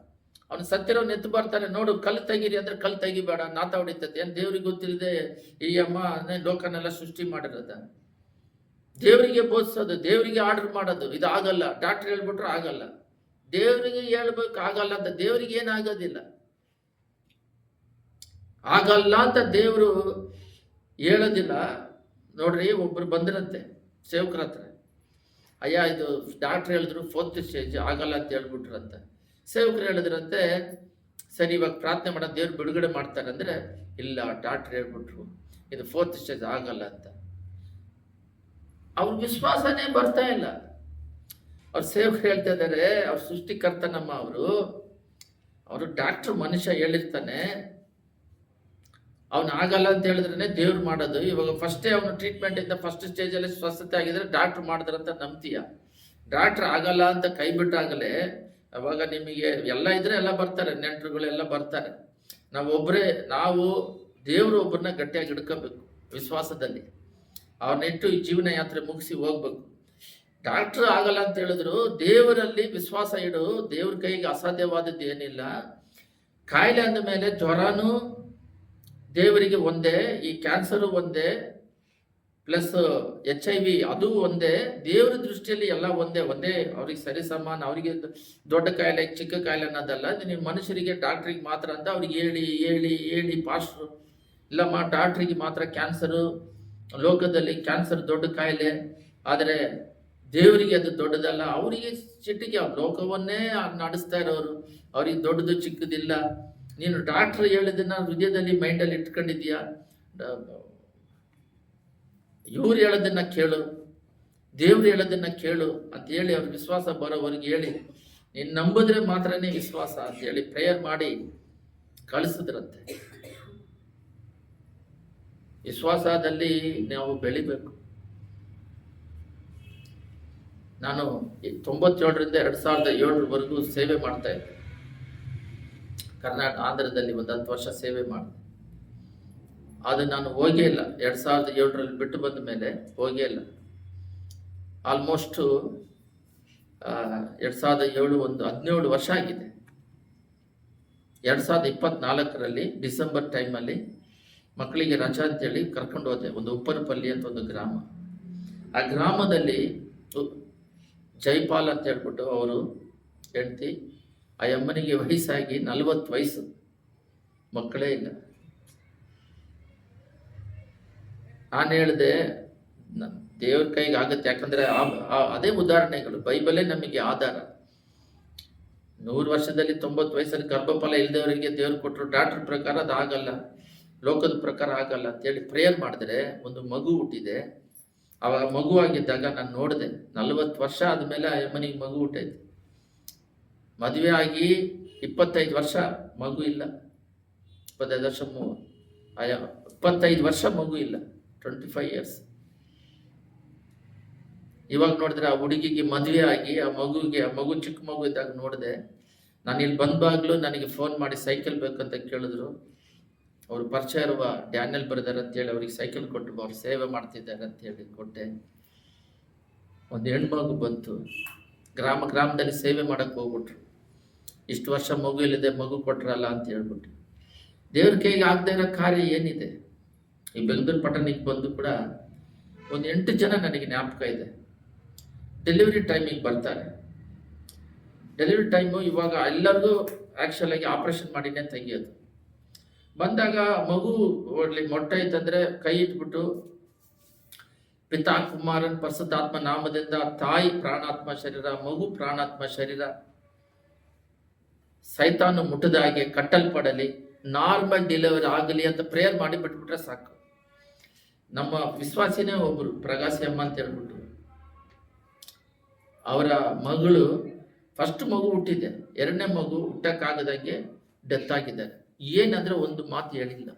ಅವನು ಸತ್ತಿರೋನು ಎದ್ದು ಬರ್ತಾನೆ ನೋಡು. ಕಲ್ಲು ತೆಗೀರಿ ಅಂದ್ರೆ ಕಲ್ಲು ತೆಗಿಬೇಡ, ನಾತ ಹೊಡಿತೈತೆ. ಏನು ದೇವ್ರಿಗೆ ಗೊತ್ತಿಲ್ಲದೆ ಈ ಅಮ್ಮ ಲೋಕನೆಲ್ಲ ಸೃಷ್ಟಿ ಮಾಡಿರೋದ? ದೇವರಿಗೆ ಬೋಧಿಸೋದು, ದೇವರಿಗೆ ಆರ್ಡರ್ ಮಾಡೋದು, ಇದು ಆಗಲ್ಲ. ಡಾಕ್ಟರ್ ಹೇಳ್ಬಿಟ್ರು ಆಗಲ್ಲ. ದೇವರಿಗೆ ಹೇಳ್ಬೇಕು ಆಗಲ್ಲ ಅಂತ. ದೇವರಿಗೆ ಏನಾಗೋದಿಲ್ಲ, ಆಗಲ್ಲ ಅಂತ ದೇವರು ಹೇಳೋದಿಲ್ಲ. ನೋಡ್ರಿ, ಒಬ್ರು ಬಂದಿರಂತೆ ಸೇವಕರ ಹತ್ರ, ಅಯ್ಯ ಇದು ಡಾಕ್ಟ್ರ್ ಹೇಳಿದ್ರು 4th ಸ್ಟೇಜ್, ಆಗಲ್ಲ ಅಂತ ಹೇಳ್ಬಿಟ್ರಂತೆ. ಸೇವಕರು ಹೇಳಿದ್ರಂತೆ, ಸರಿ ಇವಾಗ ಪ್ರಾರ್ಥನೆ ಮಾಡೋದು, ದೇವ್ರು ಬಿಡುಗಡೆ ಮಾಡ್ತಾರೆ ಅಂದರೆ, ಇಲ್ಲ ಡಾಕ್ಟ್ರ್ ಹೇಳ್ಬಿಟ್ರು ಇದು 4th ಸ್ಟೇಜ್ ಆಗಲ್ಲ ಅಂತ. ಅವ್ರ ವಿಶ್ವಾಸನೇ ಬರ್ತಾ ಇಲ್ಲ. ಅವ್ರ ಸೇವಕರು ಹೇಳ್ತಾ ಇದ್ದಾರೆ, ಅವ್ರ ಸೃಷ್ಟಿಕರ್ತನಮ್ಮ ಅವರು ಡಾಕ್ಟ್ರು ಮನುಷ್ಯ ಹೇಳಿರ್ತಾನೆ, ಅವನು ಆಗಲ್ಲ ಅಂತ ಹೇಳಿದ್ರೆ ದೇವ್ರು ಮಾಡೋದು. ಇವಾಗ ಫಸ್ಟೇ ಅವನು ಟ್ರೀಟ್ಮೆಂಟಿಂದ ಫಸ್ಟ್ ಸ್ಟೇಜಲ್ಲಿ ಸ್ವಸ್ಥತೆ ಆಗಿದ್ರೆ ಡಾಕ್ಟ್ರು ಮಾಡಿದ್ರಂತ ನಂಬ್ತೀಯ. ಡಾಕ್ಟ್ರ್ ಆಗಲ್ಲ ಅಂತ ಕೈ ಬಿಟ್ಟಾಗಲೇ ಅವಾಗ ನಿಮಗೆ ಎಲ್ಲ ಇದ್ರೆ ಎಲ್ಲ ಬರ್ತಾರೆ, ನೆಂಟರುಗಳೆಲ್ಲ ಬರ್ತಾರೆ. ನಾವು ದೇವರು ಒಬ್ಬರನ್ನ ಗಟ್ಟಿಯಾಗಿ ಹಿಡ್ಕೋಬೇಕು ವಿಶ್ವಾಸದಲ್ಲಿ. ಅವ್ರನ್ನಿಟ್ಟು ಈ ಜೀವನ ಯಾತ್ರೆ ಮುಗಿಸಿ ಹೋಗ್ಬೇಕು. ಡಾಕ್ಟ್ರು ಆಗಲ್ಲ ಅಂತ ಹೇಳಿದ್ರು, ದೇವರಲ್ಲಿ ವಿಶ್ವಾಸ ಇಡು. ದೇವ್ರ ಕೈಗೆ ಅಸಾಧ್ಯವಾದದ್ದು ಏನಿಲ್ಲ. ಕಾಯಿಲೆ ಅಂದ ಮೇಲೆ ಜ್ವರನೂ ದೇವರಿಗೆ ಒಂದೇ, ಈ ಕ್ಯಾನ್ಸರು ಒಂದೇ, ಪ್ಲಸ್ HIV ಅದು ಒಂದೇ. ದೇವರ ದೃಷ್ಟಿಯಲ್ಲಿ ಎಲ್ಲ ಒಂದೇ. ಅವ್ರಿಗೆ ಸರಿ ಸಮಾನ. ಅವರಿಗೆ ದೊಡ್ಡ ಕಾಯಿಲೆ ಚಿಕ್ಕ ಕಾಯಿಲೆ ಅನ್ನೋದಲ್ಲ. ನೀವು ಮನುಷ್ಯರಿಗೆ ಡಾಕ್ಟ್ರಿಗೆ ಮಾತ್ರ ಅಂತ ಅವ್ರಿಗೆ ಹೇಳಿ ಪಾಸ್ಟ್ರು ಇಲ್ಲಮ್ಮ ಡಾಕ್ಟ್ರಿಗೆ ಮಾತ್ರ ಕ್ಯಾನ್ಸರು, ಲೋಕದಲ್ಲಿ ಕ್ಯಾನ್ಸರ್ ದೊಡ್ಡ ಕಾಯಿಲೆ, ಆದರೆ ದೇವರಿಗೆ ಅದು ದೊಡ್ಡದಲ್ಲ. ಅವರಿಗೆ ಚಿಟ್ಟಿಗೆ ಲೋಕವನ್ನೇ ನಡೆಸ್ತಾ ಇರೋರು, ಅವ್ರಿಗೆ ದೊಡ್ಡದು ಚಿಕ್ಕದಿಲ್ಲ. ನೀನು ಡಾಕ್ಟ್ರ್ ಹೇಳಿದ್ದನ್ನ ಹೃದಯದಲ್ಲಿ ಮೈಂಡಲ್ಲಿ ಇಟ್ಕೊಂಡಿದ್ಯಾ? ಇವ್ರು ಹೇಳೋದನ್ನ ಕೇಳು, ದೇವ್ರು ಹೇಳೋದನ್ನ ಕೇಳು ಅಂತ ಹೇಳಿ ಅವ್ರ ವಿಶ್ವಾಸ ಬರೋವರೆಗೆ ಹೇಳಿ, ನೀನು ನಂಬಿದ್ರೆ ಮಾತ್ರನೇ ವಿಶ್ವಾಸ ಅಂತ ಹೇಳಿ ಪ್ರೇಯರ್ ಮಾಡಿ ಕಳಿಸಿದ್ರಂತೆ. ವಿಶ್ವಾಸದಲ್ಲಿ ನಾವು ಬೆಳಿಬೇಕು. ನಾನು 97ರಿಂದ 2007ವರೆಗೂ ಸೇವೆ ಮಾಡ್ತಾ ಇದ್ದೆ. ಆಂಧ್ರದಲ್ಲಿ ಒಂದು 10 ವರ್ಷ ಸೇವೆ ಮಾಡಿದೆ. ಅದು ನಾನು ಹೋಗೇ ಇಲ್ಲ. 2007ರಲ್ಲಿ ಬಿಟ್ಟು ಬಂದ ಮೇಲೆ ಹೋಗೇ ಇಲ್ಲ. ಆಲ್ಮೋಸ್ಟು 2007 ಒಂದು 17 ವರ್ಷ ಆಗಿದೆ. 2024ರಲ್ಲಿ ಡಿಸೆಂಬರ್ ಟೈಮಲ್ಲಿ ಮಕ್ಕಳಿಗೆ ರಜಾ ಅಂತೇಳಿ ಕರ್ಕೊಂಡು ಹೋದೆ. ಒಂದು ಉಪ್ಪರಪಲ್ಲಿ ಅಂತ ಒಂದು ಗ್ರಾಮ. ಆ ಗ್ರಾಮದಲ್ಲಿ ಜೈಪಾಲ್ ಅಂತ ಹೇಳ್ಬಿಟ್ಟು ಅವರು ಹೆಂಡ್ತಿ, ಆ ಅಮ್ಮನಿಗೆ ವಯಸ್ಸಾಗಿ 40 ವಯಸ್ಸು, ಮಕ್ಕಳೇ ಇಲ್ಲ. ನಾನು ಹೇಳಿದೆ ದೇವ್ರ ಕೈಗೆ ಆಗುತ್ತೆ. ಯಾಕಂದರೆ ಅದೇ ಉದಾಹರಣೆಗಳು, ಬೈಬಲೇ ನಮಗೆ ಆಧಾರ. 100 ವರ್ಷದಲ್ಲಿ 90 ವಯಸ್ಸಲ್ಲಿ ಗರ್ಭಫಲ ಇಲ್ಲದವರಿಗೆ ದೇವ್ರು ಕೊಟ್ಟರು. ಡಾಕ್ಟರ್ ಪ್ರಕಾರ ಅದು ಆಗಲ್ಲ, ಲೋಕದ ಪ್ರಕಾರ ಆಗಲ್ಲ ಅಂತೇಳಿ ಪ್ರೇಯರ್ ಮಾಡಿದ್ರೆ ಒಂದು ಮಗು ಹುಟ್ಟಿದೆ. ಆವಾಗ ಮಗು ಆಗಿದ್ದಾಗ ನಾನು ನೋಡಿದೆ, 40 ವರ್ಷ ಆದಮೇಲೆ ಆ ಅಮ್ಮನಿಗೆ ಮಗು ಹುಟ್ಟೈತೆ. ಮದುವೆ ಆಗಿ 25 ವರ್ಷ ಮಗು ಇಲ್ಲ. 25 ವರ್ಷ 25 ವರ್ಷ ಮಗು ಇಲ್ಲ, 25 ಇಯರ್ಸ್. ಇವಾಗ ನೋಡಿದ್ರೆ ಆ ಹುಡುಗಿಗೆ ಮದುವೆ ಆಗಿ ಆ ಮಗು ಚಿಕ್ಕ ಮಗು ಇದ್ದಾಗ ನೋಡಿದೆ. ನಾನು ಇಲ್ಲಿ ಬಂದಾಗಲೂ ನನಗೆ ಫೋನ್ ಮಾಡಿ ಸೈಕಲ್ ಬೇಕಂತ ಕೇಳಿದ್ರು. ಅವರು ಪರಿಚಯ ಇರುವ ಡ್ಯಾನಿಯಲ್ ಬ್ರದರ್ ಅಂತೇಳಿ ಅವ್ರಿಗೆ ಸೈಕಲ್ ಕೊಟ್ಟು ಅವ್ರು ಸೇವೆ ಮಾಡ್ತಿದ್ದಾರೆ ಅಂತೇಳಿ ಕೊಟ್ಟೆ. ಒಂದು ಹೆಣ್ಮಗು ಬಂತು. ಗ್ರಾಮದಲ್ಲಿ ಸೇವೆ ಮಾಡಕ್ಕೆ ಹೋಗ್ಬಿಟ್ರು. ಇಷ್ಟು ವರ್ಷ ಮಗು ಇಲ್ಲದೆ ಮಗು ಕೊಟ್ರಲ್ಲ ಅಂತ ಹೇಳ್ಬಿಟ್ಟು. ದೇವ್ರ ಕೈಗೆ ಆಗದೆ ಇರೋ ಕಾರ್ಯ ಏನಿದೆ? ಈ ಬೆಂಗಳೂರು ಪಟ್ಟಣಕ್ಕೆ ಬಂದು ಕೂಡ ಒಂದು 8 ಜನ ನನಗೆ ಜ್ಞಾಪಕ ಇದೆ. ಡೆಲಿವರಿ ಟೈಮಿಗೆ ಬರ್ತಾರೆ. ಡೆಲಿವರಿ ಟೈಮು ಇವಾಗ ಎಲ್ಲರಿಗೂ ಆ್ಯಕ್ಚುಲಾಗಿ ಆಪ್ರೇಷನ್ ಮಾಡಿನೇ ತೆಗಿಯೋದು. ಬಂದಾಗ ಮಗು ಮೊಟ್ಟೆ ಇತ್ತಂದರೆ ಕೈ ಇಟ್ಬಿಟ್ಟು ಪಿತಾ ಕುಮಾರನ್ ಪರಿಶುದ್ಧಾತ್ಮ ನಾಮದಿಂದ ತಾಯಿ ಪ್ರಾಣಾತ್ಮ ಶರೀರ, ಮಗು ಪ್ರಾಣಾತ್ಮ ಶರೀರ ಸೈತಾನು ಮುಟ್ಟದ ಹಾಗೆ ಕಟ್ಟಲ್ಪಡಲಿ, ನಾರ್ಮಲ್ ಡೆಲಿವರಿ ಆಗಲಿ ಅಂತ ಪ್ರೇಯರ್ ಮಾಡಿ ಬಿಟ್ಬಿಟ್ರೆ ಸಾಕು. ನಮ್ಮ ವಿಶ್ವಾಸಿನೇ ಒಬ್ರು ಪ್ರಗಾಸಿ ಅಮ್ಮ ಅಂತ ಹೇಳ್ಬಿಟ್ಟು, ಅವರ ಮಗಳು ಫಸ್ಟ್ ಮಗು ಹುಟ್ಟಿದೆ, ಎರಡನೇ ಮಗು ಹುಟ್ಟಕ್ಕಾಗದಾಗೆ ಡೆತ್ ಆಗಿದ್ದಾರೆ. ಏನಂದ್ರೆ ಒಂದು ಮಾತು ಹೇಳಿಲ್ಲ.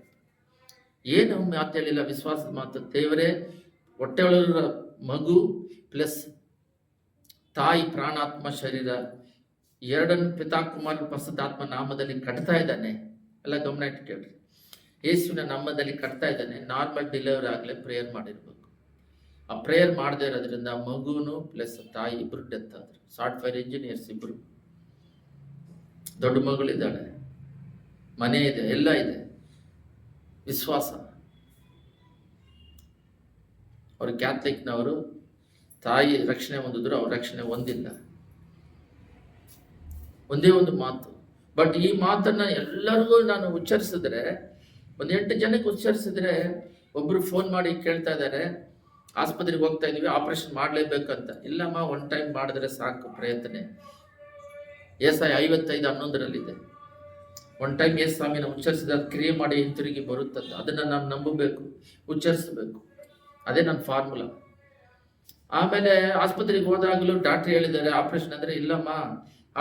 ಏನು ಮಾತು ಹೇಳಿಲ್ಲ? ವಿಶ್ವಾಸದ ಮಾತು. ದೇವರೇ, ಹೊಟ್ಟೆ ಒಳಗಿರೋ ಮಗು ಪ್ಲಸ್ ತಾಯಿ ಪ್ರಾಣಾತ್ಮ ಶರೀರ ಎರಡನ್ನು ಪಿತಾಕುಮಾರ ಪರಿಶುದ್ಧಾತ್ಮ ನಾಮದಲ್ಲಿ ಕಟ್ತಾ ಇದ್ದಾನೆ. ಎಲ್ಲ ಗಮನ ಇಟ್ಟು ಕೇಳ್ರಿ. ಯೇಸುವಿನ ನಾಮದಲ್ಲಿ ಕಟ್ತಾ ಇದ್ದಾನೆ. ನಾರ್ಮಲ್ ಡೆಲಿವರಿ ಆಗಲೇ ಪ್ರೇಯರ್ ಮಾಡಿರ್ಬೇಕು. ಆ ಪ್ರೇಯರ್ ಮಾಡದೇ ಇರೋದ್ರಿಂದ ಮಗುನು ಪ್ಲಸ್ ತಾಯಿ ಇಬ್ರು ಡೆತ್ ಆದ್ರು. ಸಾಫ್ಟ್ವೇರ್ ಇಂಜಿನಿಯರ್ಸ್ ಇಬ್ರು. ದೊಡ್ಡ ಮಗಳಿದ್ದಾಳೆ, ಮನೆ ಇದೆ, ಎಲ್ಲ ಇದೆ. ವಿಶ್ವಾಸ. ಅವರು ಕ್ಯಾಥಲಿಕ್ನವರು. ತಾಯಿ ರಕ್ಷಣೆ ಹೊಂದಿದ್ರು, ಅವ್ರ ರಕ್ಷಣೆ ಹೊಂದಿಲ್ಲ. ಒಂದೇ ಒಂದು ಮಾತು. ಬಟ್ ಈ ಮಾತನ್ನ ಎಲ್ಲರಿಗೂ ನಾನು ಉಚ್ಚರಿಸಿದ್ರೆ, ಒಂದು 8 ಜನಕ್ಕೆ ಉಚ್ಚರಿಸಿದ್ರೆ, ಒಬ್ರು ಫೋನ್ ಮಾಡಿ ಕೇಳ್ತಾ ಇದ್ದಾರೆ, ಆಸ್ಪತ್ರೆಗೆ ಹೋಗ್ತಾ ಇದೀವಿ, ಆಪರೇಷನ್ ಮಾಡಲೇಬೇಕಂತ. ಇಲ್ಲಮ್ಮ, ಒನ್ ಟೈಮ್ ಮಾಡಿದ್ರೆ ಸಾಕು ಪ್ರಯತ್ನ. ಏಸಾಯ 55:11 ಒನ್ ಟೈಮ್ ಏಸು ಸ್ವಾಮಿನ ಉಚ್ಚರಿಸಿದ ಕ್ರಿಯೆ ಮಾಡಿ ಹಿಂತಿರುಗಿ ಬರುತ್ತಂತ. ಅದನ್ನ ನಾನು ನಂಬಬೇಕು, ಉಚ್ಚರಿಸಬೇಕು. ಅದೇ ನನ್ನ ಫಾರ್ಮುಲಾ. ಆಮೇಲೆ ಆಸ್ಪತ್ರೆಗೆ ಹೋದಾಗಲೂ ಡಾಕ್ಟ್ರ್ ಹೇಳಿದ್ದಾರೆ ಆಪರೇಷನ್ ಅಂದರೆ, ಇಲ್ಲಮ್ಮ,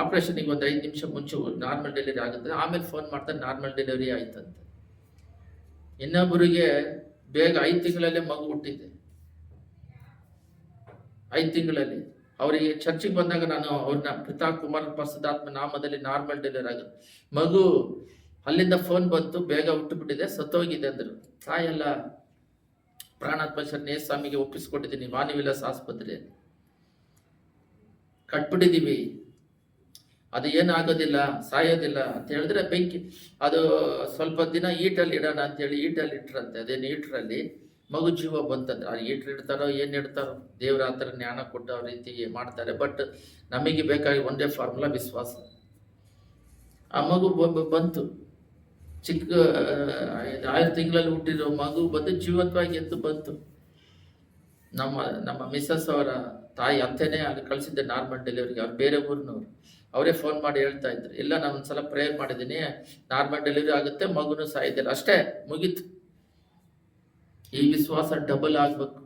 ಆಪರೇಷನ್ಗೆ ಒಂದು 5 ನಿಮಿಷ ಮುಂಚೆ ನಾರ್ಮಲ್ ಡೆಲಿವರಿ ಆಗುತ್ತೆ. ಆಮೇಲೆ ಫೋನ್ ಮಾಡ್ತಾರೆ, ನಾರ್ಮಲ್ ಡೆಲಿವರಿ ಆಯ್ತಂತೆ. ಇನ್ನೊಬ್ಬರಿಗೆ ಬೇಗ 5 ತಿಂಗಳಲ್ಲೇ ಮಗು ಹುಟ್ಟಿದೆ. 5 ತಿಂಗಳಲ್ಲಿ ಅವರಿಗೆ ಚರ್ಚಿಗೆ ಬಂದಾಗ ನಾನು ಅವ್ರನ್ನ ಪಿತಾಕುಮಾರ ಪರಿಶುದ್ಧಾತ್ಮ ನಾಮದಲ್ಲಿ ನಾರ್ಮಲ್ ಡೆಲಿವರಿ ಆಗುತ್ತೆ. ಮಗು ಅಲ್ಲಿಂದ ಫೋನ್ ಬಂತು, ಬೇಗ ಹುಟ್ಟುಬಿಟ್ಟಿದೆ, ಸತ್ತೋಗಿದೆ ಅಂದರು. ತಾಯೆಲ್ಲ ಪ್ರಾಣಾತ್ಮ ಶರಣೆ ಸ್ವಾಮಿಗೆ ಒಪ್ಪಿಸ್ಕೊಟ್ಟಿದ್ದೀನಿ ವಾಣಿವಿಲಾಸ ಆಸ್ಪತ್ರೆಯಲ್ಲಿ. ಕಟ್ಬಿಟ್ಟಿದ್ದೀವಿ, ಅದು ಏನಾಗೋದಿಲ್ಲ, ಸಾಯೋದಿಲ್ಲ ಅಂತ ಹೇಳಿದ್ರೆ ಬೆಂಕಿ, ಅದು ಸ್ವಲ್ಪ ದಿನ ಈಟಲ್ಲಿ ಇಡೋಣ ಅಂತೇಳಿ ಈಟಲ್ಲಿ ಇಟ್ರಂತೆ. ಅದೇನು ಈಟ್ರಲ್ಲಿ ಮಗು ಜೀವ ಬಂತಂದ್ರೆ, ಆ ಈಟ್ರ್ ಇಡ್ತಾರೋ ಏನು ಇಡ್ತಾರೋ, ದೇವ್ರ ಆ ಥರ ಜ್ಞಾನ ಕೊಟ್ಟು ಅವ್ರ ರೀತಿಗೆ ಮಾಡ್ತಾರೆ. ಬಟ್ ನಮಗೆ ಬೇಕಾಗಿ ಒಂದೇ ಫಾರ್ಮುಲಾ, ವಿಶ್ವಾಸ. ಆ ಮಗು ಬಂತು, ಚಿಕ್ಕ 5 ತಿಂಗಳಲ್ಲಿ ಹುಟ್ಟಿರೋ ಮಗು ಬಂದು ಜೀವಂತವಾಗಿ ಎದ್ದು ಬಂತು. ನಮ್ಮ ಮಿಸ್ಸಸ್ ಅವರ ತಾಯಿ ಅಂತೆಯೇ ಅಲ್ಲಿ ಕಳಿಸಿದ್ದೆ ನಾರ್ಮಲ್ ಡೆಲಿವರಿಗೆ. ಅವ್ರು ಬೇರೆ ಊರಿನವ್ರು. ಅವರೇ ಫೋನ್ ಮಾಡಿ ಹೇಳ್ತಾ ಇದ್ರು, ಇಲ್ಲ ನಾನು ಒಂದ್ಸಲ ಪ್ರೇಯರ್ ಮಾಡಿದ್ದೀನಿ, ನಾರ್ಮಲ್ ಡೆಲಿವರಿ ಆಗುತ್ತೆ, ಮಗುನು ಸಾಯ್ದಿಲ್ಲ, ಅಷ್ಟೇ, ಮುಗೀತು. ಈ ವಿಶ್ವಾಸ ಡಬಲ್ ಆಗ್ಬೇಕು.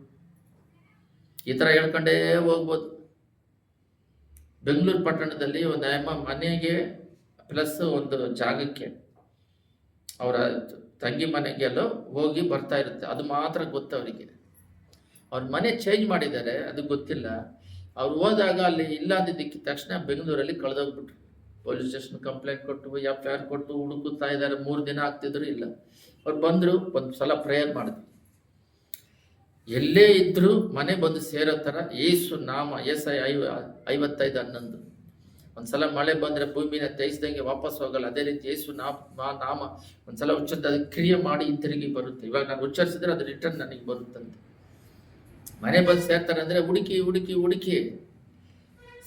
ಈ ಥರ ಹೇಳ್ಕೊಂಡೇ ಹೋಗ್ಬೋದು. ಬೆಂಗಳೂರು ಪಟ್ಟಣದಲ್ಲಿ ಒಂದು ಮನೆಗೆ ಪ್ಲಸ್ ಒಂದು ಜಾಗಕ್ಕೆ ಅವರ ತಂಗಿ ಮನೆಗೆಲ್ಲೋ ಹೋಗಿ ಬರ್ತಾ ಇರುತ್ತೆ. ಅದು ಮಾತ್ರ ಗೊತ್ತು ಅವರಿಗೆ. ಅವ್ರ ಮನೆ ಚೇಂಜ್ ಮಾಡಿದ್ದಾರೆ, ಅದು ಗೊತ್ತಿಲ್ಲ. ಅವ್ರು ಹೋದಾಗ ಅಲ್ಲಿ ಇಲ್ಲ ಅಂದಿದ್ದಕ್ಕೆ ತಕ್ಷಣ ಬೆಂಗಳೂರಲ್ಲಿ ಕಳೆದೋಗ್ಬಿಟ್ರು. ಪೊಲೀಸ್ ಸ್ಟೇಷನ್ ಕಂಪ್ಲೇಂಟ್ ಕೊಟ್ಟು FIR ಕೊಟ್ಟು ಹುಡುಕುತ್ತಾ ಇದ್ದಾರೆ. 3 ದಿನ ಆಗ್ತಿದ್ರು ಇಲ್ಲ. ಅವ್ರು ಬಂದರು, ಒಂದು ಸಲ ಪ್ರೇಯರ್ ಮಾಡಿದ್ರು. ಎಲ್ಲೇ ಇದ್ರು ಮನೆ ಬಂದು ಸೇರೋ ಥರ ಯೇಸು ನಾಮ, ಏಸಾಯ 55:11 ಒಂದ್ಸಲ ಮಳೆ ಬಂದರೆ ಭೂಮಿನ ತೇಯಿಸ್ದಂಗೆ ವಾಪಸ್ ಹೋಗಲ್ಲ. ಅದೇ ರೀತಿ ಯೇಸು ನಾಮ ಒಂದ್ಸಲ ಉಚ್ಚರಿಸಿದ ಅದು ಕ್ರಿಯೆ ಮಾಡಿ ಹಿಂತಿರುಗಿ ಬರುತ್ತೆ. ಇವಾಗ ನಾನು ಉಚ್ಚರಿಸಿದ್ರೆ ಅದು ರಿಟರ್ನ್ ನನಗೆ ಬರುತ್ತಂತೆ. ಮನೆ ಬಂದು ಸೇರ್ತಾರೆ ಅಂದರೆ ಹುಡುಕಿ ಹುಡುಕಿ ಹುಡುಕಿ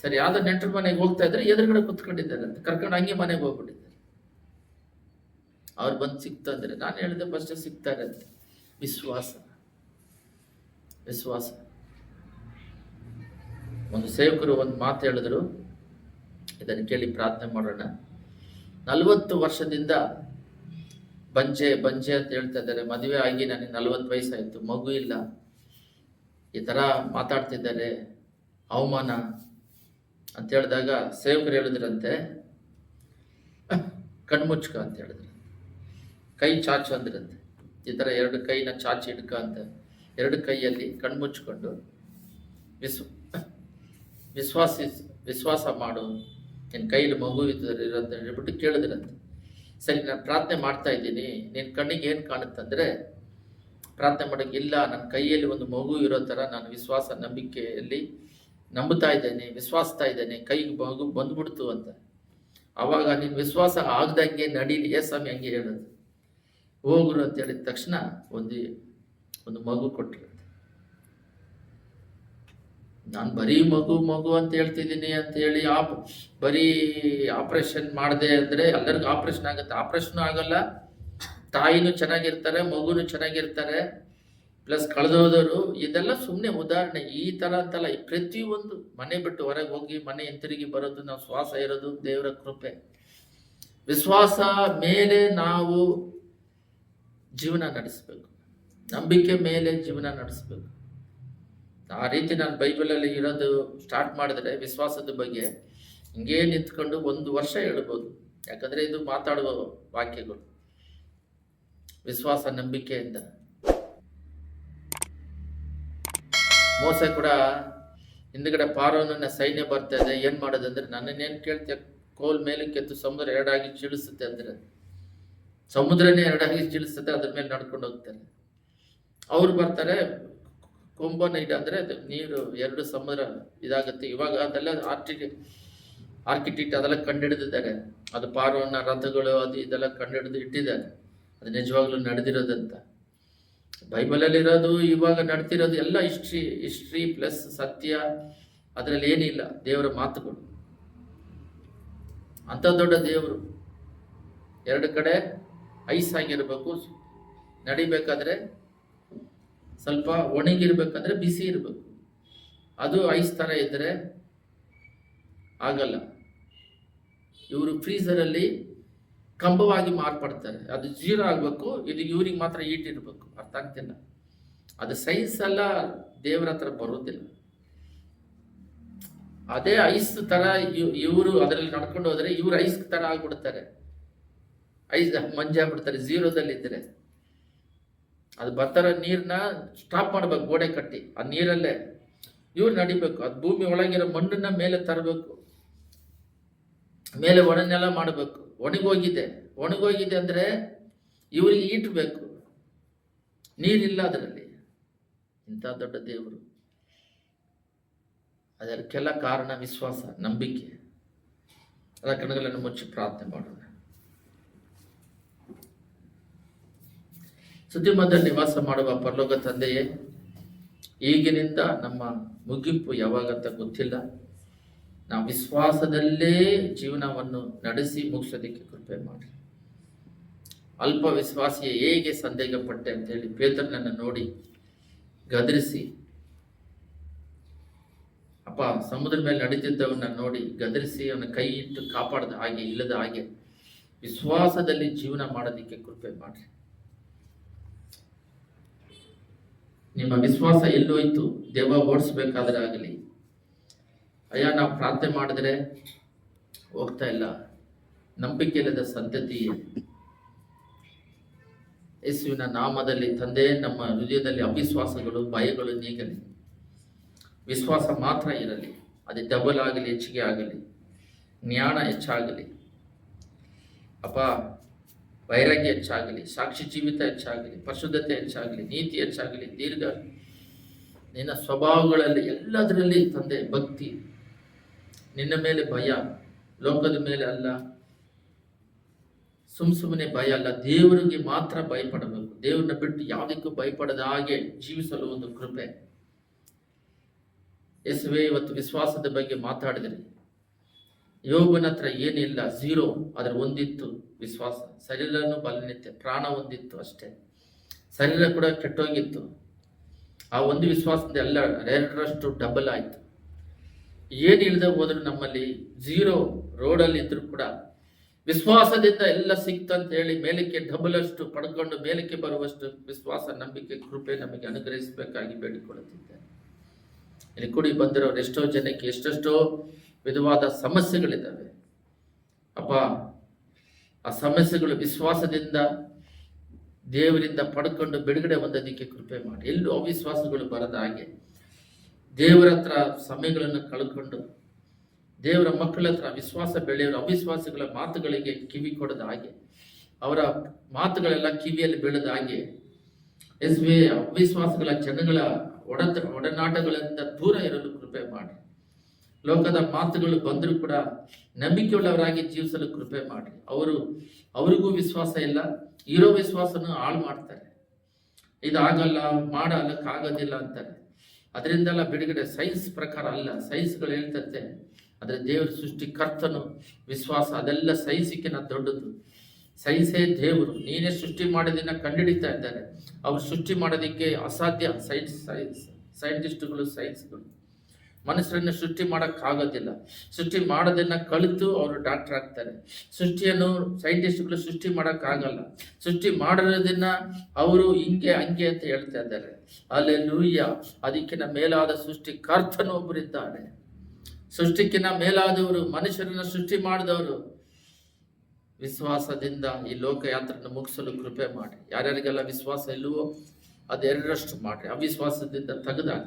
ಸರಿ ಯಾವ್ದೋ ನೆಂಟರ ಮನೆಗೆ ಹೋಗ್ತಾ ಇದ್ರೆ ಎದುರುಗಡೆ ಕುತ್ಕೊಂಡಿದ್ದಾರೆ ಅಂತ ಕರ್ಕೊಂಡು ಹಂಗೆ ಮನೆಗೆ ಹೋಗ್ಬಿಟ್ಟಿದ್ದಾರೆ. ಅವ್ರು ಬಂದು ಸಿಕ್ತಂದ್ರೆ ನಾನು ಹೇಳಿದೆ ಫಸ್ಟ್ ಸಿಗ್ತಾರೆ ಅಂತ. ವಿಶ್ವಾಸ. ವಿಶ್ವಾಸ. ಒಂದು ಸೇವಕರು ಒಂದು ಮಾತು ಹೇಳಿದ್ರು, ಇದನ್ನು ಕೇಳಿ ಪ್ರಾರ್ಥನೆ ಮಾಡೋಣ. 40 ವರ್ಷದಿಂದ ಬಂಜೆ ಬಂಜೆ ಅಂತ ಹೇಳ್ತಾ ಇದ್ದಾರೆ. ಮದುವೆ ಆಗಿ ನನಗೆ 40 ವಯಸ್ಸಾಯಿತು, ಮಗು ಇಲ್ಲ, ಈ ಥರ ಮಾತಾಡ್ತಿದ್ದಾರೆ, ಅವಮಾನ ಅಂತ ಹೇಳಿದಾಗ ಸೇವಕರು ಹೇಳಿದ್ರಂತೆ, ಕಣ್ಮುಚ್ಕ ಅಂತ ಹೇಳಿದ್ರು. ಕೈ ಚಾಚು ಅಂದ್ರಂತೆ. ಈ ಥರ 2 ಕೈನ ಚಾಚಿ ಹಿಡ್ಕ ಅಂತ 2 ಕೈಯಲ್ಲಿ ಕಣ್ಮುಚ್ಕೊಂಡು ವಿಶ್ವಾಸ ಮಾಡು, ನಿನ್ನ ಕೈಯಲ್ಲಿ ಮಗು ಇರೋಂತ ಹೇಳ್ಬಿಟ್ಟು ಕೇಳಿದ್ರಂತೆ. ಸರಿ, ನಾನು ಪ್ರಾರ್ಥನೆ ಮಾಡ್ತಾ ಇದ್ದೀನಿ, ನಿನ್ನ ಕಣ್ಣಿಗೆ ಏನು ಕಾಣುತ್ತಂದರೆ ಪ್ರಾರ್ಥನೆ ಮಾಡೋಕ್ಕೆ, ಇಲ್ಲ ನನ್ನ ಕೈಯಲ್ಲಿ ಒಂದು ಮಗು ಇರೋ ಥರ ನಾನು ವಿಶ್ವಾಸ ನಂಬಿಕೆಯಲ್ಲಿ ನಂಬುತ್ತಾ ಇದ್ದೇನೆ, ವಿಶ್ವಾಸ್ತಾ ಇದ್ದೇನೆ, ಕೈಗೆ ಮಗು ಬಂದ್ಬಿಡ್ತು ಅಂತ. ಆವಾಗ ನಿನ್ನ ವಿಶ್ವಾಸ ಆಗ್ದಂಗೆ ನಡೀಲಿ. ಸ್ವಾಮಿ ಹಂಗೆ ಹೇಳೋದು. ಹೋಗ್ರು ಅಂತ ಹೇಳಿದ ತಕ್ಷಣ ಒಂದು ಮಗು ಕೊಟ್ಟರು. ನಾನು ಬರೀ ಮಗು ಅಂತ ಹೇಳ್ತಿದ್ದೀನಿ ಅಂತ ಹೇಳಿ ಬರೀ ಆಪರೇಷನ್ ಮಾಡಿದೆ ಅಂದರೆ ಎಲ್ಲರಿಗೂ ಆಪರೇಷನ್ ಆಗುತ್ತೆ. ಆಪರೇಷನ್ ಆಗಲ್ಲ, ತಾಯಿನೂ ಚೆನ್ನಾಗಿರ್ತಾರೆ, ಮಗುನೂ ಚೆನ್ನಾಗಿರ್ತಾರೆ, ಪ್ಲಸ್ ಕಳೆದೋದವರು. ಇದೆಲ್ಲ ಸುಮ್ಮನೆ ಉದಾಹರಣೆ. ಈ ಥರ ಅಂತಲ್ಲ, ಪ್ರತಿಯೊಂದು ಮನೆ ಬಿಟ್ಟು ಹೊರಗೆ ಹೋಗಿ ಮನೆ ಹಿಂತಿರುಗಿ ಬರೋದು, ನಾವು ಶ್ವಾಸ ಇರೋದು ದೇವರ ಕೃಪೆ. ವಿಶ್ವಾಸ ಮೇಲೆ ನಾವು ಜೀವನ ನಡೆಸಬೇಕು, ನಂಬಿಕೆ ಮೇಲೆ ಜೀವನ ನಡೆಸಬೇಕು. ಆ ರೀತಿ ನಾನು ಬೈಬಲಲ್ಲಿ ಇರೋದು ಸ್ಟಾರ್ಟ್ ಮಾಡಿದ್ರೆ ವಿಶ್ವಾಸದ ಬಗ್ಗೆ ಹಿಂಗೇ ನಿಂತ್ಕೊಂಡು 1 ವರ್ಷ ಹೇಳ್ಬೋದು. ಯಾಕಂದ್ರೆ ಇದು ಮಾತಾಡುವ ವಾಕ್ಯಗಳು. ವಿಶ್ವಾಸ ನಂಬಿಕೆಯಿಂದ ಮೋಸ ಕೂಡ ಹಿಂದ್ಗಡೆ ಪಾರೋನನ್ನ ಸೈನ್ಯ ಬರ್ತಾ ಇದೆ, ಏನ್ ಮಾಡೋದಂದ್ರೆ ನನ್ನನ್ನೇನು ಕೇಳ್ತೀಯ, ಕೋಲ್ ಮೇಲೆ ಕೆತ್ತು ಸಮುದ್ರ 2 ಆಗಿ ಚೀಳಿಸುತ್ತೆ ಅಂದ್ರೆ ಸಮುದ್ರನೇ 2 ಆಗಿ ಚೀಳಿಸುತ್ತೆ, ಅದ್ರ ಮೇಲೆ ನಡ್ಕೊಂಡು ಹೋಗ್ತಾರೆ. ಅವ್ರು ಬರ್ತಾರೆ, ಕೊಂಬನ ಅಂದ್ರೆ ಅದು ನೀರು 2 ಸಮುದ್ರ ಇದಾಗುತ್ತೆ. ಇವಾಗ ಅದೆಲ್ಲ ಆರ್ಕಿಟೆಕ್ಟ್ ಅದೆಲ್ಲ ಕಂಡುಹಿಡಿದಿದ್ದಾರೆ. ಅದು ಪಾರೋನ ರಥಗಳು ಅದು ಇದೆಲ್ಲ ಕಂಡುಹಿಡಿದು ಇಟ್ಟಿದ್ದಾರೆ. ಅದು ನಿಜವಾಗ್ಲೂ ನಡೆದಿರೋದಂತ. ಬೈಬಲಲ್ಲಿ ಇರೋದು ಇವಾಗ ನಡ್ತಿರೋದು ಎಲ್ಲ ಹಿಸ್ಟ್ರಿ ಪ್ಲಸ್ ಸತ್ಯ, ಅದರಲ್ಲಿ ಏನಿಲ್ಲ, ದೇವರ ಮಾತುಗಳು. ಅಂಥ ದೊಡ್ಡ ದೇವರು 2 ಕಡೆ ಐಸ್ ಆಗಿರ್ಬೇಕು, ನಡಿಬೇಕಾದ್ರೆ ಸ್ವಲ್ಪ ಒಣಗಿರ್ಬೇಕಂದ್ರೆ ಬಿಸಿ ಇರಬೇಕು. ಅದು ಐಸ್ ಥರ ಇದ್ದರೆ ಆಗಲ್ಲ. ಇವರು ಫ್ರೀಸರಲ್ಲಿ ಕಂಬವಾಗಿ ಮಾರ್ಪಡ್ತಾರೆ. ಅದು 0 ಆಗಬೇಕು, ಇದು ಇವ್ರಿಗೆ ಮಾತ್ರ ಈಟ್ ಇರಬೇಕು. ಅರ್ಥ ಆಗ್ತಿಲ್ಲ. ಅದು ಸೈನ್ಸ್ ಎಲ್ಲ ದೇವರ ಹತ್ರ ಬರೋದಿಲ್ಲ. ಅದೇ ಐಸ್ ತರ ಇವರು ಅದರಲ್ಲಿ ನಡ್ಕೊಂಡು ಹೋದ್ರೆ ಇವ್ರು ಐಸ್ ತರ ಆಗ್ಬಿಡ್ತಾರೆ, ಐಸ್ ಮಂಜಾಗ್ಬಿಡ್ತಾರೆ 0ದಲ್ಲಿ ಇದ್ರೆ. ಅದು ಬರ್ತಾರ ನೀರ್ನ ಸ್ಟಾಪ್ ಮಾಡ್ಬೇಕು, ಗೋಡೆ ಕಟ್ಟಿ ಆ ನೀರಲ್ಲೇ ಇವ್ರು ನಡಿಬೇಕು. ಅದು ಭೂಮಿ ಒಳಗಿರೋ ಮಣ್ಣನ್ನ ಮೇಲೆ ತರಬೇಕು, ಮೇಲೆ ಒಣನೆಲ್ಲ ಮಾಡಬೇಕು. ಒಣಗೋಗಿದೆ ಅಂದ್ರೆ ಇವರಿಗೆ ಈಟ್ಬೇಕು, ನೀರಿಲ್ಲ ಅದರಲ್ಲಿ. ಇಂಥ ದೊಡ್ಡ ದೇವರು. ಅದಕ್ಕೆಲ್ಲ ಕಾರಣ ವಿಶ್ವಾಸ, ನಂಬಿಕೆ. ಅದ ಕಣ್ಣುಗಳನ್ನು ಮುಚ್ಚಿ ಪ್ರಾರ್ಥನೆ ಮಾಡೋಣ. ಸುದ್ದಿಮದಲ್ಲಿ ನಿವಾಸ ಮಾಡುವ ಪರಲೋಕ ತಂದೆಯೇ, ಈಗಿನಿಂದ ನಮ್ಮ ಮುಗಿಪು ಯಾವಾಗಂತ ಗೊತ್ತಿಲ್ಲ. ನಾವು ವಿಶ್ವಾಸದಲ್ಲೇ ಜೀವನವನ್ನು ನಡೆಸಿ ಮುಗಿಸೋದಕ್ಕೆ ಕೃಪೆ ಮಾಡಿ. ಅಲ್ಪ ವಿಶ್ವಾಸಿಯೇ ಹೇಗೆ ಸಂದೇಹ ಪಟ್ಟೆ ಅಂತೇಳಿ ಪೇತ್ರನನ್ನು ನೋಡಿ ಗದರಿಸಿ, ಅಪ್ಪ ಸಮುದ್ರ ಮೇಲೆ ನಡೀತಿದ್ದವನ್ನ ನೋಡಿ ಗದರಿಸಿ ಅವನ ಕೈ ಇಟ್ಟು ಕಾಪಾಡದ ಹಾಗೆ, ಇಲ್ಲದ ಹಾಗೆ ವಿಶ್ವಾಸದಲ್ಲಿ ಜೀವನ ಮಾಡೋದಕ್ಕೆ ಕೃಪೆ ಮಾಡಿ. ನಿಮ್ಮ ವಿಶ್ವಾಸ ಎಲ್ಲೋಯ್ತು, ದೇವ ಓಡಿಸ್ಬೇಕಾದ್ರೆ ಆಗಲಿ ಅಯ್ಯ, ನಾವು ಪ್ರಾರ್ಥನೆ ಮಾಡಿದ್ರೆ ಹೋಗ್ತಾ ಇಲ್ಲ. ನಂಬಿಕೆ ಇಲ್ಲದ ಸಂತತಿ ಯೇಸುವಿನ ನಾಮದಲ್ಲಿ ತಂದೆ, ನಮ್ಮ ಹೃದಯದಲ್ಲಿ ಅವಿಶ್ವಾಸಗಳು ಭಯಗಳು ನೀಗಲಿ, ವಿಶ್ವಾಸ ಮಾತ್ರ ಇರಲಿ. ಅದು ಡಬಲ್ ಆಗಲಿ, ಹೆಚ್ಚಿಗೆ ಆಗಲಿ, ಜ್ಞಾನ ಹೆಚ್ಚಾಗಲಿ ಅಪ್ಪ, ವೈರಾಗ್ಯ ಹೆಚ್ಚಾಗಲಿ, ಸಾಕ್ಷಿ ಜೀವಿತ ಹೆಚ್ಚಾಗಲಿ, ಪರಿಶುದ್ಧತೆ ಹೆಚ್ಚಾಗಲಿ, ನೀತಿ ಹೆಚ್ಚಾಗಲಿ, ದೀರ್ಘ ನಿನ್ನ ಸ್ವಭಾವಗಳಲ್ಲಿ ಎಲ್ಲದರಲ್ಲಿ ತಂದೆ ಭಕ್ತಿ, ನಿನ್ನ ಮೇಲೆ ಭಯ, ಲೋಕದ ಮೇಲೆ ಅಲ್ಲ, ಸುಮ್ಮನೆ ಭಯ ಅಲ್ಲ, ದೇವರಿಗೆ ಮಾತ್ರ ಭಯಪಡಬೇಕು. ದೇವರನ್ನ ಬಿಟ್ಟು ಯಾವುದಕ್ಕೂ ಭಯಪಡದ ಹಾಗೆ ಜೀವಿಸಲು ಒಂದು ಕೃಪೆ. ಯೇಸುವೇ, ಇವತ್ತು ವಿಶ್ವಾಸದ ಬಗ್ಗೆ ಮಾತಾಡಿದ್ರಿ. ಯೋಬನ ಹತ್ರ ಏನಿಲ್ಲ, 0, ಅದ್ರ ಒಂದಿತ್ತು ವಿಶ್ವಾಸ. ಶರೀರನೂ ಬಲನಿತ್ತೆ, ಪ್ರಾಣ ಒಂದಿತ್ತು ಅಷ್ಟೇ. ಶರೀರ ಕೂಡ ಕೆಟ್ಟೋಗಿತ್ತು. ಆ ಒಂದು ವಿಶ್ವಾಸದಿಂದ ಎಲ್ಲ 2ರಷ್ಟು ಡಬಲ್ ಆಯ್ತು. ಏನು ಇಲ್ಲದೆ ಹೋದ್ರು ನಮ್ಮಲ್ಲಿ 0 ರೋಡಲ್ಲಿ ಇದ್ರು ಕೂಡ ವಿಶ್ವಾಸದಿಂದ ಎಲ್ಲ ಸಿಕ್ತಂತ ಹೇಳಿ ಮೇಲಕ್ಕೆ ಡಬಲ್ ಅಷ್ಟು ಪಡ್ಕೊಂಡು ಮೇಲಕ್ಕೆ ಬರುವಷ್ಟು ವಿಶ್ವಾಸ, ನಂಬಿಕೆ, ಕೃಪೆ ನಮಗೆ ಅನುಗ್ರಹಿಸಬೇಕಾಗಿ ಬೇಡಿಕೊಳ್ಳುತ್ತಿದ್ದೇನೆ. ಇಲ್ಲಿ ಕೂಡಿ ಬಂದಿರೋರು ಎಷ್ಟೋ ಜನಕ್ಕೆ ಎಷ್ಟೆಷ್ಟೋ ವಿಧವಾದ ಸಮಸ್ಯೆಗಳಿದ್ದಾವೆ ಅಪ್ಪ. ಆ ಸಮಸ್ಯೆಗಳು ವಿಶ್ವಾಸದಿಂದ ದೇವರಿಂದ ಪಡ್ಕೊಂಡು ಬಿಡುಗಡೆ ಹೊಂದೋದಕ್ಕೆ ಕೃಪೆ ಮಾಡಿ. ಎಲ್ಲೂ ಅವಿಶ್ವಾಸಗಳು ಬರದ ಹಾಗೆ, ದೇವರ ಹತ್ರ ಸಮಯಗಳನ್ನು ಕಳ್ಕೊಂಡು ದೇವರ ಮಕ್ಕಳ ಹತ್ರ ವಿಶ್ವಾಸ ಬೆಳೆಯೋರು ಅವಿಶ್ವಾಸಗಳ ಮಾತುಗಳಿಗೆ ಕಿವಿ ಕೊಡದ ಹಾಗೆ, ಅವರ ಮಾತುಗಳೆಲ್ಲ ಕಿವಿಯಲ್ಲಿ ಬೀಳದ ಹಾಗೆ, ಅವಿಶ್ವಾಸಗಳ ಜನಗಳ ಒಡನಾಟಗಳಿಂದ ದೂರ ಇರಲು ಕೃಪೆ ಮಾಡಿ. ಲೋಕದ ಮಾತುಗಳು ಬಂದರೂ ಕೂಡ ನಂಬಿಕೆಯುಳ್ಳವರಾಗಿ ಜೀವಿಸಲು ಕೃಪೆ ಮಾಡಿ. ಅವರಿಗೂ ವಿಶ್ವಾಸ ಇಲ್ಲ, ಇರೋ ವಿಶ್ವಾಸನ ಹಾಳು ಮಾಡ್ತಾರೆ. ಇದಾಗಲ್ಲ, ಮಾಡಕ್ಕಾಗೋದಿಲ್ಲ ಅಂತಾರೆ. ಅದರಿಂದೆಲ್ಲ ಬಿಡುಗಡೆ ಸೈನ್ಸ್ ಪ್ರಕಾರ ಅಲ್ಲ. ಸೈನ್ಸ್ಗಳು ಹೇಳ್ತತೆ, ಆದರೆ ದೇವರ ಸೃಷ್ಟಿಕರ್ತನು ವಿಶ್ವಾಸ, ಅದೆಲ್ಲ ಸೈನ್ಸಿಕ್ಕಿನ ದೊಡ್ಡದು. ಸೈನ್ಸೇ ದೇವರು. ನೀನೇ ಸೃಷ್ಟಿ ಮಾಡೋದನ್ನ ಕಂಡುಹಿಡಿತಾ ಇದ್ದಾರೆ. ಅವ್ರು ಸೃಷ್ಟಿ ಮಾಡೋದಕ್ಕೆ ಅಸಾಧ್ಯ. ಸೈಂಟಿಸ್ಟ್ಗಳು, ಸೈನ್ಸ್ಗಳು ಮನುಷ್ಯರನ್ನು ಸೃಷ್ಟಿ ಮಾಡೋಕ್ಕಾಗೋದಿಲ್ಲ. ಸೃಷ್ಟಿ ಮಾಡೋದನ್ನ ಕಲಿತು ಅವರು ಡಾಕ್ಟರ್ ಆಗ್ತಾರೆ. ಸೃಷ್ಟಿಯನ್ನು ಸೈಂಟಿಸ್ಟ್ಗಳು ಸೃಷ್ಟಿ ಮಾಡೋಕ್ಕಾಗಲ್ಲ. ಸೃಷ್ಟಿ ಮಾಡಿರೋದನ್ನ ಅವರು ಹಿಂಗೆ ಹಂಗೆ ಅಂತ ಹೇಳ್ತಾ ಇದ್ದಾರೆ. ಅಲ್ಲೆಲೂಯ್ಯ. ಅದಕ್ಕಿಂತ ಮೇಲಾದ ಸೃಷ್ಟಿಕರ್ತನು ಒಬ್ಬರಿದ್ದಾರೆ. ಸೃಷ್ಟಿಕ್ಕಿಂತ ಮೇಲಾದವರು, ಮನುಷ್ಯರನ್ನ ಸೃಷ್ಟಿ ಮಾಡಿದವರು. ವಿಶ್ವಾಸದಿಂದ ಈ ಲೋಕಯಾತ್ರೆಯನ್ನು ಮುಗಿಸಲು ಕೃಪೆ ಮಾಡಿ. ಯಾರ್ಯಾರಿಗೆಲ್ಲ ವಿಶ್ವಾಸ ಇಲ್ಲವೋ ಅದೆರಡರಷ್ಟು ಮಾಡ್ರಿ. ಅವಿಶ್ವಾಸದಿಂದ ತೆಗೆದಾಕ.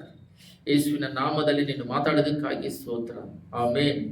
ಯೇಸುವಿನ ನಾಮದಲ್ಲಿ ನೀನು ಮಾತಾಡೋದಕ್ಕಾಗಿ ಸ್ತೋತ್ರ. ಆಮೇನ್.